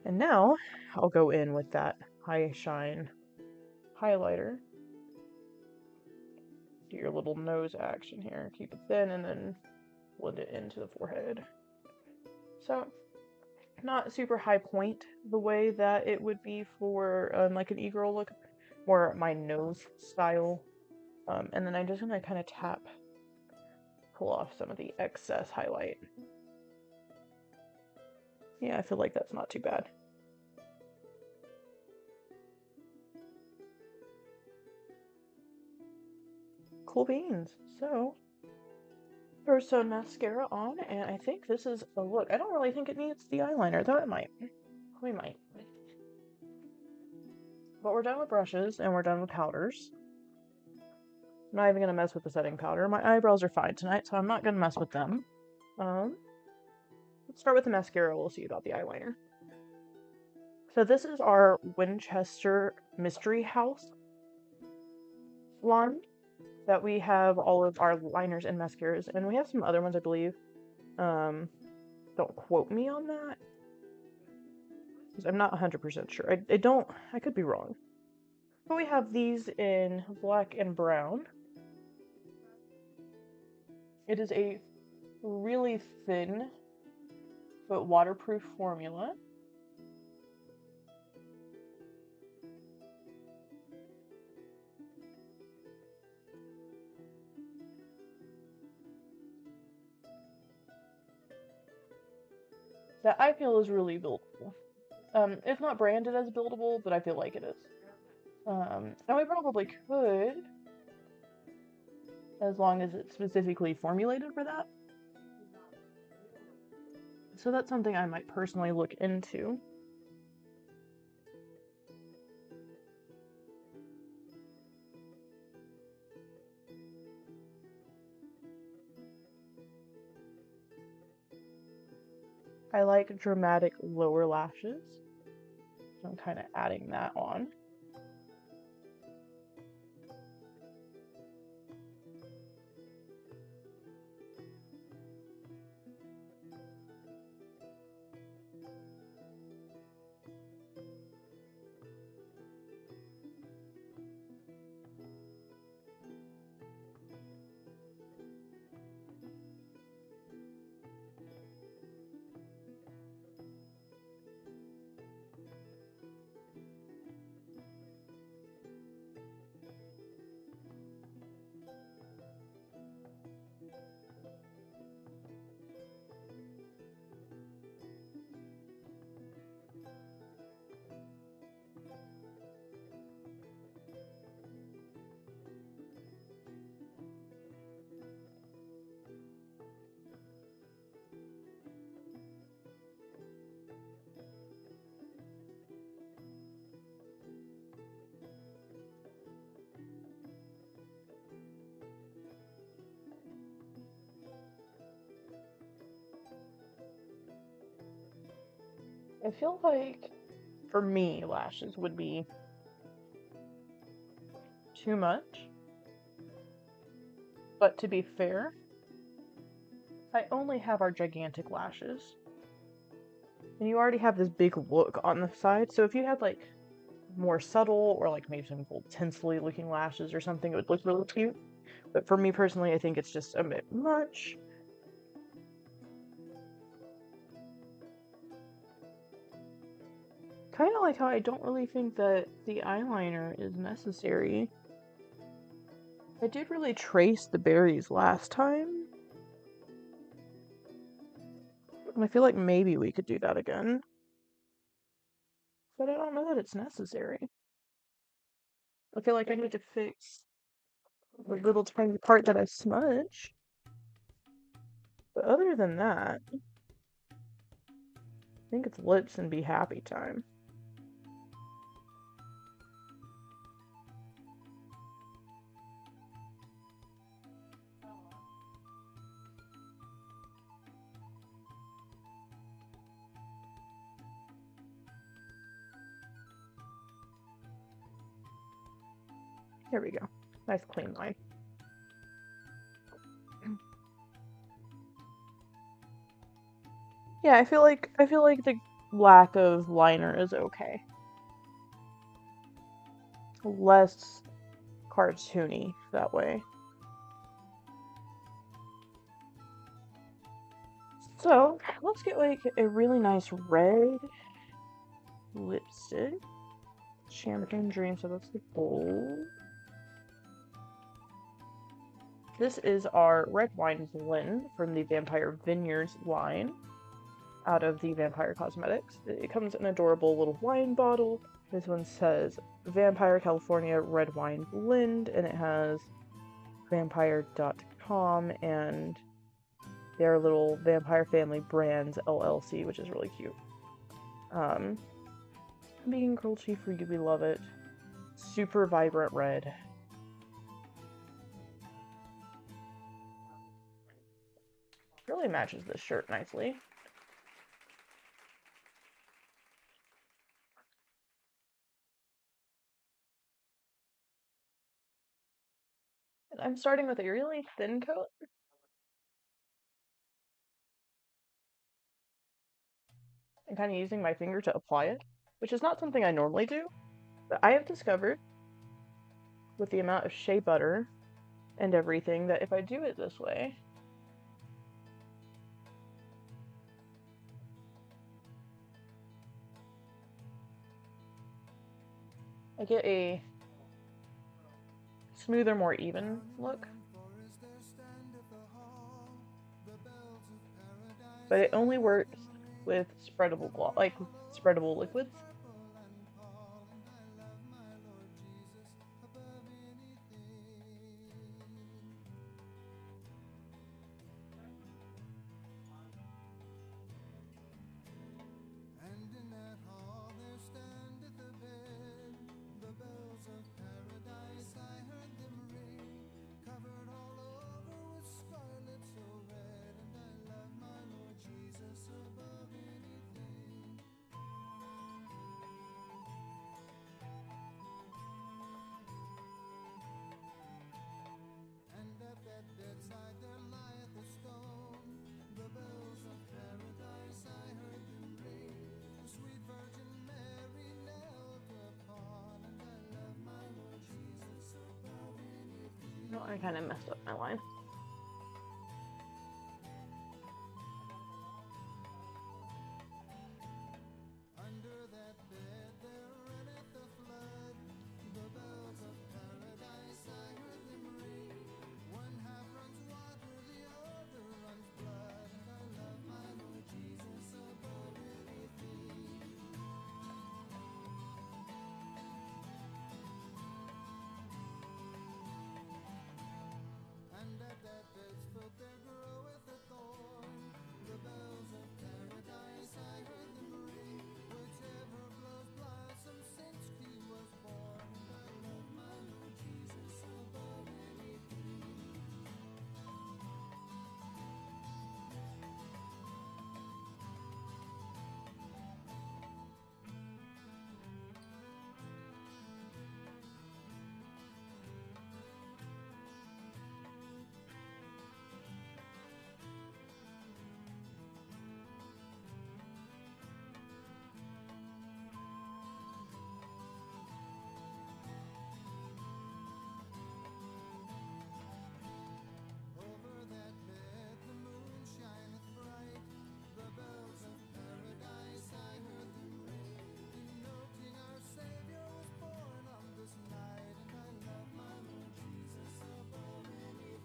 And now I'll go in with that high shine highlighter. Do your little nose action here. Keep it thin and then blend it into the forehead. So, not super high point the way that it would be for like an e-girl look, more my nose style. And then I'm just gonna kind of pull off some of the excess highlight. Yeah, I feel like that's not too bad. Cool beans. So, throw some mascara on, and I think this is a look. I don't really think it needs the eyeliner, though it might. We might. But we're done with brushes, and we're done with powders. I'm not even going to mess with the setting powder. My eyebrows are fine tonight, so I'm not going to mess with them. Let's start with the mascara. We'll see about the eyeliner. So this is our Winchester Mystery House line that we have all of our liners and mascaras, and we have some other ones, I believe. Don't quote me on that, because I'm not 100% sure. I could be wrong. But we have these in black and brown. It is a really thin but waterproof formula. That I feel is really buildable. It's not branded as buildable, but I feel like it is. And we probably could, as long as it's specifically formulated for that. So that's something I might personally look into. I like dramatic lower lashes, so I'm kind of adding that on. I feel like, for me, lashes would be too much. But to be fair, I only have our gigantic lashes. And you already have this big look on the side, so if you had, like, more subtle, or, like, maybe some gold tinsely looking lashes or something, it would look really cute. But for me personally, I think it's just a bit much. Kind of like how I don't really think that the eyeliner is necessary. I did really trace the berries last time. And I feel like maybe we could do that again. But I don't know that it's necessary. I feel like I need to fix the little tiny part that I smudged. But other than that, think it's lips and be happy time. There we go. Nice clean line. Yeah, I feel like the lack of liner is okay. Less cartoony that way. So let's get like a really nice red lipstick. Champagne Dream, so that's the bold. This is our red wine blend from the Vampyre Vineyards line out of the Vampyre Cosmetics. It comes in an adorable little wine bottle. This one says Vampyre California Red Wine Blend, and it has vampyre.com and their little Vampyre Family Brands LLC, which is really cute. Being cruelty free, we love it. Super vibrant red. Really matches this shirt nicely. And I'm starting with a really thin coat. And kind of using my finger to apply it, which is not something I normally do, but I have discovered with the amount of shea butter and everything that if I do it this way, I get a smoother, more even look. But it only works with spreadable gloss, like spreadable liquids. No, I kind of messed up my line.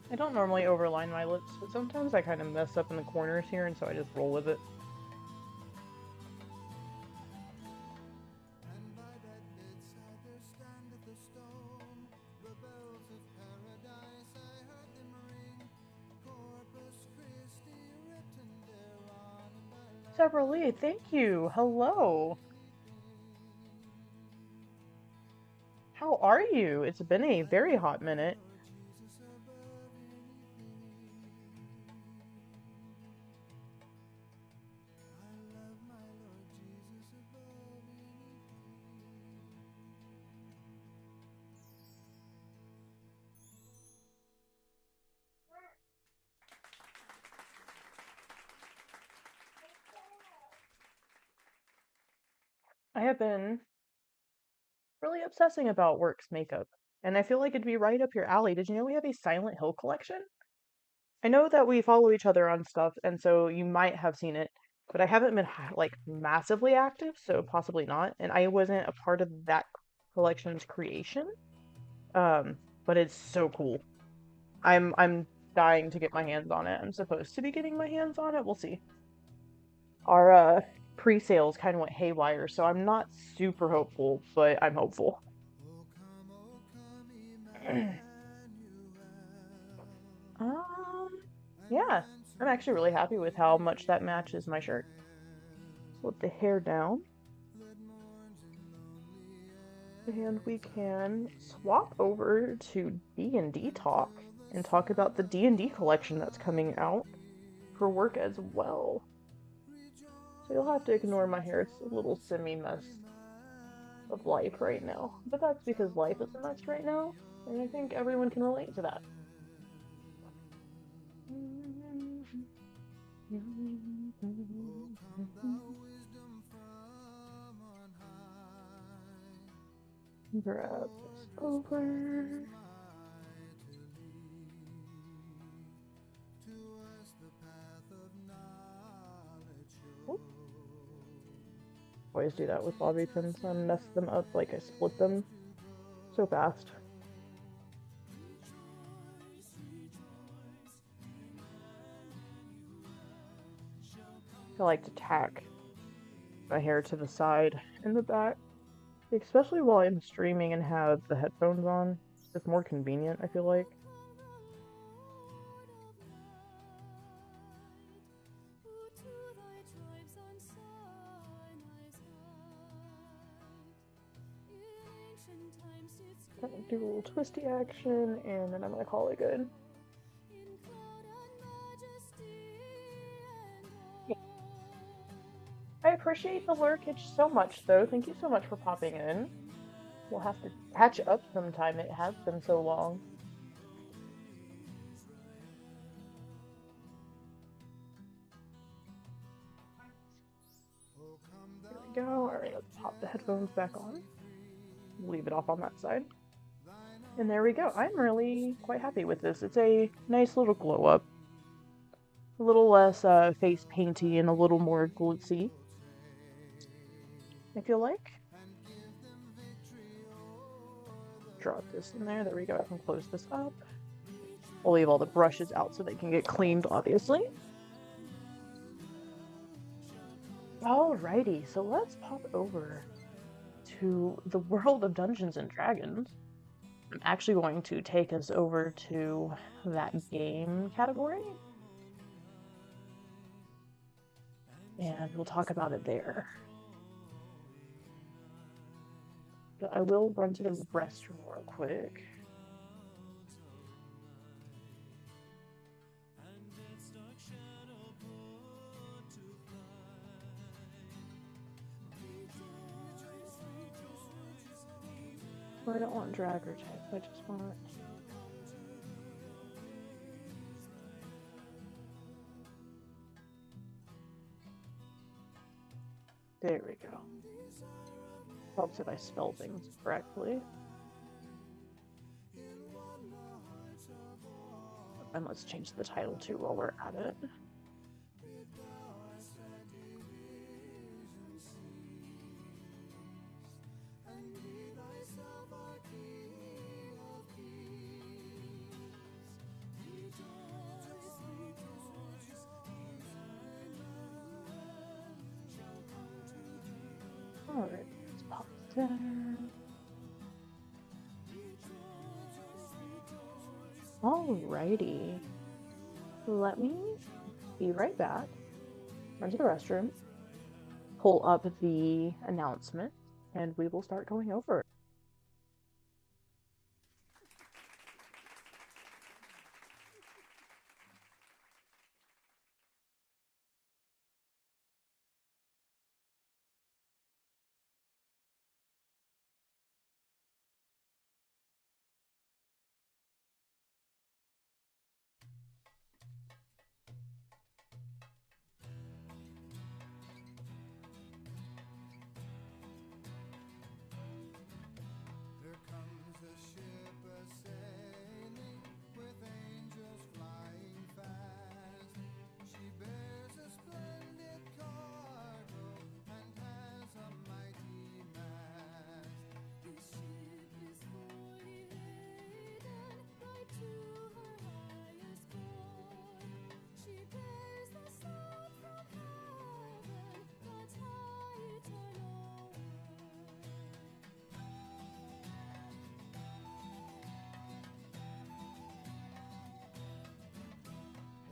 I don't normally overline my lips, but sometimes I kind of mess up in the corners here, and so I just roll with it. Several Lee, thank you. Hello. How are you? It's been a very hot minute. I have been really obsessing about Works makeup, and I feel like it'd be right up your alley. Did you know we have a Silent Hill collection? I know that we follow each other on stuff, and so you might have seen it, but I haven't been like massively active, so possibly not. And I wasn't a part of that collection's creation. But it's so cool. I'm dying to get my hands on it. I'm supposed to be getting my hands on it. We'll see. Our pre-sales kind of went haywire, so I'm not super hopeful, but I'm hopeful. Um, yeah, I'm actually really happy with how much that matches my shirt. Flip the hair down, and we can swap over to D&D talk and talk about the D&D collection that's coming out for work as well. So you'll have to ignore my hair. It's a little semi-mess of life right now. But that's because life is a mess right now, and I think everyone can relate to that. Grab this over. Oop. Always do that with bobby pins and mess them up, like I split them so fast. I like to tack my hair to the side and the back, especially while I'm streaming and have the headphones on. It's more convenient, I feel like. Do a little twisty action, and then I'm gonna call it good. I appreciate the lurkage so much, though. Thank you so much for popping in. We'll have to catch up sometime. It has been so long. There we go. Alright, let's pop the headphones back on. Leave it off on that side. And there we go. I'm really quite happy with this. It's a nice little glow up. A little less face painty and a little more glitzy, I feel like. Drop this in there. There we go. I can close this up. I'll leave all the brushes out so they can get cleaned, obviously. Alrighty, so let's pop over to the world of Dungeons and Dragons. I'm actually going to take us over to that game category. And we'll talk about it there. But I will run to the restroom real quick. But I don't want drag or type, I just want... There we go. Helps if I spell things correctly. And let's change the title too while we're at it. Alright, let's pop there. Alrighty. Let me be right back. Run to the restroom. pull up the announcement and we will start going over it. There comes a ship a-sailing with angels flying fast. She bears a splendid cargo and has a mighty mast. The ship is fully laden right to her highest port. She bears the sun from heaven, God's high eternal word.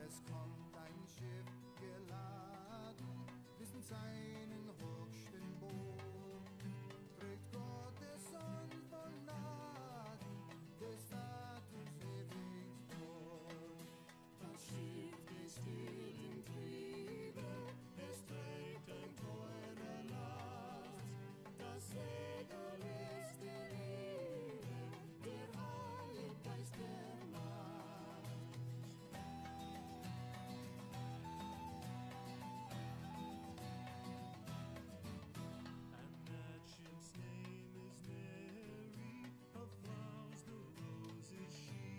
Es kommt ein Schiff geladen, dessen seinen höchsten Boot trägt Gottes Sohn verladen, des Vaters Ewigtod. Das Schiff ist still im Triebe, es trägt ein teure Last. Das Segel ist der Liebe, der Heilige Geist der Macht. And that ship's name is Mary, of flowers the rose is she,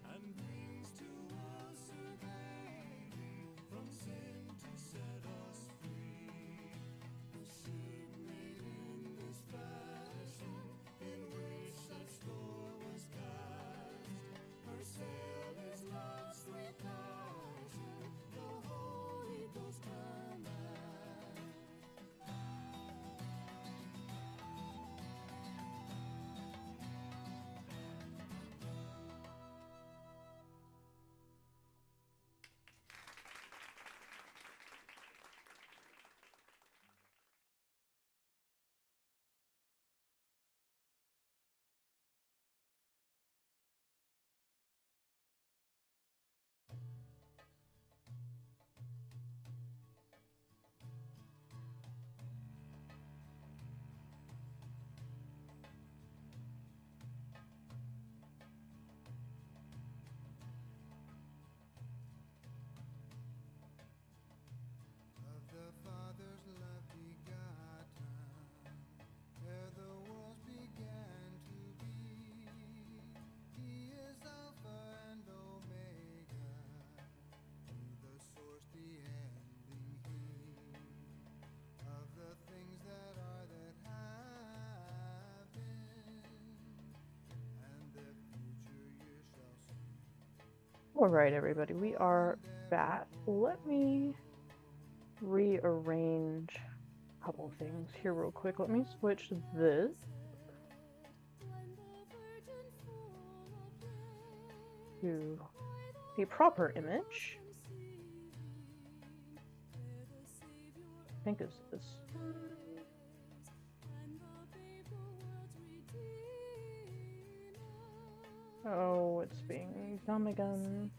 and brings to us her baby, from sin to set us free. The ship made in this fashion, in which such store was cast. Her sail is love's sweet passion, the Holy Ghost command. Of the Father's love begotten, ere the worlds began to be. He is Alpha and Omega, the source, the ending He, of the things that are that have been, and the future years shall see. All right, everybody, we are back. Let me rearrange a couple of things here real quick. Let me switch this When the Virgin full of grace, to the proper image. I think it's this. Oh, it's being dumb again.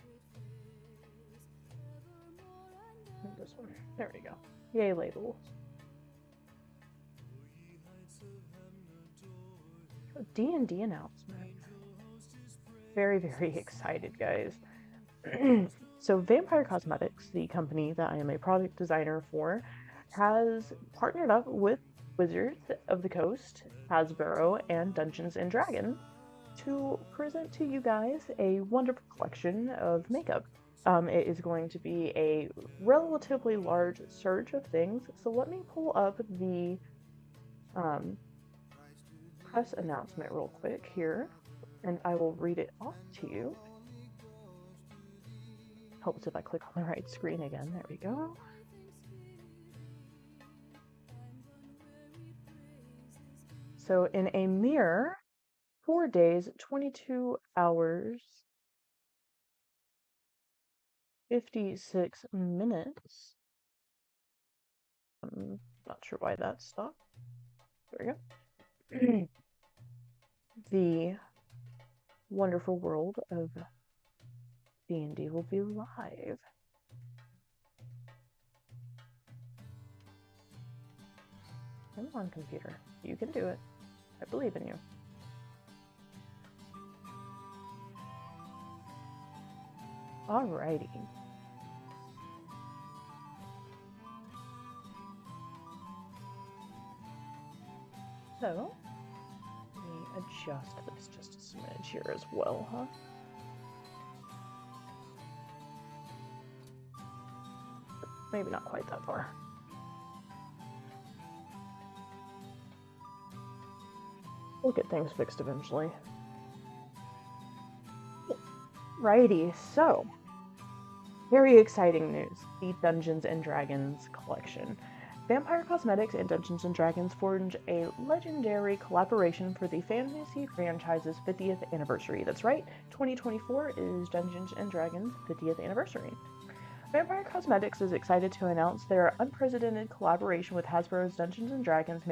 This one. There we go. Yay, labels. D&D announcement. Very, very excited, guys. So Vampyre Cosmetics, the company that I am a product designer for, has partnered up with Wizards of the Coast, Hasbro, and Dungeons&Dragons to present to you guys a wonderful collection of makeup. It is going to be a relatively large surge of things, so let me pull up the press announcement real quick here, and I will read it off to you. Helps if I click on the right screen again. There we go. So in a mere 4 days, 22 hours, 56 minutes, Not sure why that stopped. There we go. The wonderful world of D&D will be live. Come on, computer. You can do it. I believe in you. Alrighty. So, let me adjust this just a smidge here as well, huh? Maybe not quite that far. We'll get things fixed eventually. Righty, so very exciting news. The Dungeons and Dragons collection. Vampyre Cosmetics and Dungeons & Dragons forged a legendary collaboration for the fantasy franchise's 50th anniversary. That's right, 2024 is Dungeons & Dragons' 50th anniversary. Vampyre Cosmetics is excited to announce their unprecedented collaboration with Hasbro's Dungeons & Dragons,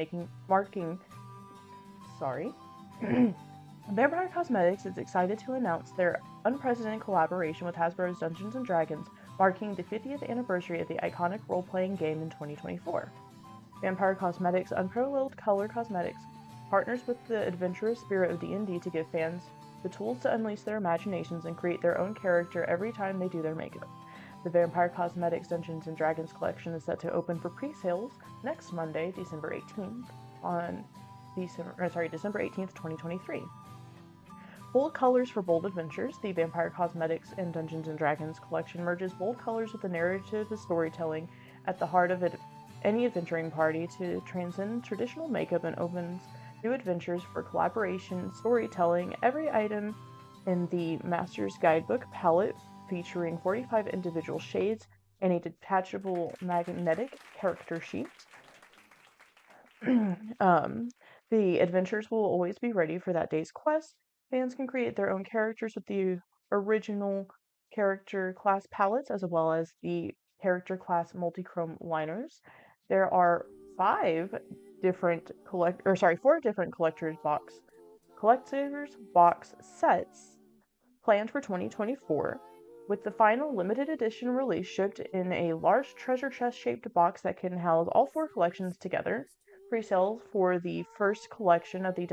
Vampyre Cosmetics is excited to announce their unprecedented collaboration with Hasbro's Dungeons & Dragons, marking the 50th anniversary of the iconic role-playing game in 2024. Vampyre Cosmetics' unparalleled color cosmetics partners with the adventurous spirit of D&D to give fans the tools to unleash their imaginations and create their own character every time they do their makeup. The Vampyre Cosmetics Dungeons & Dragons collection is set to open for pre-sales next Monday, December 18th, December 18th, 2023. Bold colors for bold adventures. The Vampyre Cosmetics and Dungeons & Dragons collection merges bold colors with the narrative storytelling at the heart of any adventuring party to transcend traditional makeup and opens new adventures for collaboration, storytelling. Every item in the Master's Guidebook palette featuring 45 individual shades and a detachable magnetic character sheet. The adventures will always be ready for that day's quest. Fans can create their own characters with the original character class palettes as well as the character class multi-chrome liners. There are four different collector's box sets planned for 2024, with the final limited edition release shipped in a large treasure chest shaped box that can house all four collections together. Pre-sales for the first collection of the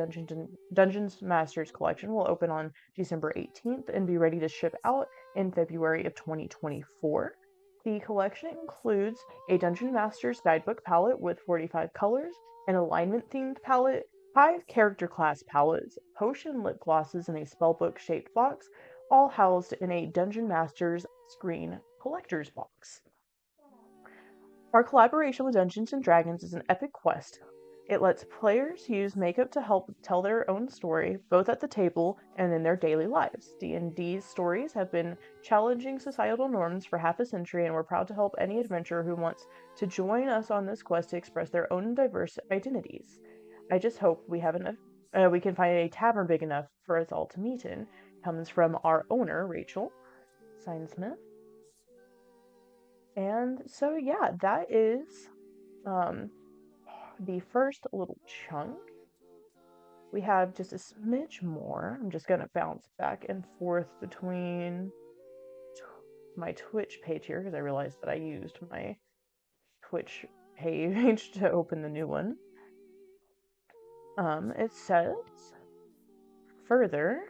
Dungeons Masters collection will open on December 18th and be ready to ship out in February of 2024. The collection includes a Dungeon Masters Guidebook palette with 45 colors, an alignment-themed palette, 5 character class palettes, potion lip glosses, and a spellbook-shaped box, all housed in a Dungeon Masters screen collector's box. Our collaboration with Dungeons & Dragons is an epic quest. It lets players use makeup to help tell their own story, both at the table and in their daily lives. D&D's stories have been challenging societal norms for half a century, and we're proud to help any adventurer who wants to join us on this quest to express their own diverse identities. I just hope we can find a tavern big enough for us all to meet in. Comes from our owner, Rachel Signsmith. And so, yeah, that is the first little chunk. We have just a smidge more. I'm just going to bounce back and forth between my Twitch page here because I realized that I used my Twitch page to open the new one. It says further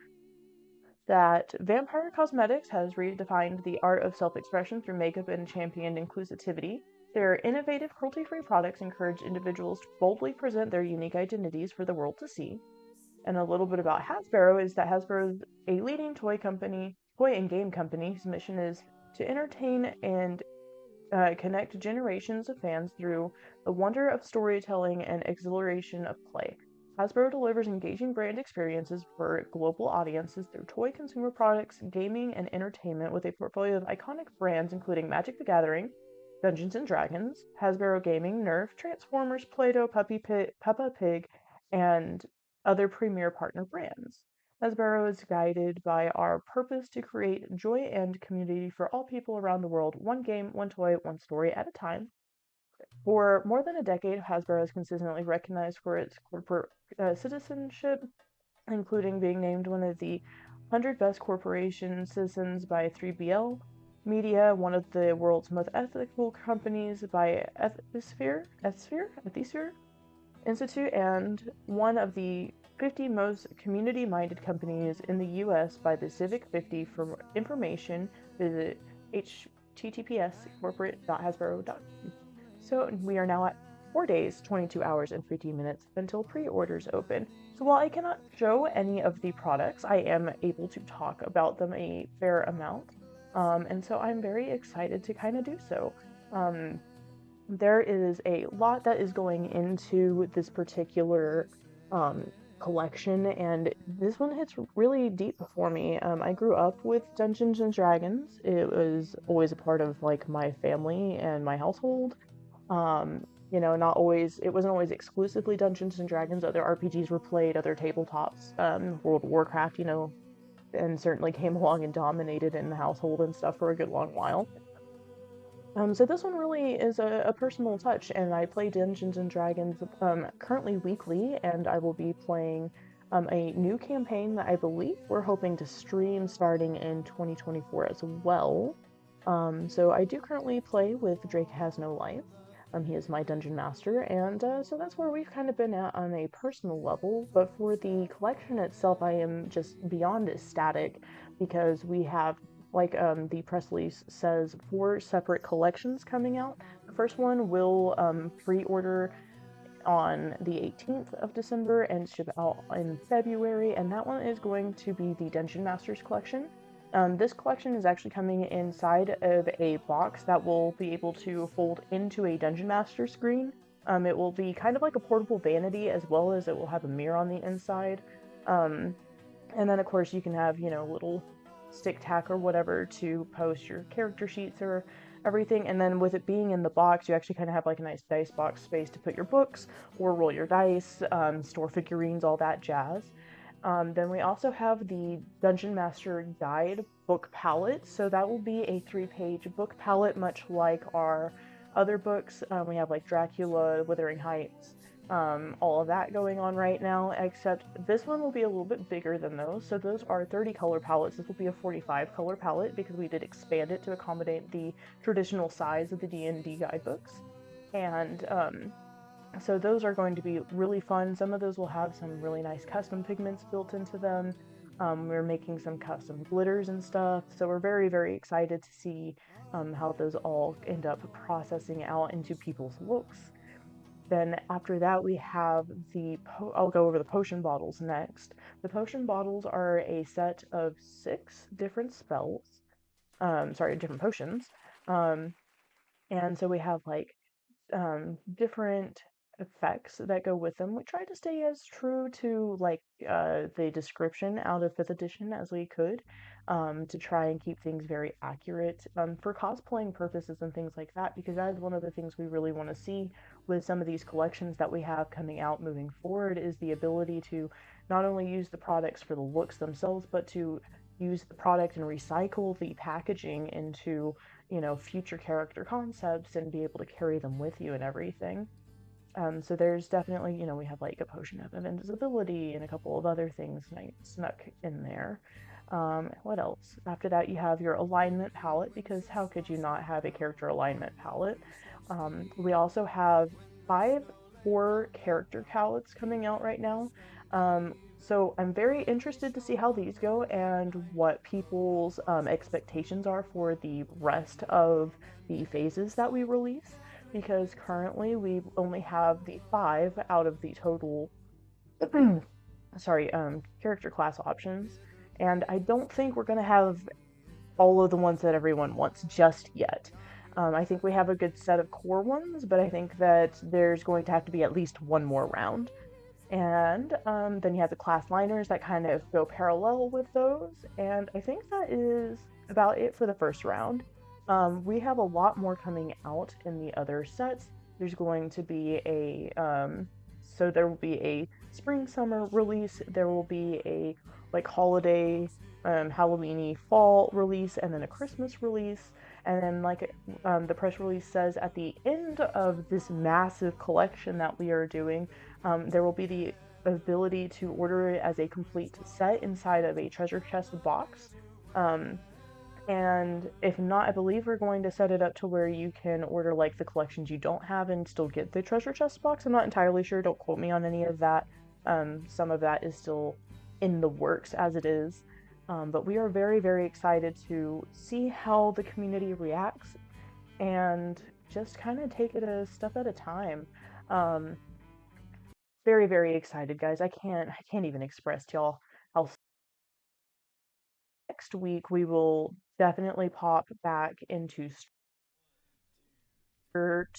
that Vampyre Cosmetics has redefined the art of self-expression through makeup and championed inclusivity. Their innovative, cruelty-free products encourage individuals to boldly present their unique identities for the world to see. And a little bit about Hasbro is that Hasbro is a leading toy and game company whose mission is to entertain and connect generations of fans through the wonder of storytelling and exhilaration of play. Hasbro delivers engaging brand experiences for global audiences through toy consumer products, gaming, and entertainment with a portfolio of iconic brands including Magic the Gathering, Dungeons & Dragons, Hasbro Gaming, Nerf, Transformers, Play-Doh, Peppa Pig, and other premier partner brands. Hasbro is guided by our purpose to create joy and community for all people around the world, one game, one toy, one story at a time. For more than a decade, Hasbro has consistently recognized for its corporate citizenship, including being named one of the 100 Best Corporation Citizens by 3BL Media, one of the world's most ethical companies by Ethisphere Institute, and one of the 50 most community-minded companies in the U.S. by the Civic 50. For information, visit https://corporate.hasbro.com. So we are now at 4 days, 22 hours, and 15 minutes until pre-orders open. So while I cannot show any of the products, I am able to talk about them a fair amount. And so I'm very excited to kind of do so. There is a lot that is going into this particular collection, and this one hits really deep for me. I grew up with Dungeons and Dragons. It was always a part of like my family and my household. Not always, it wasn't always exclusively Dungeons and Dragons. Other RPGs were played, other tabletops, World of Warcraft, and certainly came along and dominated in the household and stuff for a good long while. So this one really is a personal touch, and I play Dungeons and Dragons currently weekly, and I will be playing a new campaign that I believe we're hoping to stream starting in 2024 as well. So I do currently play with Drake Has No Life. He is my dungeon master, and so that's where we've kind of been at on a personal level. But for the collection itself, I am just beyond ecstatic because we have, like the press release says, 4 separate collections coming out. The first one will pre-order on the 18th of December and ship out in February, and that one is going to be the Dungeon Masters collection. This collection is actually coming inside of a box that will be able to fold into a Dungeon Master screen. It will be kind of like a portable vanity, as well as it will have a mirror on the inside. And then, of course, you can have, little stick tack or whatever to post your character sheets or everything. And then with it being in the box, you actually kind of have like a nice dice box space to put your books or roll your dice, store figurines, all that jazz. Then we also have the Dungeon Master Guide book palette. So that will be a 3-page book palette, much like our other books. We have like Dracula, Wuthering Heights, all of that going on right now, except this one will be a little bit bigger than those. So those are 30 color palettes. This will be a 45 color palette because we did expand it to accommodate the traditional size of the D&D guidebooks. And so those are going to be really fun. Some of those will have some really nice custom pigments built into them. We're making some custom glitters and stuff. So we're very, very excited to see how those all end up processing out into people's looks. Then after that, we have I'll go over the potion bottles next. The potion bottles are a set of 6 different spells. Different potions. And so we have like different effects that go with them. We tried to stay as true to like the description out of 5th edition as we could, to try and keep things very accurate for cosplaying purposes and things like that, because that is one of the things we really want to see with some of these collections that we have coming out moving forward, is the ability to not only use the products for the looks themselves, but to use the product and recycle the packaging into, future character concepts and be able to carry them with you and everything. So there's definitely, we have like a potion of invisibility and a couple of other things snuck in there. What else? After that, you have your alignment palette, because how could you not have a character alignment palette? We also have 5 core character palettes coming out right now. So I'm very interested to see how these go and what people's expectations are for the rest of the phases that we release, because currently we only have the 5 out of the total character class options, and I don't think we're going to have all of the ones that everyone wants just yet. I think we have a good set of core ones, but I think that there's going to have to be at least one more round. And then you have the class liners that kind of go parallel with those, and I think that is about it for the first round. We have a lot more coming out in the other sets. There's going to be there will be a spring summer release. There will be a like holiday Halloween-y fall release, and then a Christmas release. And then, like the press release says, at the end of this massive collection that we are doing, there will be the ability to order it as a complete set inside of a treasure chest box. And if not, I believe we're going to set it up to where you can order like the collections you don't have and still get the treasure chest box. I'm not entirely sure. Don't quote me on any of that. Some of that is still in the works as it is. But we are very, very excited to see how the community reacts and just kind of take it a step at a time. Um, Very, very excited, guys. I can't even express to y'all how next week we will definitely pop back into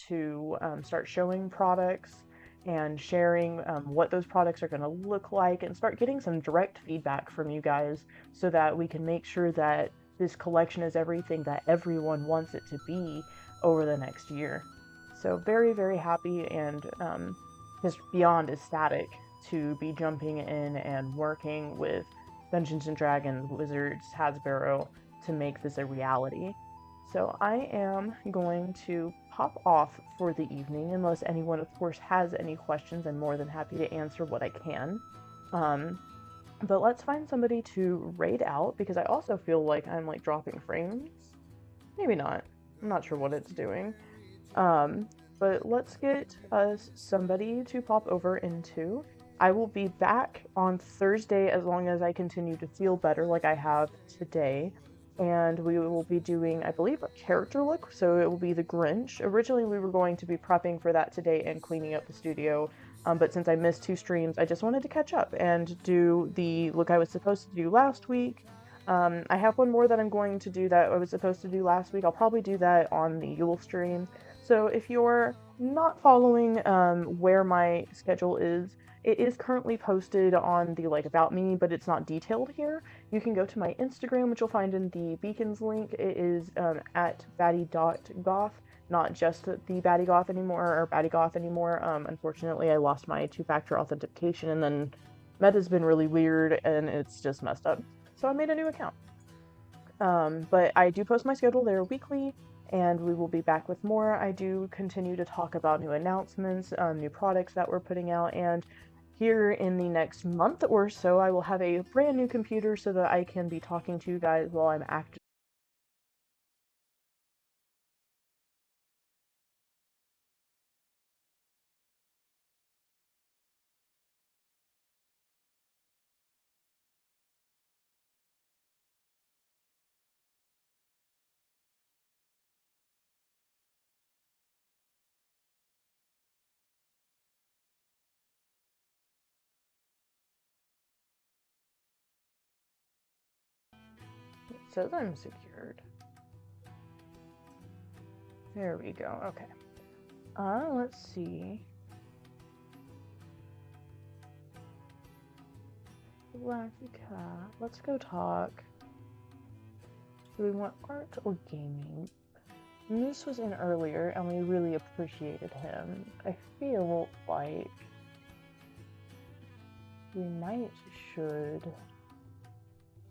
to start showing products and sharing what those products are going to look like and start getting some direct feedback from you guys so that we can make sure that this collection is everything that everyone wants it to be over the next year. So very, very happy and just beyond ecstatic to be jumping in and working with Dungeons and Dragons, Wizards, Hasbro to make this a reality. So I am going to pop off for the evening, unless anyone, of course, has any questions. I'm more than happy to answer what I can. But let's find somebody to raid out, because I also feel like I'm like dropping frames. Maybe not. I'm not sure what it's doing. But let's get us somebody to pop over into. I will be back on Thursday as long as I continue to feel better like I have today. And we will be doing, I believe, a character look, so it will be the Grinch. Originally, we were going to be prepping for that today and cleaning up the studio, but since I missed 2 streams, I just wanted to catch up and do the look I was supposed to do last week. I have one more that I'm going to do that I was supposed to do last week. I'll probably do that on the Yule stream. So if you're not following where my schedule is, it is currently posted on the like about me, but it's not detailed here. You can go to my Instagram, which you'll find in the beacons link. It is at baddie.goth, not just the baddiegoth anymore or baddiegoth anymore. Unfortunately, I lost my 2-factor authentication, and then Meta's been really weird and it's just messed up. So I made a new account. But I do post my schedule there weekly, and we will be back with more. I do continue to talk about new announcements, new products that we're putting out, and here in the next month or so, I will have a brand new computer so that I can be talking to you guys while I'm active. It says I'm secured. There we go. Okay. Let's see. Let's go talk. Do we want art or gaming? Moose was in earlier, and we really appreciated him. I feel like we should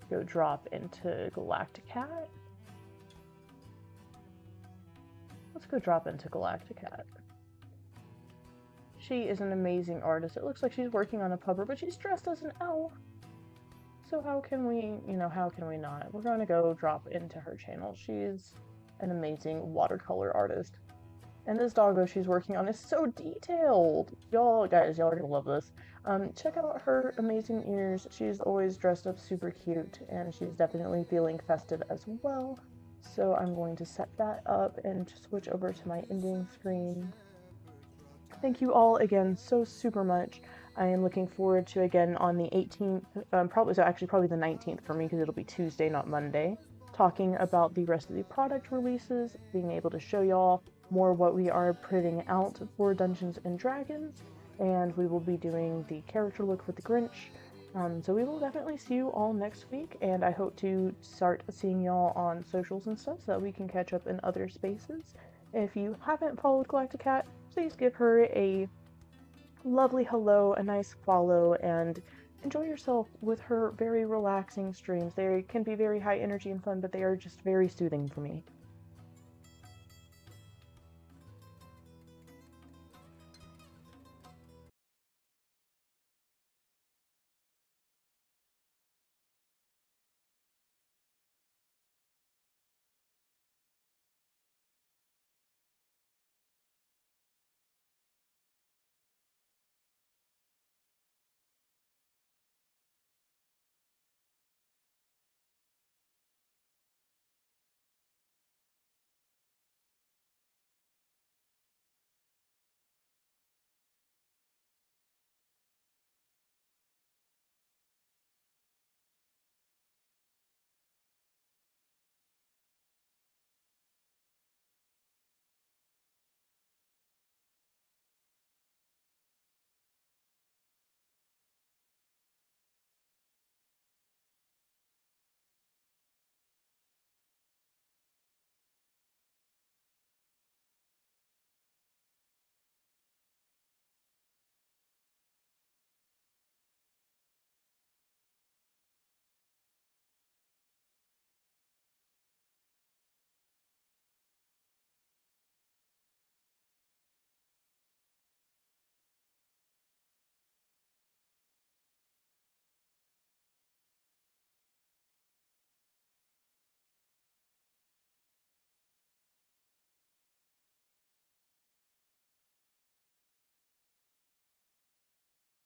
go drop into Galacticat. Let's go drop into Galacticat. She is an amazing artist. It looks like she's working on a pupper, but she's dressed as an elf. So how can we, how can we not? We're going to go drop into her channel. She's an amazing watercolor artist. And this doggo she's working on is so detailed. Y'all, guys, y'all are gonna love this. Check out her amazing ears. She's always dressed up super cute, and she's definitely feeling festive as well. So I'm going to set that up and switch over to my ending screen. Thank you all again so super much. I am looking forward to, again, on the 18th, probably the 19th for me, because it'll be Tuesday, not Monday, talking about the rest of the product releases, being able to show y'all more what we are putting out for Dungeons and Dragons, and we will be doing the character look for the Grinch. So we will definitely see you all next week, and I hope to start seeing y'all on socials and stuff so that we can catch up in other spaces. If you haven't followed Galacticat, please give her a lovely hello, a nice follow, and enjoy yourself with her very relaxing streams. They can be very high energy and fun, but they are just very soothing for me.